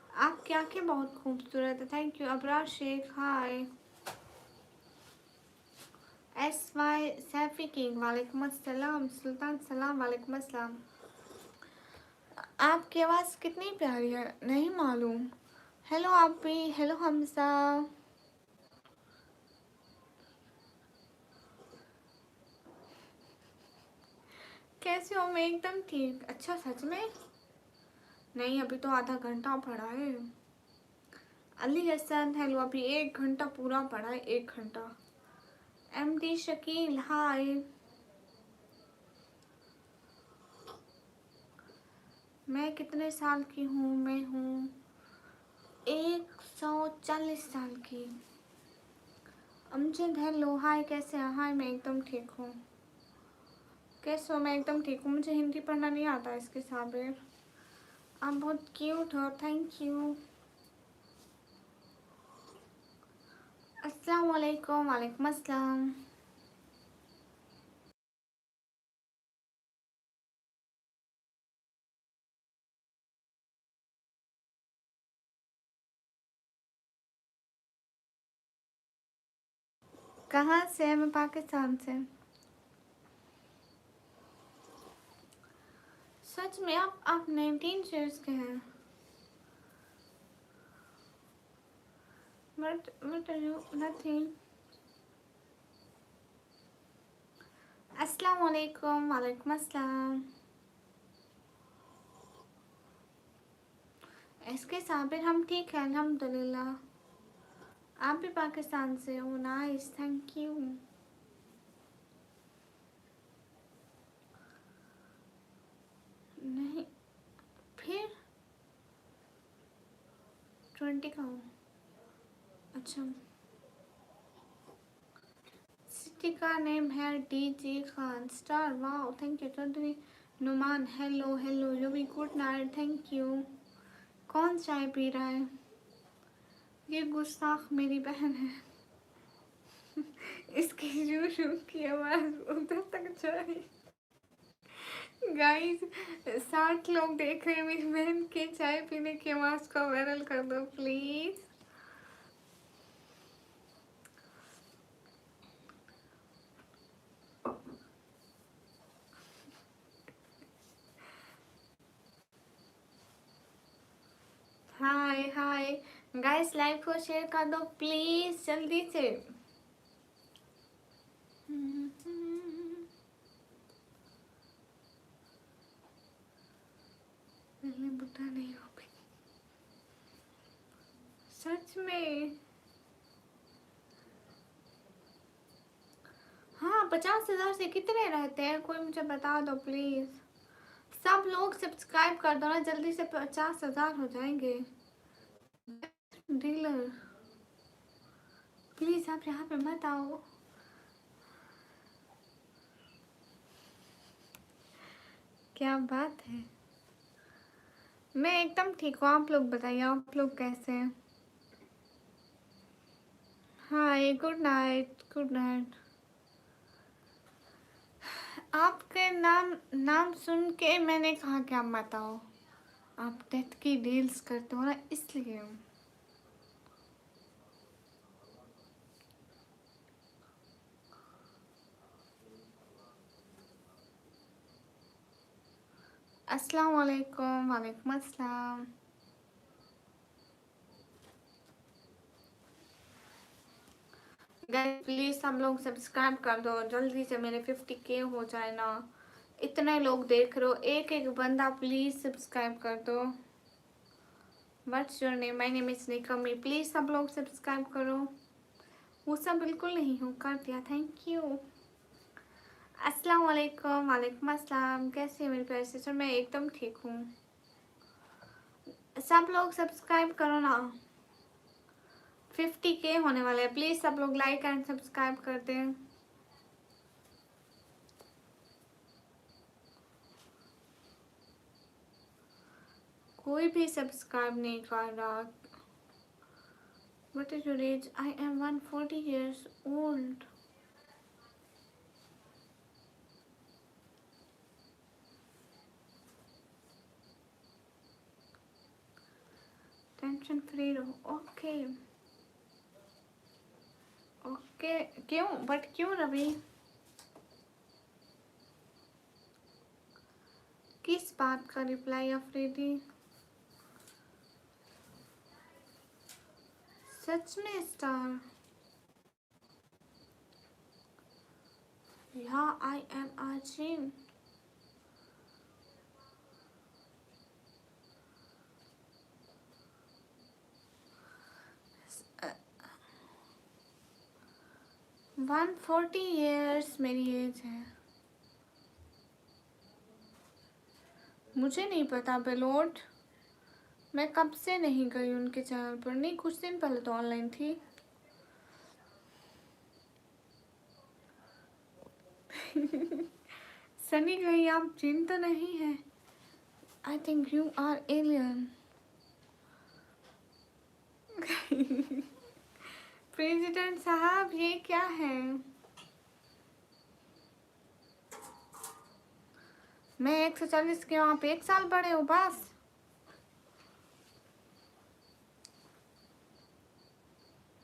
आपकी आंखें बहुत खूबसूरत है। Thank you. Abrar Sheikh hi. SY Saifi king वालेकुम अस्सलाम। सुल्तान सलाम वालेकुम अस्सलाम। आपकी आवाज़ कितनी प्यारी है नहीं मालूम। हेलो आप भी। हेलो हमसा। कैसे हो? मैं एकदम ठीक। अच्छा सच में? नहीं अभी तो आधा घंटा पड़ा है। अली हसन हेलो। अभी 1 घंटा पूरा पड़ा है। 1 घंटा। MD शकील हाय। मैं कितने साल की हूँ? मैं हूँ 140 साल की। Amjad hello hi. कैसे हैं? हाय मैं एकदम ठीक हूँ। कैसे हो? मैं एकदम ठीक हूँ। मुझे हिंदी पढ़ना नहीं आता इसके साबिर। आप बहुत क्यूट हो। Thank you. अस्सलाम वालेकुम। वालेकुम अस्सलाम। कहाँ से है? मैं पाकिस्तान से। सच में आप 19 शेयर्स के हैं। But nothing. अस्सलाम वालेकुम। वालेकुम अस्सलाम। इसके साबिर हम ठीक है अल्हम्दुलिल्लाह। आप भी पाकिस्तान से हो? Nice, thank you. नहीं, फिर 20 का हो। अच्छा, सिटी का नेम है DJ Khan star. Wow, thank you. Chaudhry Numan, hello hello. You भी गुड नाइट, थैंक यू। कौन चाय पी रहा है? ये गुस्ताख मेरी बहन है। इसकी शू शू की आवाज उधर तक जाए। गाइस, 60 लोग देख रहे हैं मेरी बहन के चाय पीने की आवाज को। वायरल कर दो please. Hi hi guys, live को शेयर कर दो प्लीज जल्दी से। पहले बुढ़ा नहीं हो गई सच में। हाँ, 50,000 से कितने रहते हैं? कोई मुझे बता दो प्लीज। सब लोग सब्सक्राइब कर दो ना जल्दी से, 50,000 हो जाएंगे। डीलर प्लीज आप यहाँ पे मत आओ। क्या बात है। मैं एकदम ठीक हूँ। आप लोग बताइए, आप लोग कैसे हैं? हाय, गुड नाइट, गुड नाइट। आपके नाम सुन के मैंने कहा कि आप मत आओ। आप डेथ की डील्स करते हो ना, इसलिए। अस्सलाम वालेकुम। वालेकुम अस्सलाम। गाइस प्लीज सब लोग सब्सक्राइब कर दो जल्दी से, मेरे 50K हो जाए ना। इतने लोग देख रहे हो, एक एक बंदा प्लीज सब्सक्राइब कर दो। What's your name? My name is Nikmi. Please सब लोग सब्सक्राइब करो। वो सब बिल्कुल नहीं हूँ, कर दिया, थैंक यू। अस्सलाम वालेकुम। वालेकुम अस्सलाम। कैसे है मेरे प्यारे सिस्टर? मैं एकदम ठीक हूँ। सब लोग सब्सक्राइब करो ना, 50K होने वाले हैं। प्लीज सब लोग लाइक एंड सब्सक्राइब कर दें। कोई भी सब्सक्राइब नहीं कर रहा। What is your age? I am 140 years old. Tension free रहो। Okay okay. क्यों? बट क्यों रवि? किस बात का रिप्लाई अफरीदी? सच में स्टार? या आई एम आजिन। uh, 140 ईयर्स मेरी एज है। मुझे नहीं पता बेलोट। मैं कब से नहीं गई उनके चैनल पर। नहीं, कुछ दिन पहले तो ऑनलाइन थी। सनी कहीं आप जिन तो नहीं है? I think you are alien. President साहब ये क्या है? मैं 140 की हूँ, आप 1 साल बड़े हो बस।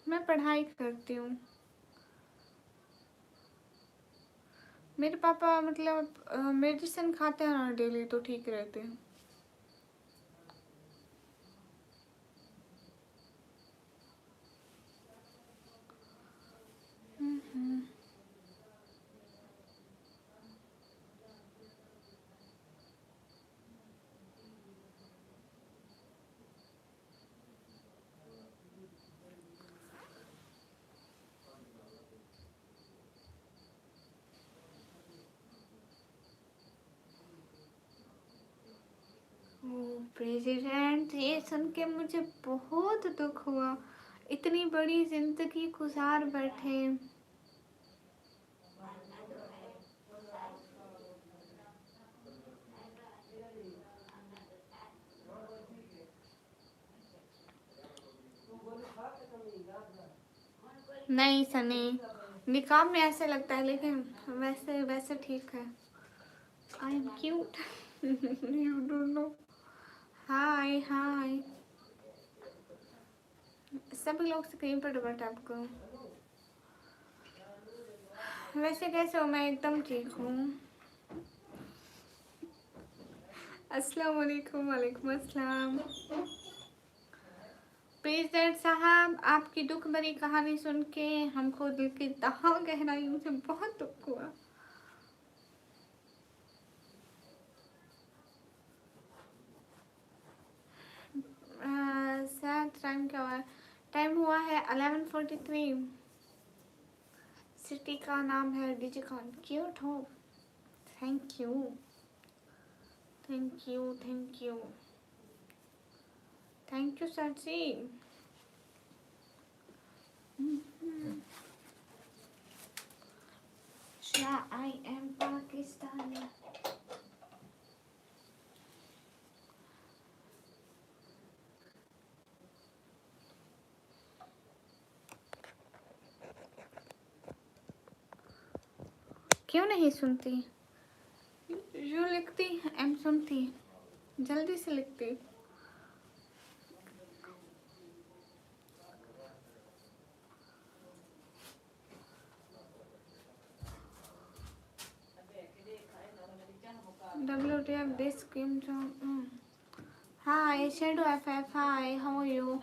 मैं पढ़ाई करती हूँ। मेरे पापा मतलब मेडिसिन खाते हैं ना डेली, तो ठीक रहते हैं। प्रेसिडेंट, ये सुन के मुझे बहुत दुख हुआ। इतनी बड़ी जिंदगी गुजार बैठे। नहीं सनी, निकाब में ऐसे लगता है, लेकिन वैसे वैसे ठीक है। I am cute. You don't know. Hi hi, सभी लोग स्क्रीन पर डबल टैप करो। वैसे कैसे हो? मैं एकदम ठीक हूँ। अस्सलाम वालेकुम। वालेकुम अस्सलाम। प्रेसिडेंट साहब, आपकी दुख भरी कहानी सुन के हमको दिल की तह गहराइयों से बहुत दुख हुआ। सर टाइम क्या हुआ है? टाइम हुआ है 11:43। सिटी का नाम है डिजिकॉन। क्यूट हो। Thank you thank you thank you thank you sir जी। I am Pakistani. क्यों नहीं सुनती? जो लिखती एम सुनती, जल्दी से लिखती। WTF this Kim Jong Un. Hi, Shadow FF. Hi, how are you?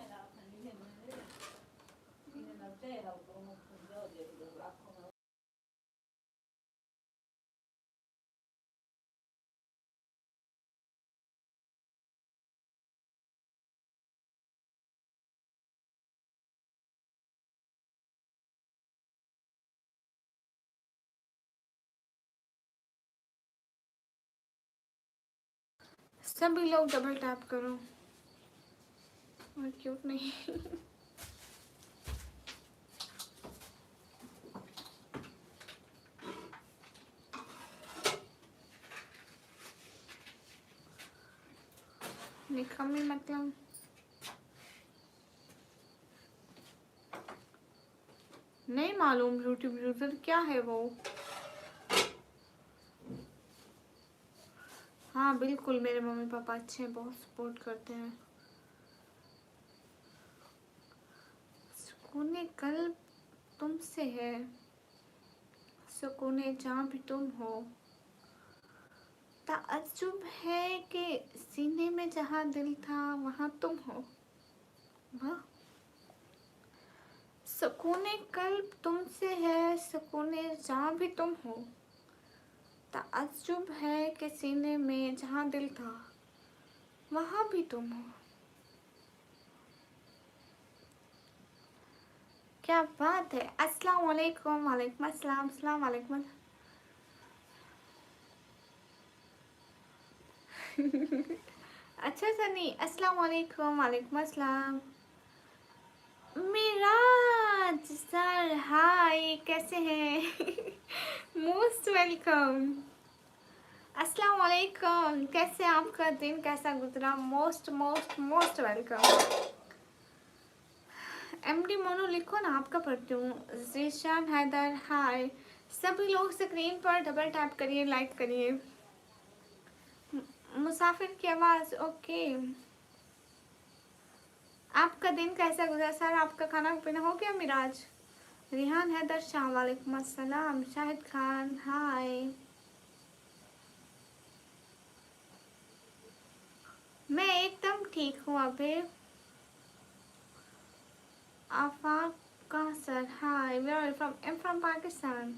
सभी लोग डबल टैप करो। और क्यूट नहीं। निकम्मी मतलब नहीं मालूम। यूट्यूब यूजर क्या है वो? हाँ बिल्कुल, मेरे मम्मी पापा अच्छे हैं, बहुत सपोर्ट करते हैं। सुकून कल्ब तुमसे है, सुकून जहाँ भी तुम हो। ताज्जुब है कि सीने में जहाँ दिल था वहाँ तुम हो। वाह। सुकून कल्ब तुमसे है, सुकून जहाँ भी तुम हो। ताज्जुब है कि सीने में जहाँ दिल था वहाँ भी तुम हो। क्या बात है। अस्सलाम वालेकुम। वालेकुम अस्सलाम। अस्सलाम वालेकुम। अच्छा सनी, अस्सलाम वालेकुम। वालेकुम अस्सलाम। मिराज सर, हाय, कैसे हैं? Most welcome. अस्सलाम वालेकुम। कैसे आपका दिन कैसा गुजरा? Most most most welcome. MD mono लिखो ना, आपका पढ़ती हूँ। जीशान हैदर, हाय। सभी लोग स्क्रीन पर डबल टैप करिए, लाइक करिए। मुसाफिर की आवाज़, ओके। आपका दिन कैसा गुजरा सर? आपका खाना पीना हो गया मिराज? रिहान हैदर शाह वालेकुम अस्सलाम। शाहिद खान हाय। मैं एकदम ठीक हूँ अभी। आफाक का sir hi. Where are you from? I am from Pakistan.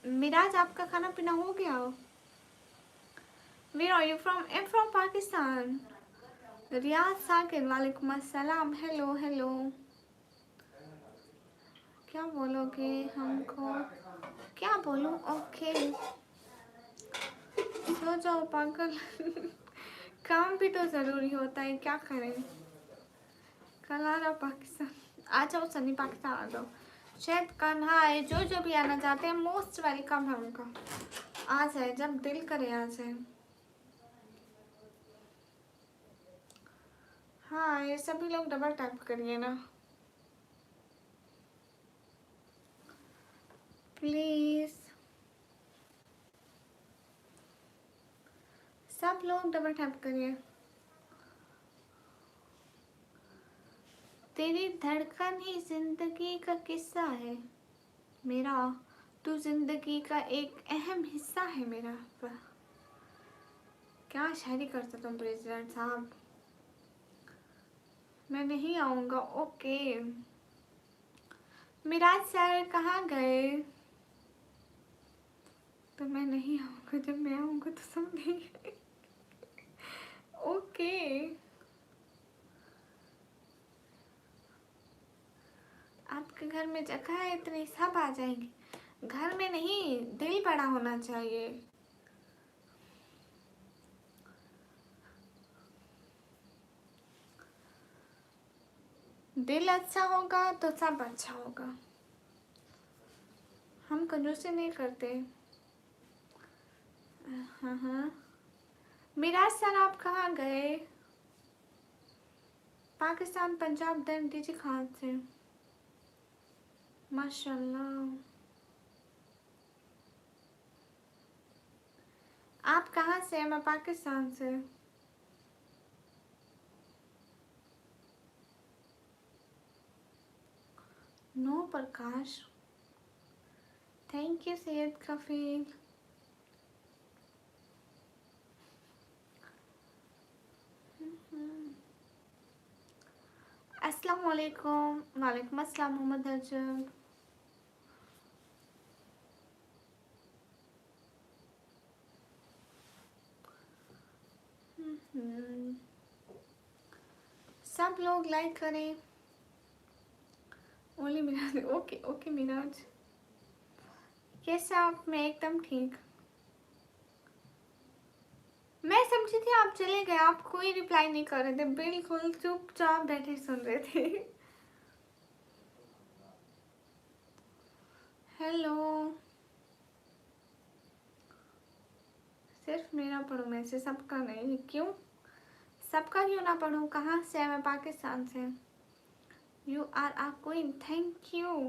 Miraj आपका खाना पीना हो गया? Where are you from? I am from Pakistan. Riyaz Sakir वालेकुम अस्सलाम। Hello hello. क्या बोलोगे हमको? क्या बोलूं? ओके सो जाओ पागल। काम भी तो ज़रूरी होता है, क्या करें। कल आ रहा पाकिस्तान। आ जाओ सनी, पाकिस्तान आ जाओ। शायद कान्हा है, जो भी आना चाहते हैं मोस्ट वेलकम है उनका। आ जाए जब दिल करे आ जाए। हाँ ये सभी लोग डबल टैप करिए ना प्लीज। सब लोग डबल टैप करिए। तेरी धड़कन ही जिंदगी का किस्सा है मेरा, तू जिंदगी का एक अहम हिस्सा है मेरा। क्या शायरी करते तुम प्रेसिडेंट साहब। मैं नहीं आऊँगा। ओके मिराज सर कहाँ गए? तो मैं नहीं आऊँगा, जब मैं आऊँगा तो सब नहीं। ओके आपके घर में जगह है इतनी, सब आ जाएंगे। घर में नहीं, दिल बड़ा होना चाहिए। दिल अच्छा होगा तो सब अच्छा होगा। हम कंजूसी नहीं करते। हाँ हाँ मिराज सर आप कहाँ गए? पाकिस्तान पंजाब देन डीजी खान से। माशाल्लाह। आप कहाँ से? मैं पाकिस्तान से। No Prakash. Thank you Syed Kafeel. अस्सलाम वालेकुम। वालेकुम अस्सलाम मोहम्मद हजब। सब लोग लाइक करें। Only Miraj. Okay okay Miraj कैसे आप? मैं एकदम ठीक। मैं समझी थी आप चले गए, आप कोई रिप्लाई नहीं कर रहे थे, बिल्कुल चुपचाप बैठे सुन रहे थे। हेलो। सिर्फ मेरा पढ़ो मैं से, सबका नहीं। क्यों? सबका क्यों ना पढ़ूं? कहाँ से है? मैं पाकिस्तान से। You are a queen. Thank you.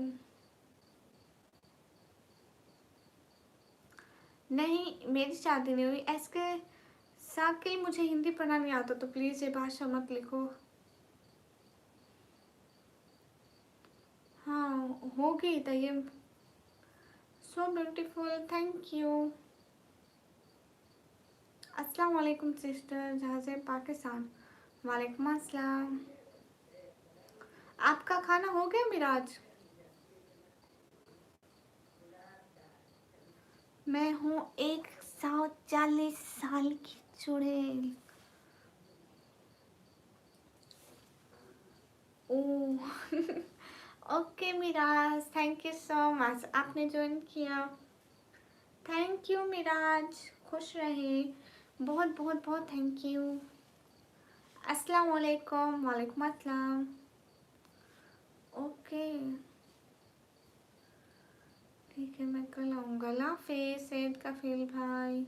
नहीं मेरी शादी नहीं हुई। एसके साकिल मुझे हिंदी पढ़ना नहीं आता, तो प्लीज़ ये भाषा मत लिखो। हाँ होगी Tayyab. So beautiful. Thank you. अस्सलाम वालेकुम सिस्टर जहाँ से? पाकिस्तान। वालेकुम अस्सलाम। आपका खाना हो गया मिराज? मैं हूँ 140 साल की चुड़ैल। Oh okay Miraj thank you so much, आपने ज्वाइन किया। थैंक यू मिराज, खुश रहे। बहुत बहुत बहुत थैंक यू। अस्सलाम वालेकुम। वालेकुम अस्सलाम। ओके ठीक है, मैं कल आऊँगा। अल्लाह हाफिज़ सैयद कफील भाई।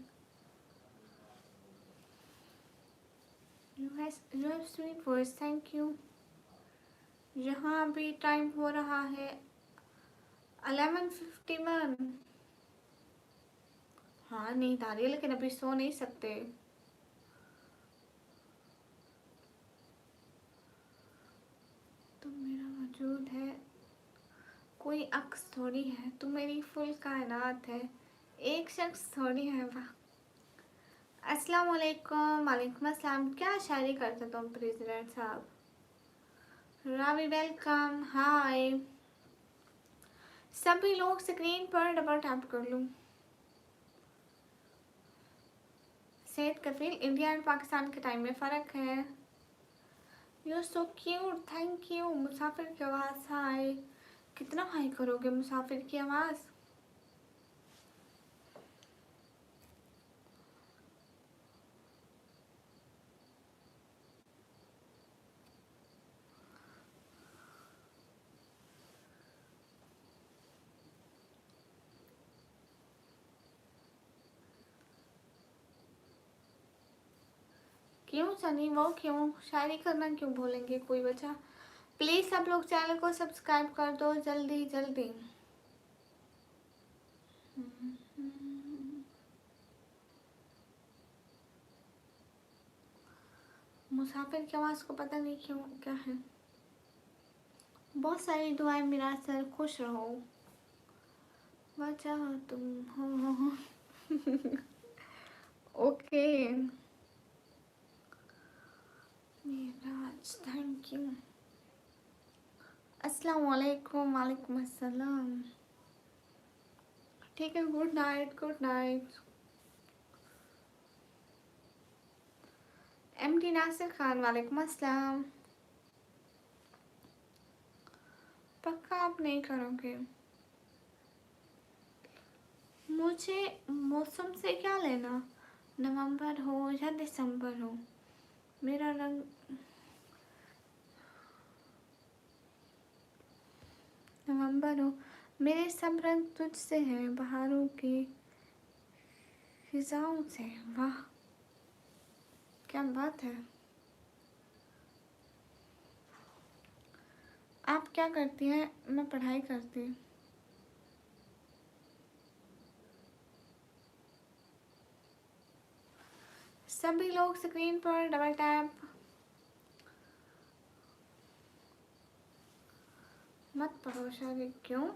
You have sweet voice. Thank you. यहाँ अभी टाइम हो रहा है 11:51। हाँ नींद आ रही है लेकिन अभी सो नहीं सकते। तो मेरा मौजूद है, कोई अक्स थोड़ी है, तू मेरी फुल कायनात है, एक शख्स थोड़ी है। वाह। अस्सलाम वालेकुम। वालेकुम अस्सलाम। क्या शायरी करते तुम प्रेसिडेंट साहब? रावी वेलकम। हाय। सभी लोग स्क्रीन पर डबल टैप कर लूँ। सैयद कफील, इंडिया एंड पाकिस्तान के टाइम में फ़र्क है। You so cute, thank you. मुसाफिर की आवाज़, हाय। कितना हाई करोगे मुसाफिर की आवाज़? क्यों सनी, वो क्यों शायरी करना क्यों भूलेंगे? कोई वजह? प्लीज़ सब लोग चैनल को सब्सक्राइब कर दो जल्दी जल्दी। मुसाफिर की आवाज़ को पता नहीं क्यों क्या है। बहुत सारी दुआएं मेरा सर, खुश रहो, वजह तुम हो। Okay Meraj, thank you. अस्सलाम वालेकुम। वालेकुम अस्सलाम। ठीक है, good night good night. MD Nasir Khan, वालेकुम अस्सलाम। पक्का आप नहीं करोगे? मुझे मौसम से क्या लेना, नवंबर हो या दिसंबर हो, मेरा रंग नवंबर हो, मेरे सब रंग तुझसे हैं, बहारों की फिजाओं से। वाह क्या बात है। आप क्या करती हैं? मैं पढ़ाई करती हूँ। सभी लोग स्क्रीन पर डबल टैप मत पढ़ो शायद। क्यों?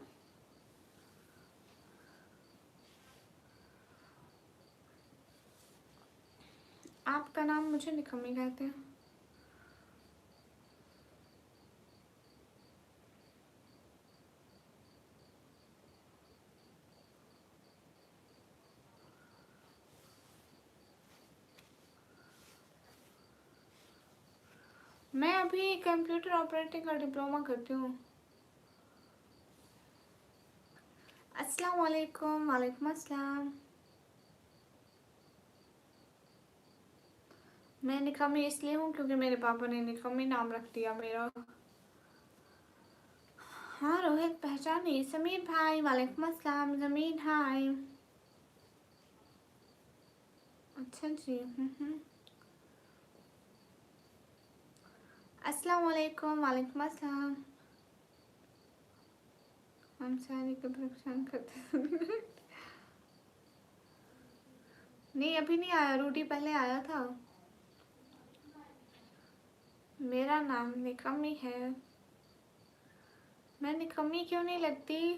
आपका नाम मुझे निकम्मी कहते हैं। मैं अभी कंप्यूटर ऑपरेटिंग का डिप्लोमा करती हूँ। अस्सलाम वालेकुम। वालेकुम अस्सलाम। मैं निकम्मी इसलिए हूँ क्योंकि मेरे पापा ने निकम्मी नाम रख दिया मेरा। हाँ रोहित पहचानी। समीर भाई, वालेकुम अस्सलाम। जमीन, हाय। अच्छा जी। अस्सलाम वालेकुम। वालेकुम अस्सलाम। हम सारे को परेशान करते। नहीं अभी नहीं आया, रूटी पहले आया था। मेरा नाम निकम्मी है। मैं निकम्मी क्यों नहीं लगती?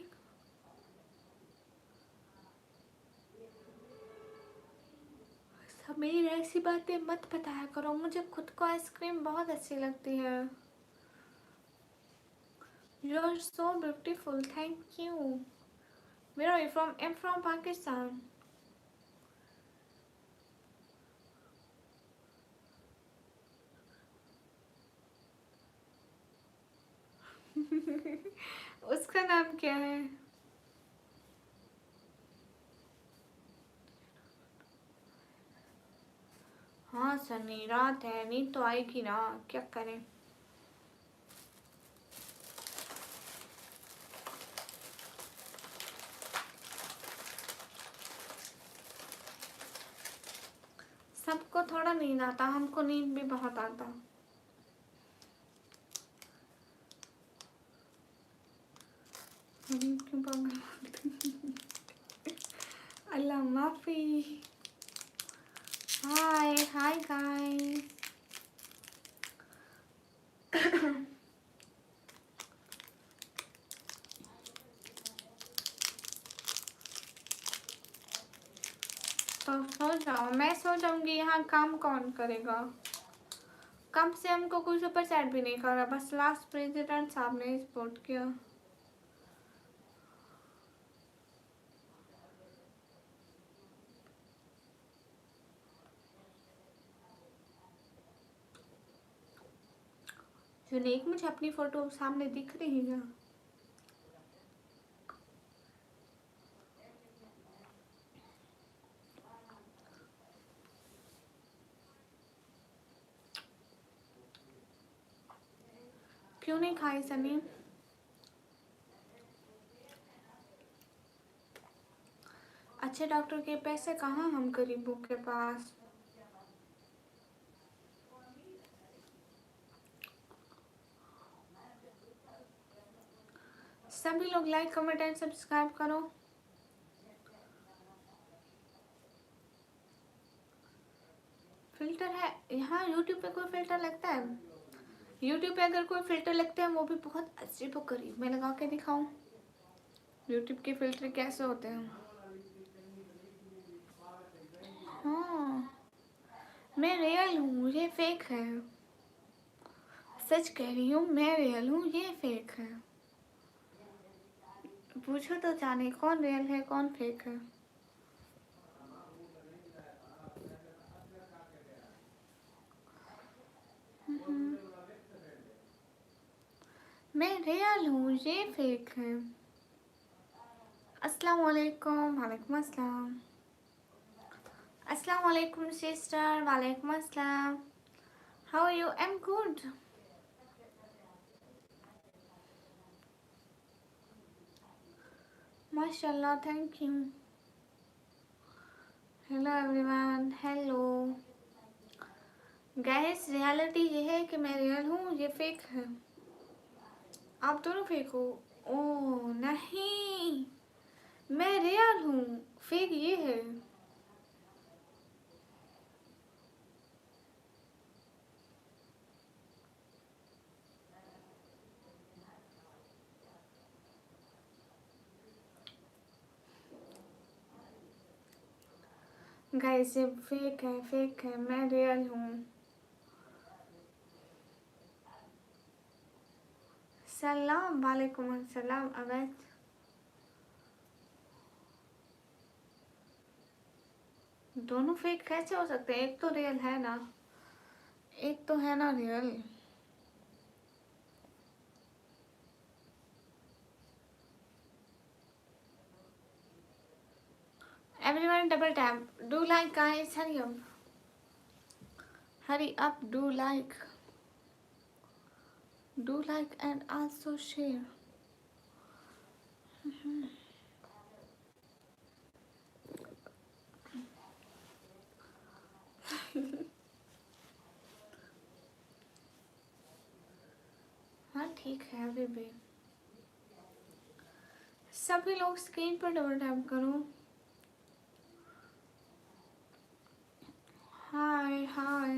समीर ऐसी बातें मत बताया करो, मुझे खुद को आइसक्रीम बहुत अच्छी लगती है। You are so beautiful, thank you. Where are you from? I'm from Pakistan. उसका नाम क्या है? हाँ सनी, रात है, नींद तो आएगी ना, क्या करें। सबको थोड़ा नींद आता, हमको नींद भी बहुत आता। क्यों पागल? अल्लाह माफी। हाय हाय गाइस। तो सो जाओ, मैं सो जाऊंगी, यहाँ काम कौन करेगा? कम से हमको कोई सुपर चैट भी नहीं कर रहा, बस लास्ट प्रेसिडेंट साहब ने सपोर्ट किया। यूनिक, मुझे अपनी फोटो सामने दिख रही है। क्यों नहीं खाई सनी? अच्छे डॉक्टर के पैसे कहाँ हम गरीबों के पास। सभी लोग लाइक कमेंट एंड सब्सक्राइब करो। फिल्टर है यहाँ यूट्यूब पे? कोई फिल्टर लगता है यूट्यूब पे? अगर कोई फिल्टर लगता है वो भी बहुत अजीब गरीब। मैं लगा के दिखाऊं यूट्यूब के फिल्टर कैसे होते हैं? हाँ, मैं रियल हूँ, ये फेक है। सच कह रही हूँ, मैं रियल हूँ, ये फेक है। पूछो तो जाने कौन रियल है कौन फेक है। मैं रियल हूँ, ये फेक है। अस्सलाम वालेकुम। वालेकुम अस्सलाम। अस्सलाम वालेकुम सिस्टर। वालेकुम अस्सलाम। How are you? I am good. माशाल्लाह, thank you. Hello everyone, hello guys. Reality ये है कि मैं रियल हूँ, ये फेक है। आप दोनों फेक हो। ओह नहीं, मैं रियल हूँ, फेक ये है। गाइस ये फेक है, फेक है, मैं रियल हूँ। सलाम वालेकुम अस्सलाम अवैध। दोनों फेक कैसे हो सकते हैं? एक तो रियल है ना, एक तो है ना real. Everyone double tap, do like guys, hurry up, do like and also share. हाँ ठीक है, अभी भी सभी लोग स्क्रीन पर डबल टैप करो। हाय हाय।